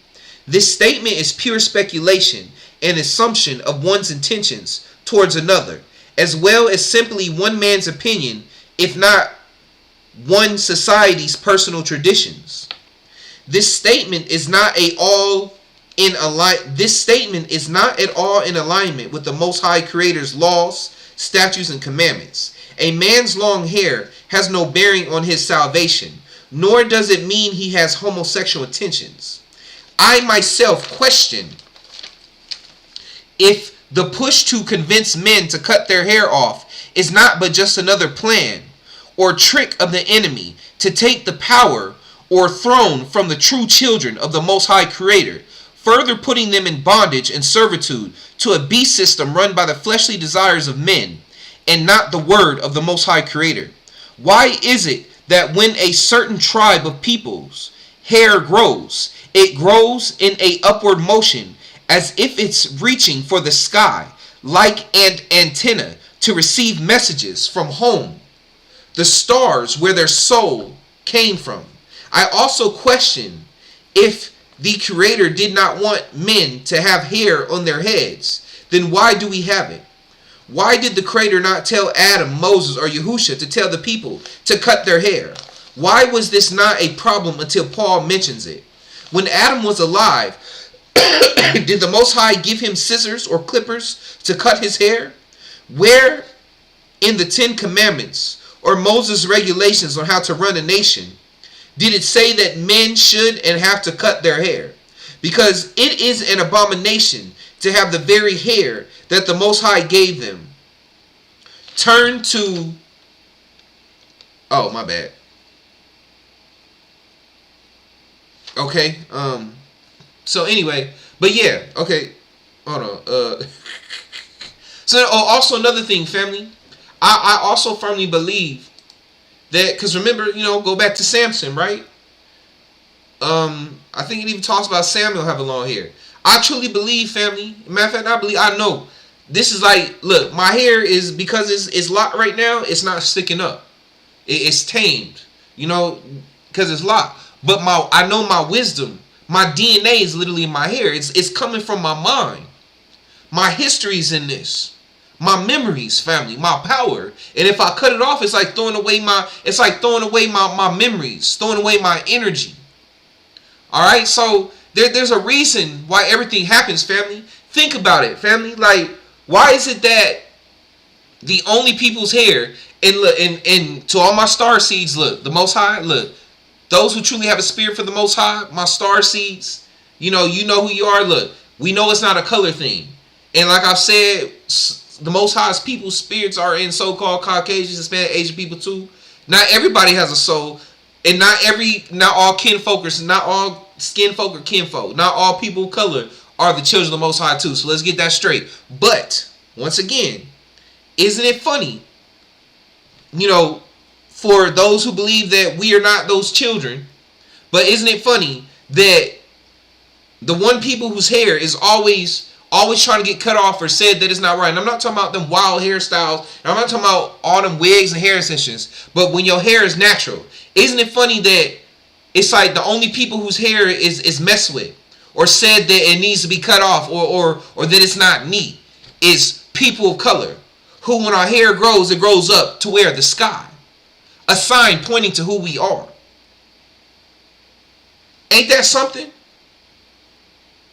[SPEAKER 1] This statement is pure speculation and assumption of one's intentions towards another, as well as simply one man's opinion, if not one society's personal traditions. This statement is not at all in alignment with the Most High Creator's laws, statutes, and commandments. A man's long hair has no bearing on his salvation, nor does it mean he has homosexual intentions. I myself question if the push to convince men to cut their hair off is not but just another plan or trick of the enemy to take the power or throne from the true children of the Most High Creator, further putting them in bondage and servitude to a beast system run by the fleshly desires of men and not the word of the Most High Creator. Why is it that when a certain tribe of people's hair grows, it grows in a upward motion as if it's reaching for the sky like an antenna to receive messages from home, the stars where their soul came from? I also question if the Creator did not want men to have hair on their heads, then why do we have it? Why did the Creator not tell Adam, Moses, or Yahusha to tell the people to cut their hair? Why was this not a problem until Paul mentions it? When Adam was alive, Did the Most High give him scissors or clippers to cut his hair? Where in the 10 Commandments or Moses' regulations on how to run a nation did it say that men should and have to cut their hair? Because it is an abomination to have the very hair that the Most High gave them. Turn to... Oh, my bad. Okay, so anyway, but yeah, okay, hold on, so also another thing, family, I also firmly believe that, because remember, go back to Samson, right? I think it even talks about Samuel having long hair. I truly believe, family, matter of fact, I know, this is like, look, my hair is, because it's locked right now, it's not sticking up, it's tamed, because it's locked. But I know my wisdom, my DNA is literally in my hair. It's coming from my mind. My history's in this. My memories, family, my power. And if I cut it off, it's like throwing away my memories, throwing away my energy. Alright, so there's a reason why everything happens, family. Think about it, family. Like, why is it that the only people's hair, and look, and to all my star seeds, look, the Most High, look, those who truly have a spirit for the Most High, my star seeds, you know who you are. Look, we know it's not a color thing. And like I've said, the Most High's people's spirits are in so-called Caucasian, Hispanic, Asian people too. Not everybody has a soul. And not all kinfolk, not all skin folk or kinfolk. Not all people of color are the children of the Most High too. So let's get that straight. But, once again, isn't it funny, for those who believe that we are not those children, but isn't it funny that the one people whose hair is always trying to get cut off or said that it's not right? And I'm not talking about them wild hairstyles, and I'm not talking about all them wigs and hair extensions, but when your hair is natural, isn't it funny that it's like the only people whose hair is messed with or said that it needs to be cut off or that it's not neat is people of color, who when our hair grows, it grows up to where the sky. A sign pointing to who we are. Ain't that something?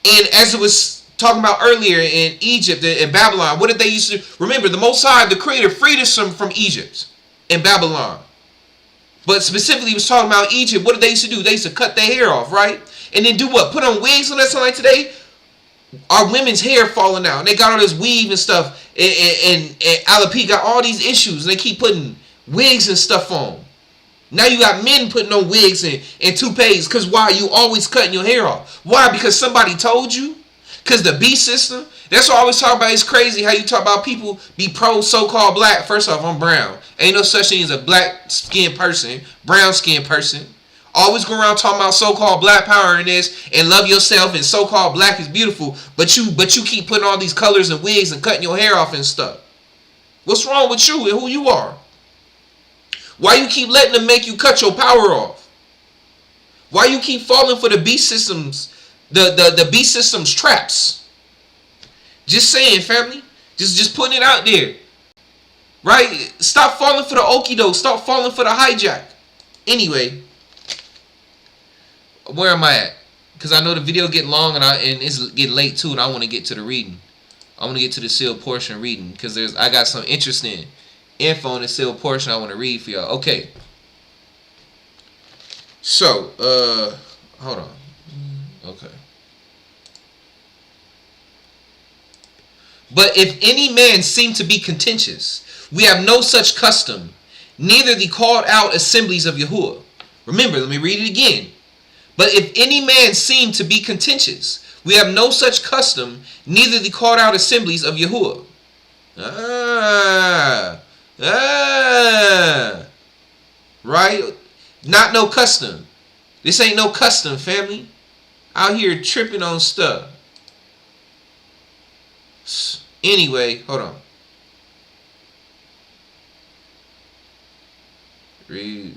[SPEAKER 1] And as it was talking about earlier in Egypt and Babylon, what did they used to do? Remember, the Most High, the Creator, freed us from Egypt and Babylon. But specifically, he was talking about Egypt. What did they used to do? They used to cut their hair off, right? And then do what? Put on wigs on that. Something like today, our women's hair falling out. And they got all this weave and stuff. And alopecia got all these issues. And they keep putting wigs and stuff on. Now you got men putting on wigs and toupees. Because why? You always cutting your hair off. Why? Because somebody told you? Because the B system? That's what I always talk about. It's crazy how you talk about people be pro so-called black. First off, I'm brown. Ain't no such thing as a black skinned person, brown skinned person. Always go around talking about so-called black power and this and love yourself and so-called black is beautiful. But you keep putting all these colors and wigs and cutting your hair off and stuff. What's wrong with you and who you are? Why you keep letting them make you cut your power off? Why you keep falling for the beast systems, the beast systems traps? Just saying, family. Just putting it out there. Right? Stop falling for the okie doke. Stop falling for the hijack. Anyway, where am I at? Because I know the video getting long and it's getting late too, and I want to get to the reading. I want to get to the sealed portion reading because I got some interesting info in the sealed portion I want to read for y'all. Okay. So, hold on. Okay. But if any man seem to be contentious, we have no such custom, neither the called out assemblies of Yahuwah. Remember, let me read it again. But if any man seem to be contentious, we have no such custom, neither the called out assemblies of Yahuwah. Right? Not no custom. This ain't no custom, family. Out here tripping on stuff. Anyway, hold on. Read.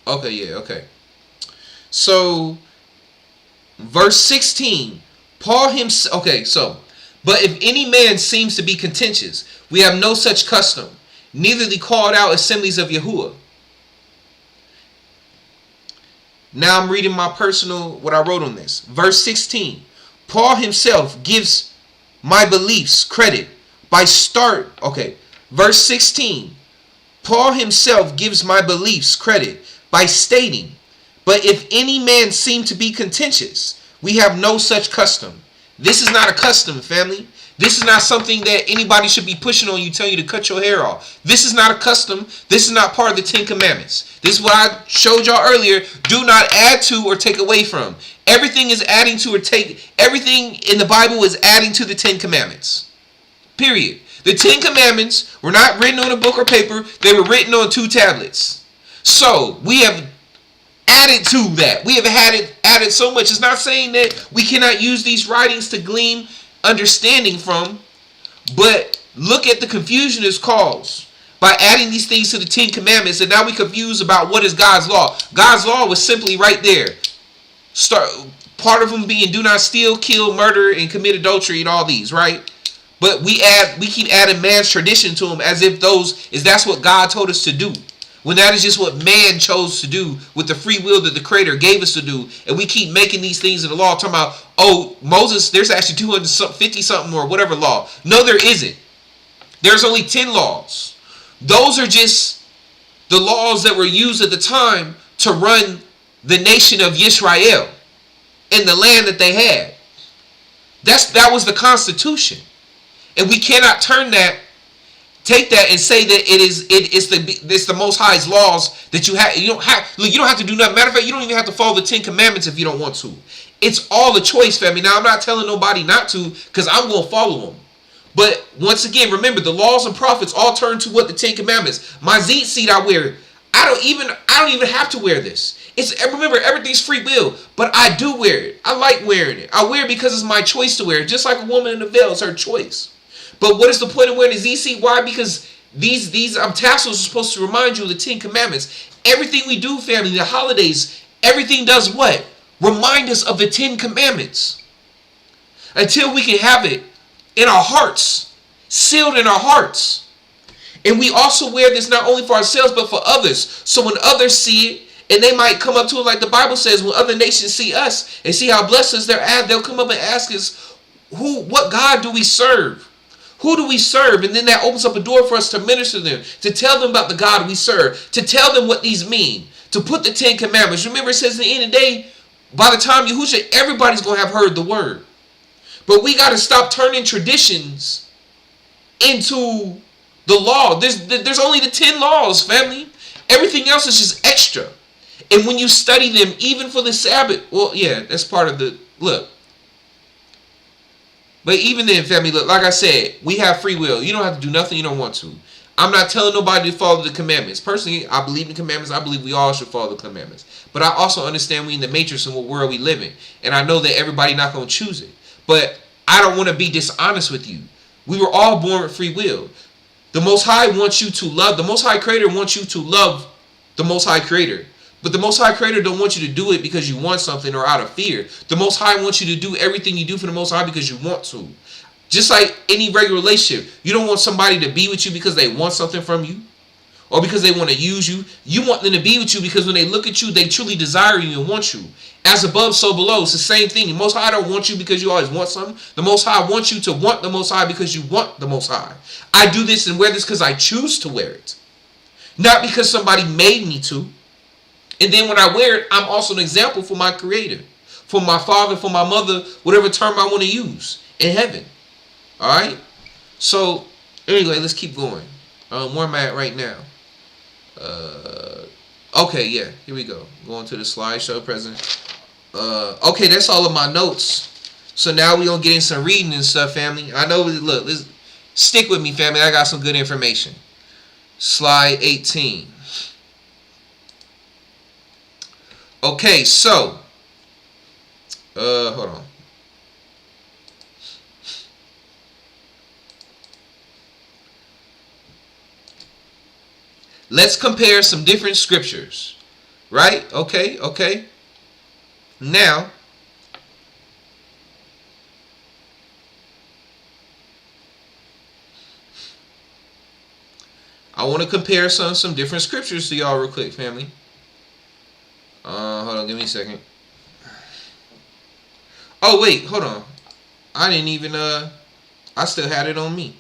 [SPEAKER 1] Okay, yeah, okay. So, verse 16. Paul himself. Okay, so. But if any man seems to be contentious, we have no such custom, neither the called out assemblies of Yahuwah. Now I'm reading my personal, what I wrote on this. Verse 16. Paul himself gives my beliefs credit by verse 16. Paul himself gives my beliefs credit by stating, but if any man seem to be contentious, we have no such custom. This is not a custom, family. This is not something that anybody should be pushing on you, telling you to cut your hair off. This is not a custom. This is not part of the 10 Commandments. This is what I showed y'all earlier. Do not add to or take away from. Everything is adding to or everything in the Bible is adding to the 10 Commandments. Period. The 10 Commandments were not written on a book or paper. They were written on 2 tablets. So we have added to that. We have added so much. It's not saying that we cannot use these writings to glean understanding from, but look at the confusion it's caused by adding these things to the 10 Commandments, and now we confused about what is God's law. God's law was simply right there. Part of them being do not steal, kill, murder, and commit adultery, and all these, right? But we keep adding man's tradition to them as if that's what God told us to do, when that is just what man chose to do with the free will that the Creator gave us to do. And we keep making these things in the law, talking about, oh, Moses, there's actually 250 something or whatever law. No, there isn't. There's only 10 laws. Those are just the laws that were used at the time to run the nation of Israel in the land that they had. That was the Constitution. And we cannot take that and say that it's the Most High's laws that you have. You don't have to do nothing. Matter of fact, you don't even have to follow the 10 Commandments if you don't want to. It's all a choice, family. Now, I'm not telling nobody not to, because I'm going to follow them. But once again, remember, the laws and prophets all turn to what the 10 Commandments. My seat I wear. I don't even have to wear this. Remember, everything's free will, but I do wear it. I like wearing it. I wear it because it's my choice to wear it. Just like a woman in a veil, it's her choice. But what is the point of wearing a ZC? Why? Because these tassels are supposed to remind you of the 10 Commandments. Everything we do, family, the holidays, everything does what? Remind us of the 10 Commandments. Until we can have it in our hearts, sealed in our hearts. And we also wear this not only for ourselves, but for others. So when others see it, and they might come up to it like the Bible says, when other nations see us and see how blessed us they'll come up and ask us, what God do we serve? Who do we serve? And then that opens up a door for us to minister to them, to tell them about the God we serve, to tell them what these mean, to put the 10 Commandments. Remember, it says at the end of the day, by the time Yahushua, everybody's going to have heard the word. But we got to stop turning traditions into the law. There's only the 10 laws, family. Everything else is just extra. And when you study them, even for the Sabbath, well, yeah, that's part of the, look. But even then, family, look, like I said, we have free will. You don't have to do nothing you don't want to. I'm not telling nobody to follow the commandments. Personally, I believe in commandments. I believe we all should follow the commandments. But I also understand we in the matrix and what world we live in. And I know that everybody not going to choose it. But I don't want to be dishonest with you. We were all born with free will. The Most High wants you to love. The Most High Creator wants you to love the Most High Creator. But the Most High Creator don't want you to do it because you want something or out of fear. The Most High wants you to do everything you do for the Most High because you want to. Just like any regular relationship. You don't want somebody to be with you because they want something from you. Or because they want to use you. You want them to be with you because when they look at you, they truly desire you and want you. As above, so below. It's the same thing. The Most High don't want you because you always want something. The Most High wants you to want the Most High because you want the Most High. I do this and wear this because I choose to wear it. Not because somebody made me to. And then when I wear it, I'm also an example for my Creator, for my father, for my mother, whatever term I want to use in heaven. All right? So, anyway, let's keep going. Where am I at right now? Okay, yeah, here we go. Going to the slideshow present. Okay, that's all of my notes. So now we're going to get in some reading and stuff, family. I know, look, stick with me, family. I got some good information. Slide 18. Okay, so, hold on. Let's compare some different scriptures, right? Okay. Now, I want to compare some different scriptures to y'all real quick, family. Hold on, give Give me a second. Oh, wait. Hold on. I didn't even, I still had it on me.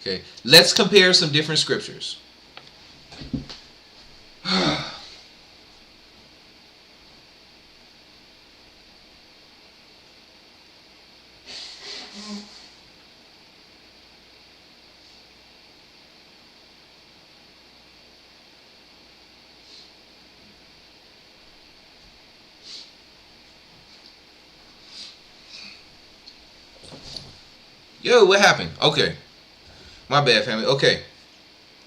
[SPEAKER 1] Okay. Let's compare some different scriptures. Yo, what happened? Okay. My bad, family. Okay.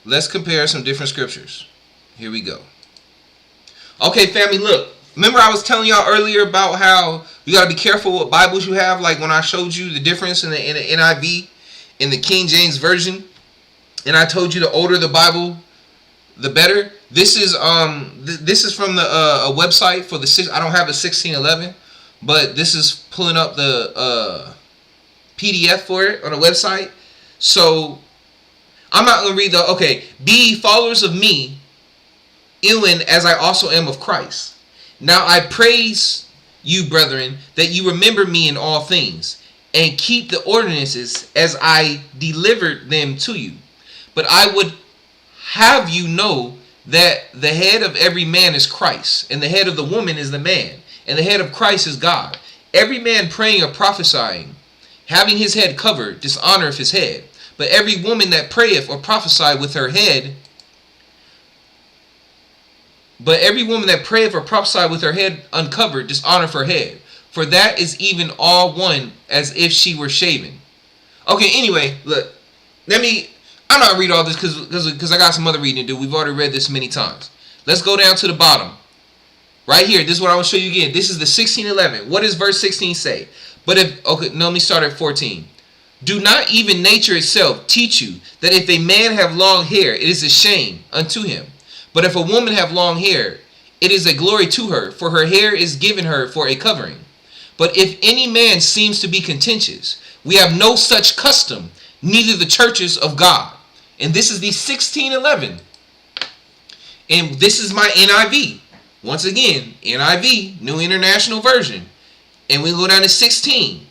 [SPEAKER 1] Let's compare some different scriptures. Here we go. Okay, family, look. Remember I was telling y'all earlier about how you got to be careful what Bibles you have? Like when I showed you the difference in the NIV and the King James Version. And I told you the older the Bible, the better. This is from the a website for the I don't have a 1611, but this is pulling up the PDF for it on a website. So I'm not going to read the, okay. Be followers of me, even as I also am of Christ. Now I praise you, brethren, that you remember me in all things, and keep the ordinances as I delivered them to you. But I would have you know that the head of every man is Christ, and the head of the woman is the man, and the head of Christ is God. Every man praying or prophesying, having his head covered, dishonoreth his head. But every woman that prayeth or prophesieth with her head, uncovered, dishonoreth her head. For that is even all one, as if she were shaven. Okay, anyway, look. I'm not read all this because I got some other reading to do. We've already read this many times. Let's go down to the bottom. Right here, this is what I want to show you again. This is the 1611. What does verse 16 say? Let me start at 14. Do not even nature itself teach you that if a man have long hair, it is a shame unto him. But if a woman have long hair, it is a glory to her, for her hair is given her for a covering. But if any man seems to be contentious, we have no such custom, neither the churches of God. And this is the 1611. And this is my NIV. Once again, NIV, New International Version. And we go down to 16.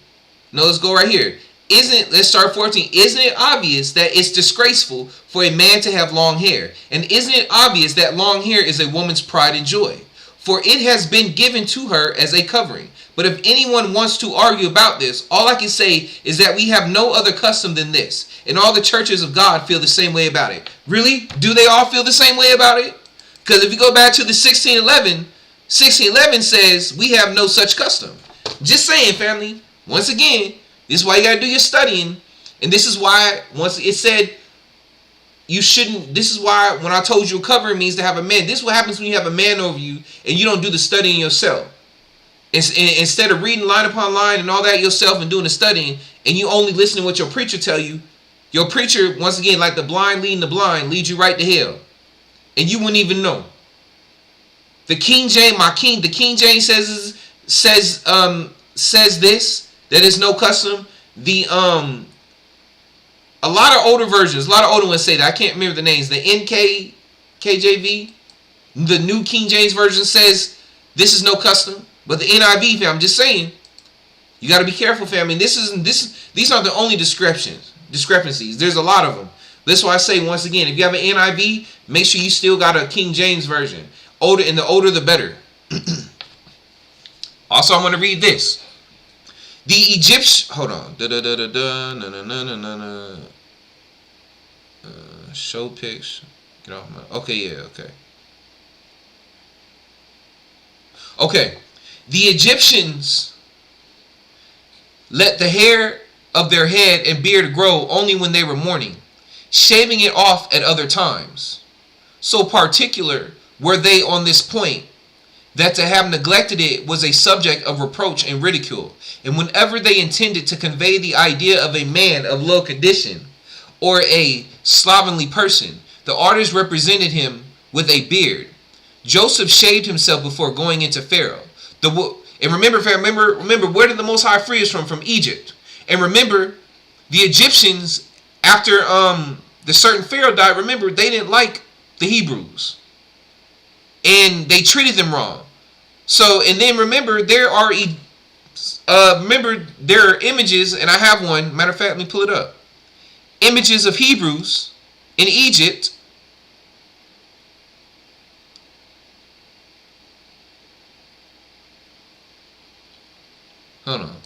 [SPEAKER 1] No, let's go right here. Let's start 14. Isn't it obvious that it's disgraceful for a man to have long hair? And isn't it obvious that long hair is a woman's pride and joy? For it has been given to her as a covering. But if anyone wants to argue about this, all I can say is that we have no other custom than this. And all the churches of God feel the same way about it. Really? Do they all feel the same way about it? Because if you go back to the 1611 says we have no such custom. Just saying, family. Once again, this is why you got to do your studying. And this is why, once it said, you shouldn't, this is why when I told you covering means to have a man. This is what happens when you have a man over you and you don't do the studying yourself. Instead of reading line upon line and all that yourself and doing the studying, and you only listen to what your preacher tell you, your preacher, once again, like the blind leading the blind, leads you right to hell. And you wouldn't even know. The King James says this, that is no custom. A lot of older versions, a lot of older ones say that. I can't remember the names. The KJV, the New King James Version says this is no custom. But the NIV, fam, I'm just saying, you got to be careful, fam. And these aren't the only discrepancies. There's a lot of them. That's why I say, once again, if you have an NIV, make sure you still got a King James Version. And the older, the better. Also, I'm going to read this. The Egyptian, hold on. Show pics. Get off my, okay, yeah, okay. Okay. The Egyptians let the hair of their head and beard grow only when they were mourning, shaving it off at other times. So particular were they on this point that to have neglected it was a subject of reproach and ridicule. And whenever they intended to convey the idea of a man of low condition or a slovenly person, the artist represented him with a beard. Joseph shaved himself before going into Pharaoh. And remember, where did the Most High free us from? From Egypt. And remember, the Egyptians, after the certain Pharaoh died, remember, they didn't like the Hebrews. and they treated them wrong. So, and then remember, there are images, and I have one. Matter of fact, let me pull it up. Images of Hebrews in Egypt. Hold on.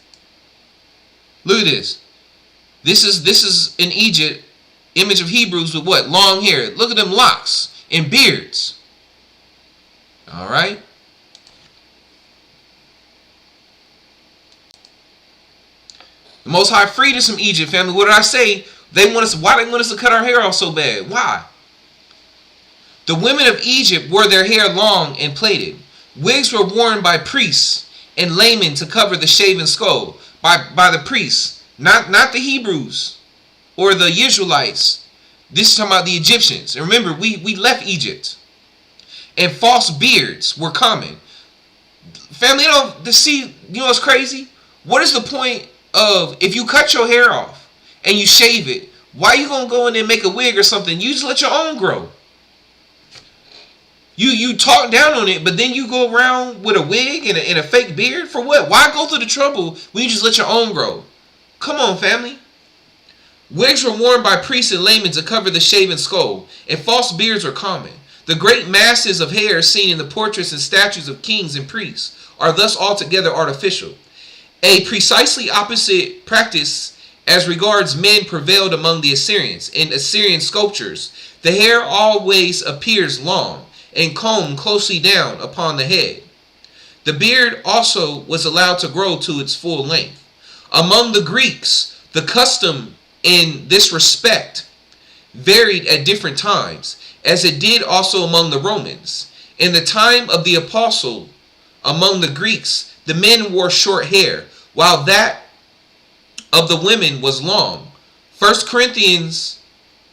[SPEAKER 1] Look at this. This is in Egypt. Image of Hebrews with what? Long hair. Look at them locks and beards. All right. The Most High freed us from Egypt, family. What did I say? Why they want us to cut our hair off so bad? Why? The women of Egypt wore their hair long and plaited. Wigs were worn by priests and laymen to cover the shaven skull. By the priests, not the Hebrews or the Israelites. This is talking about the Egyptians. And remember, we left Egypt. And false beards were common. Family, you know what's crazy? What is the point of, if you cut your hair off and you shave it, why you gonna go in there and make a wig or something? You just let your own grow. You talk down on it, but then you go around with a wig and a fake beard for what? Why go through the trouble when you just let your own grow? Come on, family. Wigs were worn by priests and laymen to cover the shaven skull, and false beards were common. The great masses of hair seen in the portraits and statues of kings and priests are thus altogether artificial. A precisely opposite practice as regards men prevailed among the Assyrians. In Assyrian sculptures, the hair always appears long and combed closely down upon the head. The beard also was allowed to grow to its full length. Among the Greeks, the custom in this respect varied at different times, as it did also among the Romans. In the time of the apostle, among the Greeks, the men wore short hair, while that of the women was long. 1 Corinthians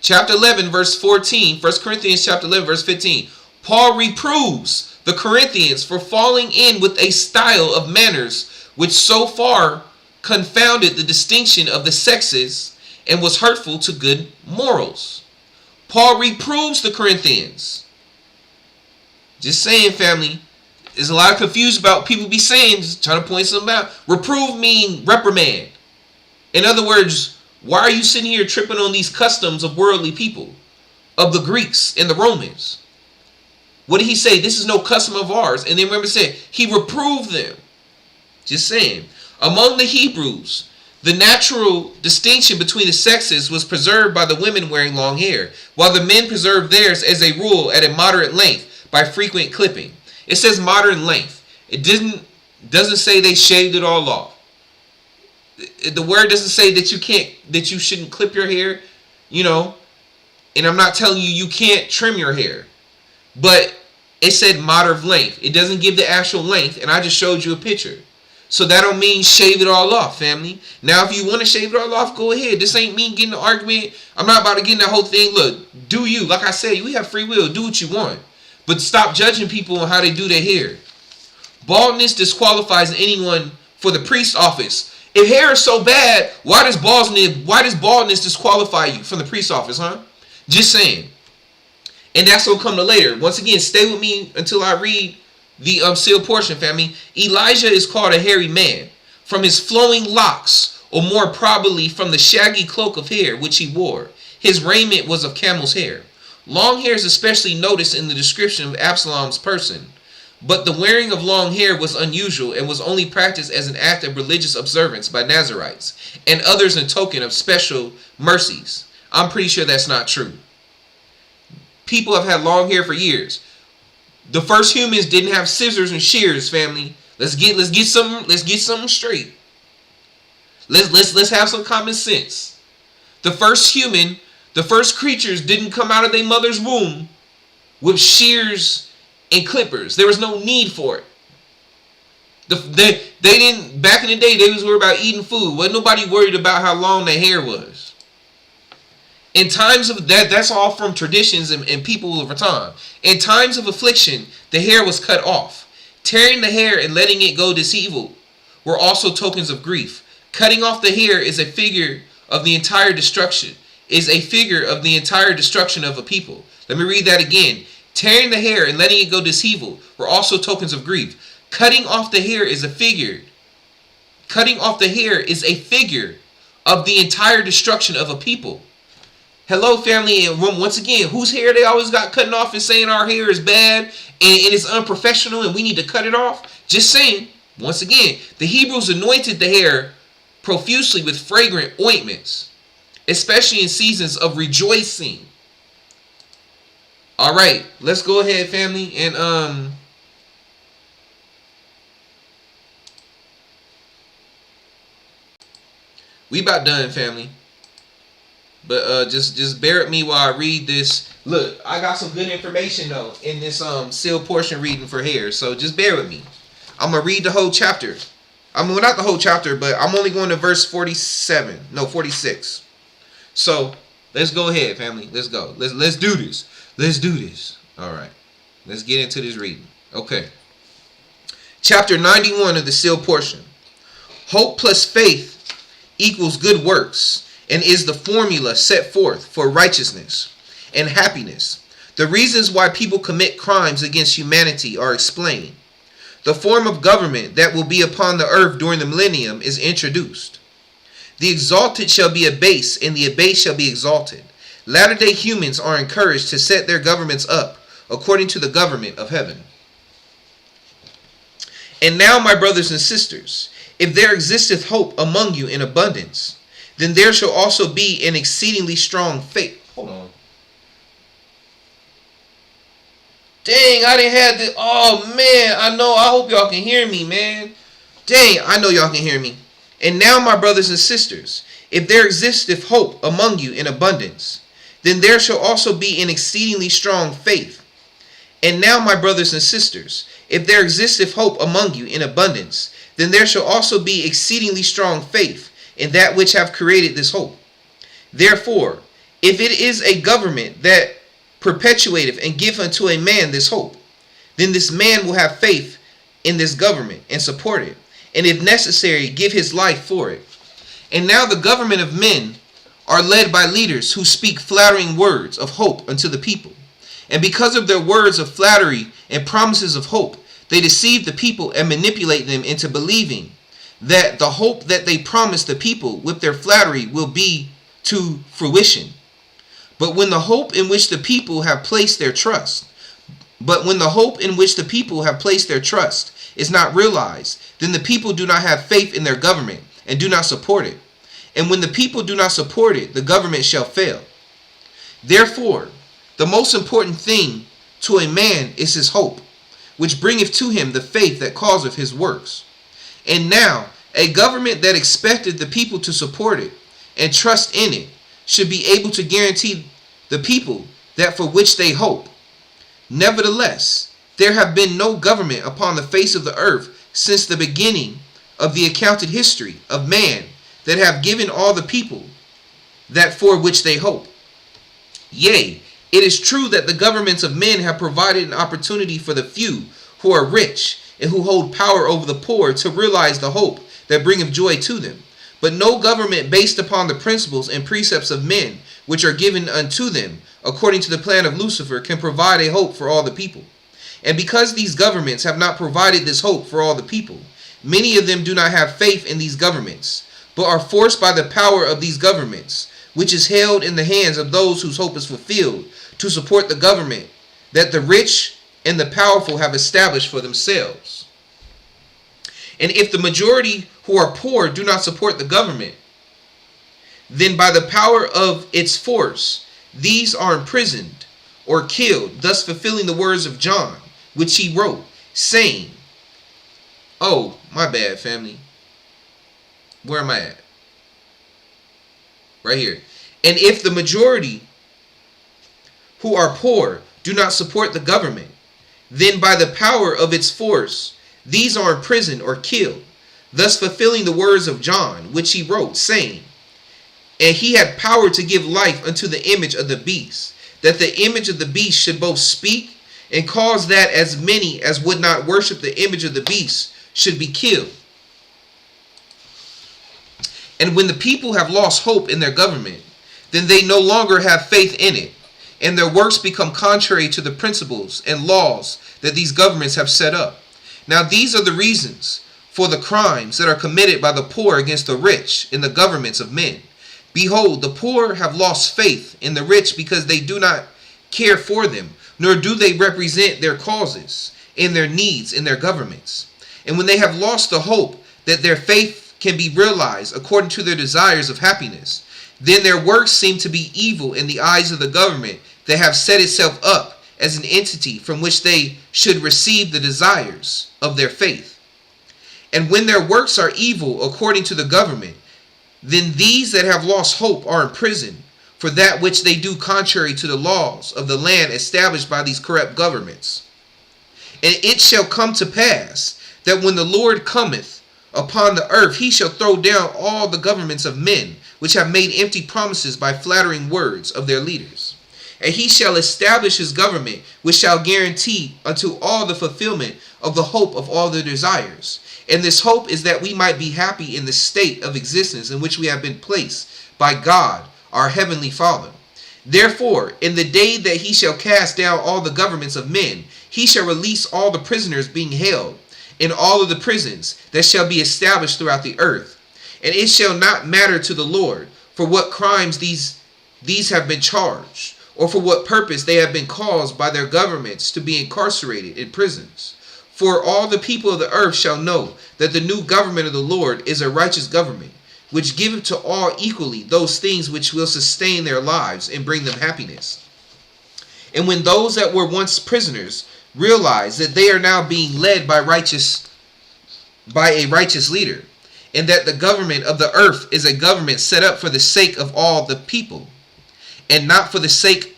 [SPEAKER 1] chapter 11, verse 14. 1 Corinthians chapter 11, verse 15. Paul reproves the Corinthians for falling in with a style of manners which so far confounded the distinction of the sexes and was hurtful to good morals. Paul reproves the Corinthians. Just saying, family. There's a lot of confusion about people be saying, just trying to point something out. Reprove mean reprimand. In other words, why are you sitting here tripping on these customs of worldly people, of the Greeks and the Romans? What did he say? This is no custom of ours. And then remember, said he reproved them. Just saying. Among the Hebrews, the natural distinction between the sexes was preserved by the women wearing long hair, while the men preserved theirs as a rule at a moderate length by frequent clipping. It says moderate length. It doesn't say they shaved it all off. The word doesn't say that you shouldn't clip your hair, and I'm not telling you can't trim your hair. But it said moderate length. It doesn't give the actual length, and I just showed you a picture. So that don't mean shave it all off, family. Now, if you want to shave it all off, go ahead. This ain't me getting an argument. I'm not about to get in that whole thing. Look, do you. Like I said, we have free will. Do what you want. But stop judging people on how they do their hair. Baldness disqualifies anyone for the priest's office. If hair is so bad, why does baldness disqualify you from the priest's office, huh? Just saying. And that's what will come to later. Once again, stay with me until I read the sealed portion, family. Elijah is called a hairy man from his flowing locks, or more probably from the shaggy cloak of hair which he wore. His raiment was of camel's hair. Long hair is especially noticed in the description of Absalom's person. But the wearing of long hair was unusual and was only practiced as an act of religious observance by Nazarites and others in token of special mercies. I'm pretty sure that's not true. People have had long hair for years. The first humans didn't have scissors and shears, family. Let's get something straight. Let's have some common sense. The first creatures didn't come out of their mother's womb with shears and clippers. There was no need for it. They didn't, back in the day, they was worried about eating food. Wasn't nobody worried about how long their hair was. In times of that's all from traditions and people over time. In times of affliction, the hair was cut off. Tearing the hair and letting it go deceitful were also tokens of grief. Cutting off the hair is a figure of the entire destruction. Of a people. Let me read that again. Tearing the hair and letting it go disheveled were also tokens of grief. Cutting off the hair is a figure. Cutting off the hair is a figure of the entire destruction of a people. Hello, family in room. Once again, whose hair they always got cutting off and saying our hair is bad and it's unprofessional and we need to cut it off? Just saying. Once again, the Hebrews anointed the hair profusely with fragrant ointments, especially in seasons of rejoicing. All right, let's go ahead, family, and we about done, family. But just bear with me while I read this. Look, I got some good information though in this sealed portion reading for hair. So just bear with me. I'm gonna read the whole chapter. I mean, well, not the whole chapter, but I'm only going to verse 47. No, 46. So let's go ahead, family. Let's go. Let's do this. Let's do this. All right. Let's get into this reading. Okay. Chapter 91 of the sealed portion. Hope plus faith equals good works, and is the formula set forth for righteousness and happiness. The reasons why people commit crimes against humanity are explained. The form of government that will be upon the earth during the millennium is introduced. The exalted shall be abased, and the abased shall be exalted. Latter-day humans are encouraged to set their governments up according to the government of heaven. And now, my brothers and sisters, if there existeth hope among you in abundance, then there shall also be an exceedingly strong faith. Hold on. Dang, I didn't have this. Oh, man, I know. I hope y'all can hear me, man. Dang, I know y'all can hear me. And now, my brothers and sisters, if there existeth hope among you in abundance, then there shall also be an exceedingly strong faith. And now, my brothers and sisters, if there existeth hope among you in abundance, then there shall also be exceedingly strong faith in that which have created this hope. Therefore, if it is a government that perpetuateth and give unto a man this hope, then this man will have faith in this government and support it, and if necessary, give his life for it. And now the government of men are led by leaders who speak flattering words of hope unto the people. And because of their words of flattery and promises of hope, they deceive the people and manipulate them into believing that the hope that they promise the people with their flattery will be to fruition. But when the hope in which the people have placed their trust is not realized, then the people do not have faith in their government and do not support it. And when the people do not support it, the government shall fail. Therefore, the most important thing to a man is his hope, which bringeth to him the faith that causeth his works. And now, a government that expected the people to support it and trust in it should be able to guarantee the people that for which they hope. Nevertheless, there have been no government upon the face of the earth since the beginning of the accounted history of man that have given all the people that for which they hope. Yea, it is true that the governments of men have provided an opportunity for the few who are rich and who hold power over the poor to realize the hope that bringeth joy to them. But no government based upon the principles and precepts of men which are given unto them according to the plan of Lucifer can provide a hope for all the people. And because these governments have not provided this hope for all the people, many of them do not have faith in these governments, but are forced by the power of these governments, which is held in the hands of those whose hope is fulfilled, to support the government that the rich and the powerful have established for themselves. And if the majority who are poor do not support the government, then by the power of its force, these are imprisoned or killed, thus fulfilling the words of John, which he wrote, saying, oh, my bad, family. Where am I at? Right here. And if the majority who are poor do not support the government, then by the power of its force, these are imprisoned or killed, thus fulfilling the words of John, which he wrote, saying, and he had power to give life unto the image of the beast, that the image of the beast should both speak and cause that as many as would not worship the image of the beast should be killed. And when the people have lost hope in their government, then they no longer have faith in it. and their works become contrary to the principles and laws that these governments have set up. Now these are the reasons for the crimes that are committed by the poor against the rich in the governments of men. Behold, the poor have lost faith in the rich because they do not care for them, nor do they represent their causes and their needs in their governments. And when they have lost the hope that their faith can be realized according to their desires of happiness, then their works seem to be evil in the eyes of the government that have set itself up as an entity from which they should receive the desires of their faith. And when their works are evil according to the government, then these that have lost hope are imprisoned for that which they do contrary to the laws of the land established by these corrupt governments. And it shall come to pass that when the Lord cometh upon the earth, he shall throw down all the governments of men, which have made empty promises by flattering words of their leaders. And he shall establish his government, which shall guarantee unto all the fulfillment of the hope of all their desires. And this hope is that we might be happy in the state of existence in which we have been placed by God, our heavenly Father. Therefore, in the day that he shall cast down all the governments of men, he shall release all the prisoners being held in all of the prisons that shall be established throughout the earth. And it shall not matter to the Lord for what crimes these have been charged, or for what purpose they have been caused by their governments to be incarcerated in prisons. For all the people of the earth shall know that the new government of the Lord is a righteous government, which giveth to all equally those things which will sustain their lives and bring them happiness. And when those that were once prisoners realize that they are now being led by a righteous leader, and that the government of the earth is a government set up for the sake of all the people, and not for the sake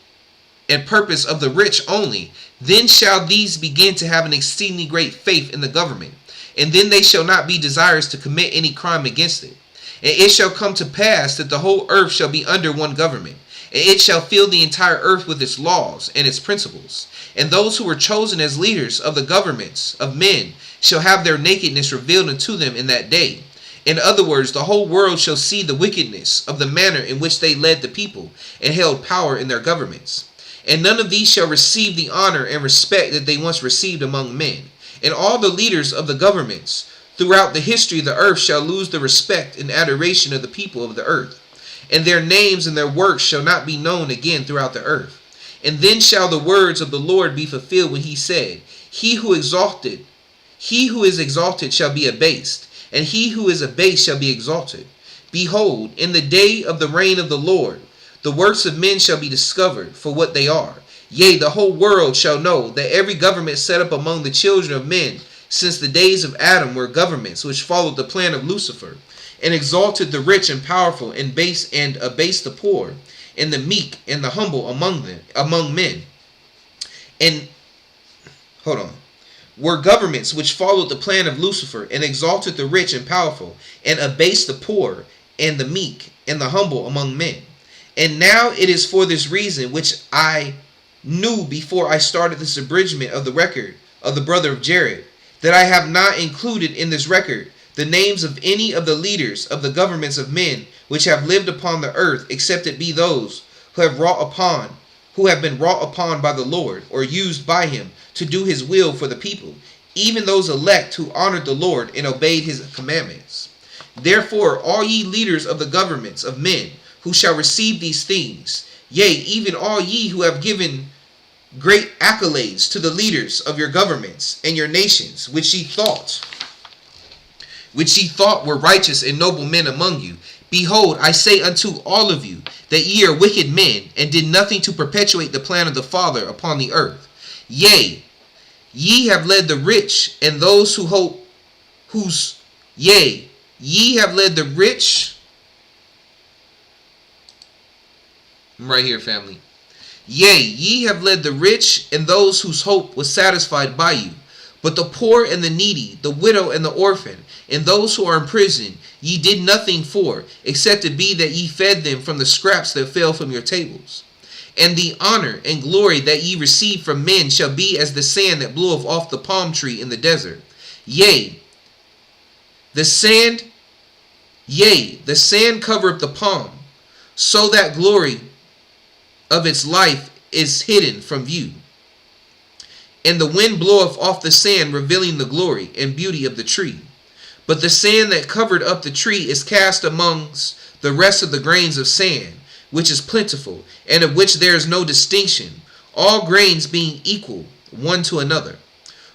[SPEAKER 1] and purpose of the rich only, then shall these begin to have an exceedingly great faith in the government, and then they shall not be desirous to commit any crime against it. And it shall come to pass that the whole earth shall be under one government, and it shall fill the entire earth with its laws and its principles. And those who were chosen as leaders of the governments of men shall have their nakedness revealed unto them in that day. In other words, the whole world shall see the wickedness of the manner in which they led the people and held power in their governments. And none of these shall receive the honor and respect that they once received among men. And all the leaders of the governments throughout the history of the earth shall lose the respect and adoration of the people of the earth. And their names and their works shall not be known again throughout the earth. And then shall the words of the Lord be fulfilled when he said, He who is exalted shall be abased, and he who is abased shall be exalted. Behold, in the day of the reign of the Lord, the works of men shall be discovered for what they are. Yea, the whole world shall know that every government set up among the children of men since the days of Adam were governments which followed the plan of Lucifer, and exalted the rich and powerful, and abased the poor, and the meek and the humble among men. And were governments which followed the plan of Lucifer, and exalted the rich and powerful, and abased the poor and the meek and the humble among men. And now it is for this reason which I knew before I started this abridgment of the record of the brother of Jared, that I have not included in this record the names of any of the leaders of the governments of men which have lived upon the earth, except it be those who have been wrought upon by the Lord, or used by him to do his will for the people, even those elect who honored the Lord and obeyed his commandments. Therefore, all ye leaders of the governments of men who shall receive these things, yea, even all ye who have given great accolades to the leaders of your governments and your nations, which ye thought were righteous and noble men among you, behold, I say unto all of you that ye are wicked men, and did nothing to perpetuate the plan of the Father upon the earth. Yea, ye have led the rich and those who hope, ye have led the rich. I'm right here, family. Yea, ye have led the rich and those whose hope was satisfied by you. But the poor and the needy, the widow and the orphan, and those who are in prison, ye did nothing for, except it be that ye fed them from the scraps that fell from your tables. And the honor and glory that ye receive from men shall be as the sand that bloweth off the palm tree in the desert. Yea, the sand covereth the palm, so that glory of its life is hidden from view. And the wind bloweth off the sand, revealing the glory and beauty of the tree. But the sand that covered up the tree is cast amongst the rest of the grains of sand, which is plentiful, and of which there is no distinction, all grains being equal one to another.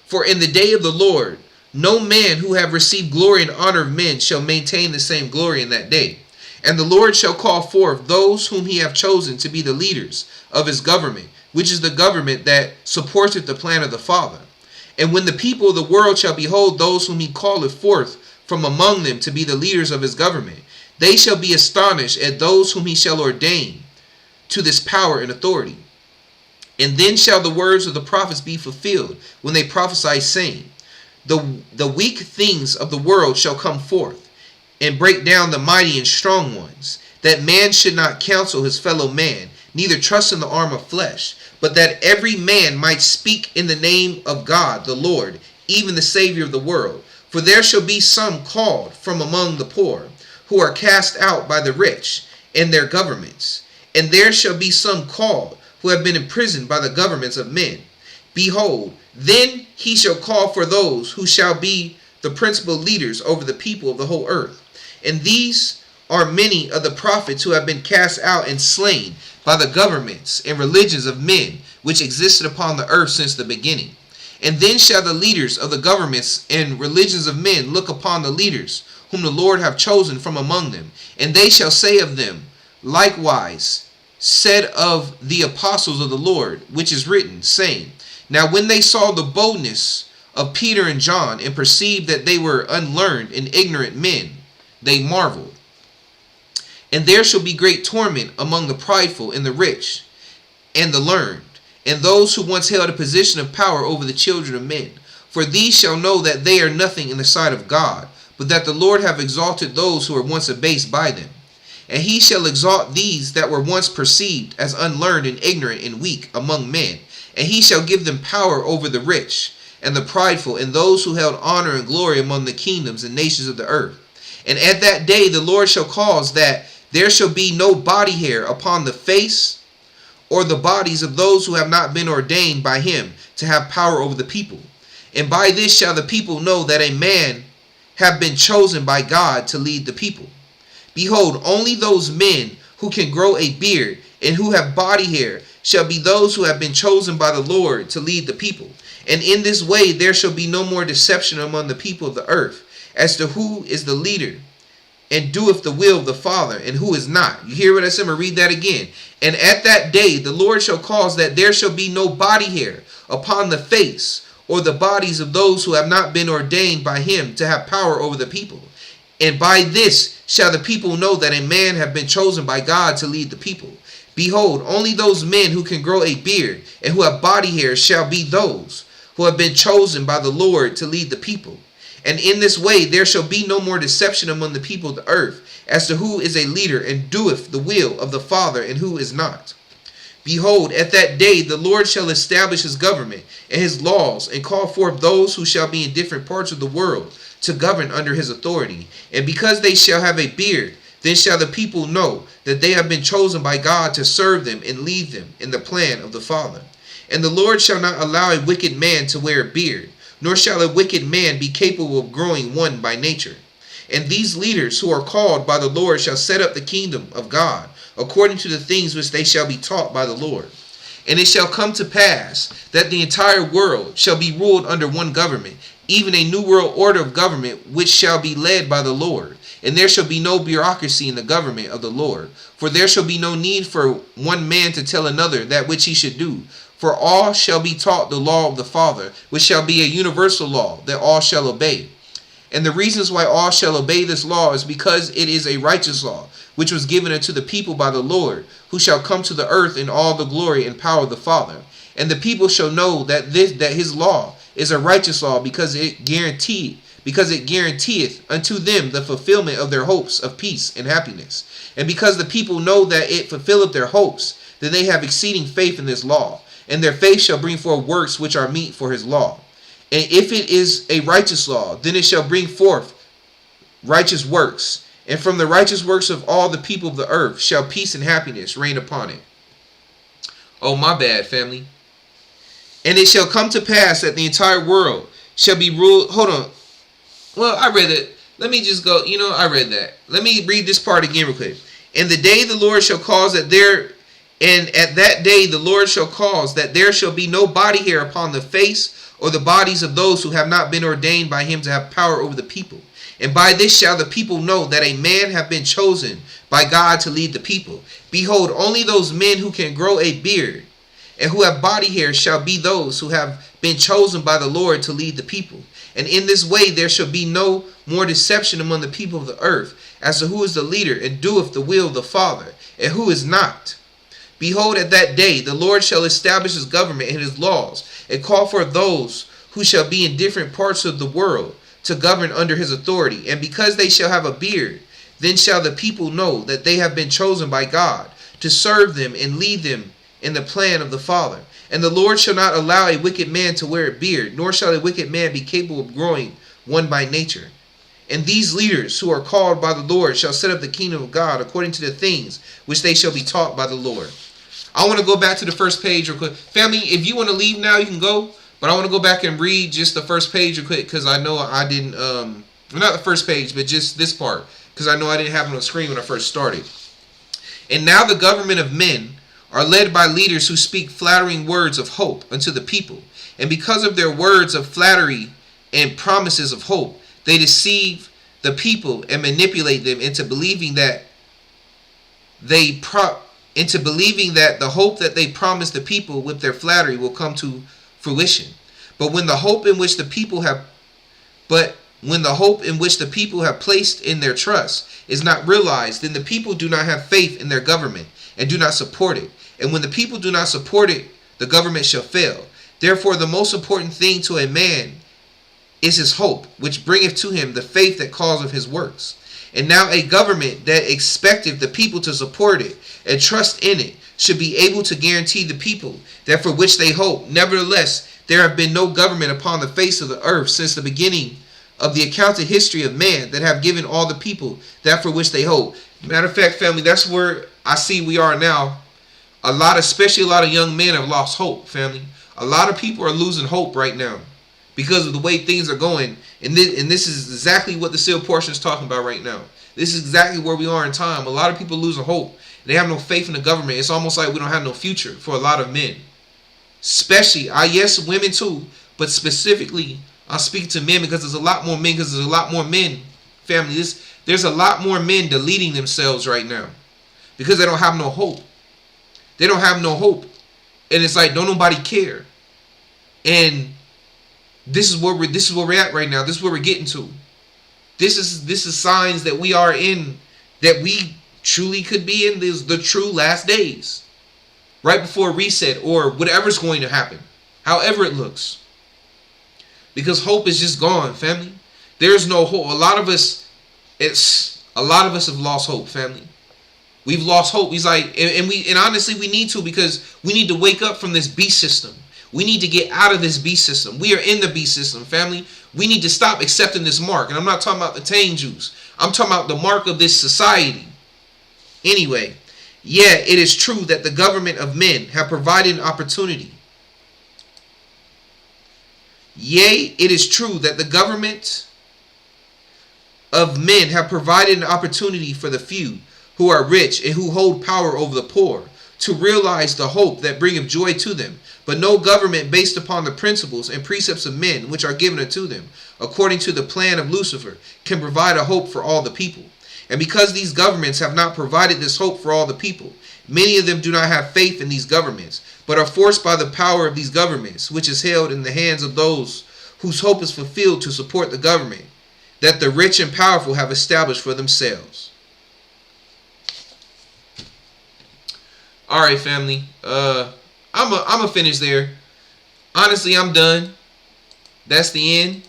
[SPEAKER 1] For in the day of the Lord, no man who have received glory and honor of men shall maintain the same glory in that day. And the Lord shall call forth those whom he hath chosen to be the leaders of his government, which is the government that supporteth the plan of the Father. And when the people of the world shall behold those whom he calleth forth from among them to be the leaders of his government, they shall be astonished at those whom he shall ordain to this power and authority. And then shall the words of the prophets be fulfilled, when they prophesy, saying, The weak things of the world shall come forth, and break down the mighty and strong ones, that man should not counsel his fellow man, neither trust in the arm of flesh, but that every man might speak in the name of God the Lord, even the Savior of the world. For there shall be some called from among the poor, who are cast out by the rich and their governments. And there shall be some called, who have been imprisoned by the governments of men. Behold, then he shall call for those who shall be the principal leaders over the people of the whole earth. And these are many of the prophets who have been cast out and slain by the governments and religions of men, which existed upon the earth since the beginning. And then shall the leaders of the governments and religions of men look upon the leaders whom the Lord hath chosen from among them, and they shall say of them, likewise said of the apostles of the Lord, which is written, saying, Now when they saw the boldness of Peter and John, and perceived that they were unlearned and ignorant men, they marveled. And there shall be great torment among the prideful and the rich and the learned, and those who once held a position of power over the children of men. For these shall know that they are nothing in the sight of God, but that the Lord hath exalted those who were once abased by them. And he shall exalt these that were once perceived as unlearned and ignorant and weak among men. And he shall give them power over the rich and the prideful, and those who held honor and glory among the kingdoms and nations of the earth. And at that day the Lord shall cause that there shall be no body hair upon the face or the bodies of those who have not been ordained by him to have power over the people. And by this shall the people know that a man have been chosen by God to lead the people. Behold, only those men who can grow a beard and who have body hair shall be those who have been chosen by the Lord to lead the people. And in this way there shall be no more deception among the people of the earth as to who is the leader and doeth the will of the Father, and who is not. You hear what I said? I'm going to read that again. And at that day the Lord shall cause that there shall be no body hair upon the face or the bodies of those who have not been ordained by him to have power over the people. And by this shall the people know that a man have been chosen by God to lead the people. Behold, only those men who can grow a beard and who have body hair shall be those who have been chosen by the Lord to lead the people. And in this way there shall be no more deception among the people of the earth as to who is a leader and doeth the will of the Father, and who is not. Behold, at that day the Lord shall establish his government and his laws, and call forth those who shall be in different parts of the world to govern under his authority. And because they shall have a beard, then shall the people know that they have been chosen by God to serve them and lead them in the plan of the Father. And the Lord shall not allow a wicked man to wear a beard, nor shall a wicked man be capable of growing one by nature. And these leaders who are called by the Lord shall set up the kingdom of God, according to the things which they shall be taught by the Lord. And it shall come to pass that the entire world shall be ruled under one government, even a new world order of government, which shall be led by the Lord. And there shall be no bureaucracy in the government of the Lord. For there shall be no need for one man to tell another that which he should do. For all shall be taught the law of the Father, which shall be a universal law that all shall obey. And the reasons why all shall obey this law is because it is a righteous law, which was given unto the people by the Lord, who shall come to the earth in all the glory and power of the Father. And the people shall know that his law is a righteous law, because it guaranteeth unto them the fulfillment of their hopes of peace and happiness. And because the people know that it fulfilleth their hopes, then they have exceeding faith in this law. And their faith shall bring forth works which are meet for his law. And if it is a righteous law, then it shall bring forth righteous works. And from the righteous works of all the people of the earth shall peace and happiness reign upon it. Oh, my bad, family. And it shall come to pass that the entire world shall be ruled. Hold on. Well, I read it. Let me just go. I read that. Let me read this part again real quick. And the day the Lord shall cause that there, and at that day the Lord shall cause that there shall be no body hair upon the face or the bodies of those who have not been ordained by him to have power over the people. And by this shall the people know that a man have been chosen by God to lead the people. Behold, only those men who can grow a beard and who have body hair shall be those who have been chosen by the Lord to lead the people. And in this way there shall be no more deception among the people of the earth, as to who is the leader and doeth the will of the Father, and who is not. Behold, at that day the Lord shall establish his government and his laws, and call for those who shall be in different parts of the world to govern under his authority. And because they shall have a beard, then shall the people know that they have been chosen by God to serve them and lead them in the plan of the Father. And the Lord shall not allow a wicked man to wear a beard, nor shall a wicked man be capable of growing one by nature. And these leaders who are called by the Lord shall set up the kingdom of God according to the things which they shall be taught by the Lord. I want to go back to the first page real quick. Family, if you want to leave now, you can go. But I want to go back and read just the first page real quick, because I know I didn't, not the first page, but just this part, because I know I didn't have it on the screen when I first started. And now the government of men are led by leaders who speak flattering words of hope unto the people. And because of their words of flattery and promises of hope, they deceive the people and manipulate them into believing that the hope that they promise the people with their flattery will come to fruition. But when the hope in which the people have placed in their trust is not realized, then the people do not have faith in their government and do not support it. And when the people do not support it, the government shall fail. Therefore, the most important thing to a man is his hope, which bringeth to him the faith that causeth his works. And now a government that expecteth the people to support it and trust in it should be able to guarantee the people that for which they hope. Nevertheless, there have been no government upon the face of the earth since the beginning of the accounted history of man that have given all the people that for which they hope. Matter of fact, family, that's where I see we are now. Especially a lot of young men have lost hope, family. A lot of people are losing hope right now because of the way things are going. And this is exactly what the seal portion is talking about right now. This is exactly where we are in time. A lot of people losing hope. They have no faith in the government. It's almost like we don't have no future for a lot of men. Especially, yes, women too. But specifically, I speak to men because there's a lot more men. Family, there's a lot more men deleting themselves right now because they don't have no hope. They don't have no hope. And it's like, don't nobody care. And this is where we're at right now. This is where we're getting to. This is signs that we are in, that we truly could be in the true last days. Right before reset or whatever's going to happen. However it looks. Because hope is just gone, family. There's no hope. A lot of us have lost hope, family. We've lost hope. He's like, and honestly, we need to, because we need to wake up from this beast system. We need to get out of this beast system. We are in the beast system, family. We need to stop accepting this mark. And I'm not talking about the Tang Jews. I'm talking about the mark of this society. Anyway, yeah, it is true that the government of men have provided an opportunity. Yea, it is true that the government of men have provided an opportunity for the few who are rich and who hold power over the poor to realize the hope that bringeth joy to them. But no government based upon the principles and precepts of men which are given unto them, according to the plan of Lucifer, can provide a hope for all the people. And because these governments have not provided this hope for all the people, many of them do not have faith in these governments, but are forced by the power of these governments, which is held in the hands of those whose hope is fulfilled to support the government that the rich and powerful have established for themselves. Alright, family. I'm a finish there. Honestly, I'm done. That's the end.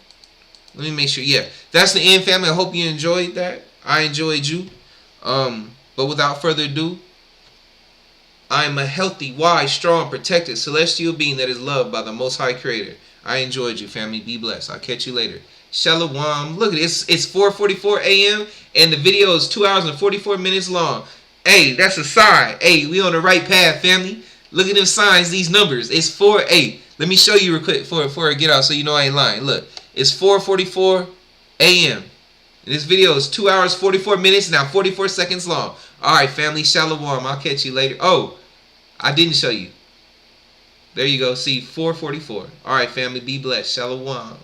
[SPEAKER 1] Let me make sure. Yeah, that's the end, family. I hope you enjoyed that. I enjoyed you. But without further ado, I am a healthy, wise, strong, protected, celestial being that is loved by the Most High Creator. I enjoyed you, family. Be blessed. I'll catch you later. Shalom. Look at it. It's 4:44 a.m. and the video is 2 hours and 44 minutes long. Hey, that's a sign. Hey, we on the right path, family. Look at them signs, these numbers. It's 4:08. Let me show you real quick before I get out so you know I ain't lying. Look, it's 4:44 a.m. And this video is 2 hours, 44 minutes, now 44 seconds long. Alright, family, shalom. I'll catch you later. Oh, I didn't show you. There you go. See, 4:44. Alright, family, be blessed. Shalom.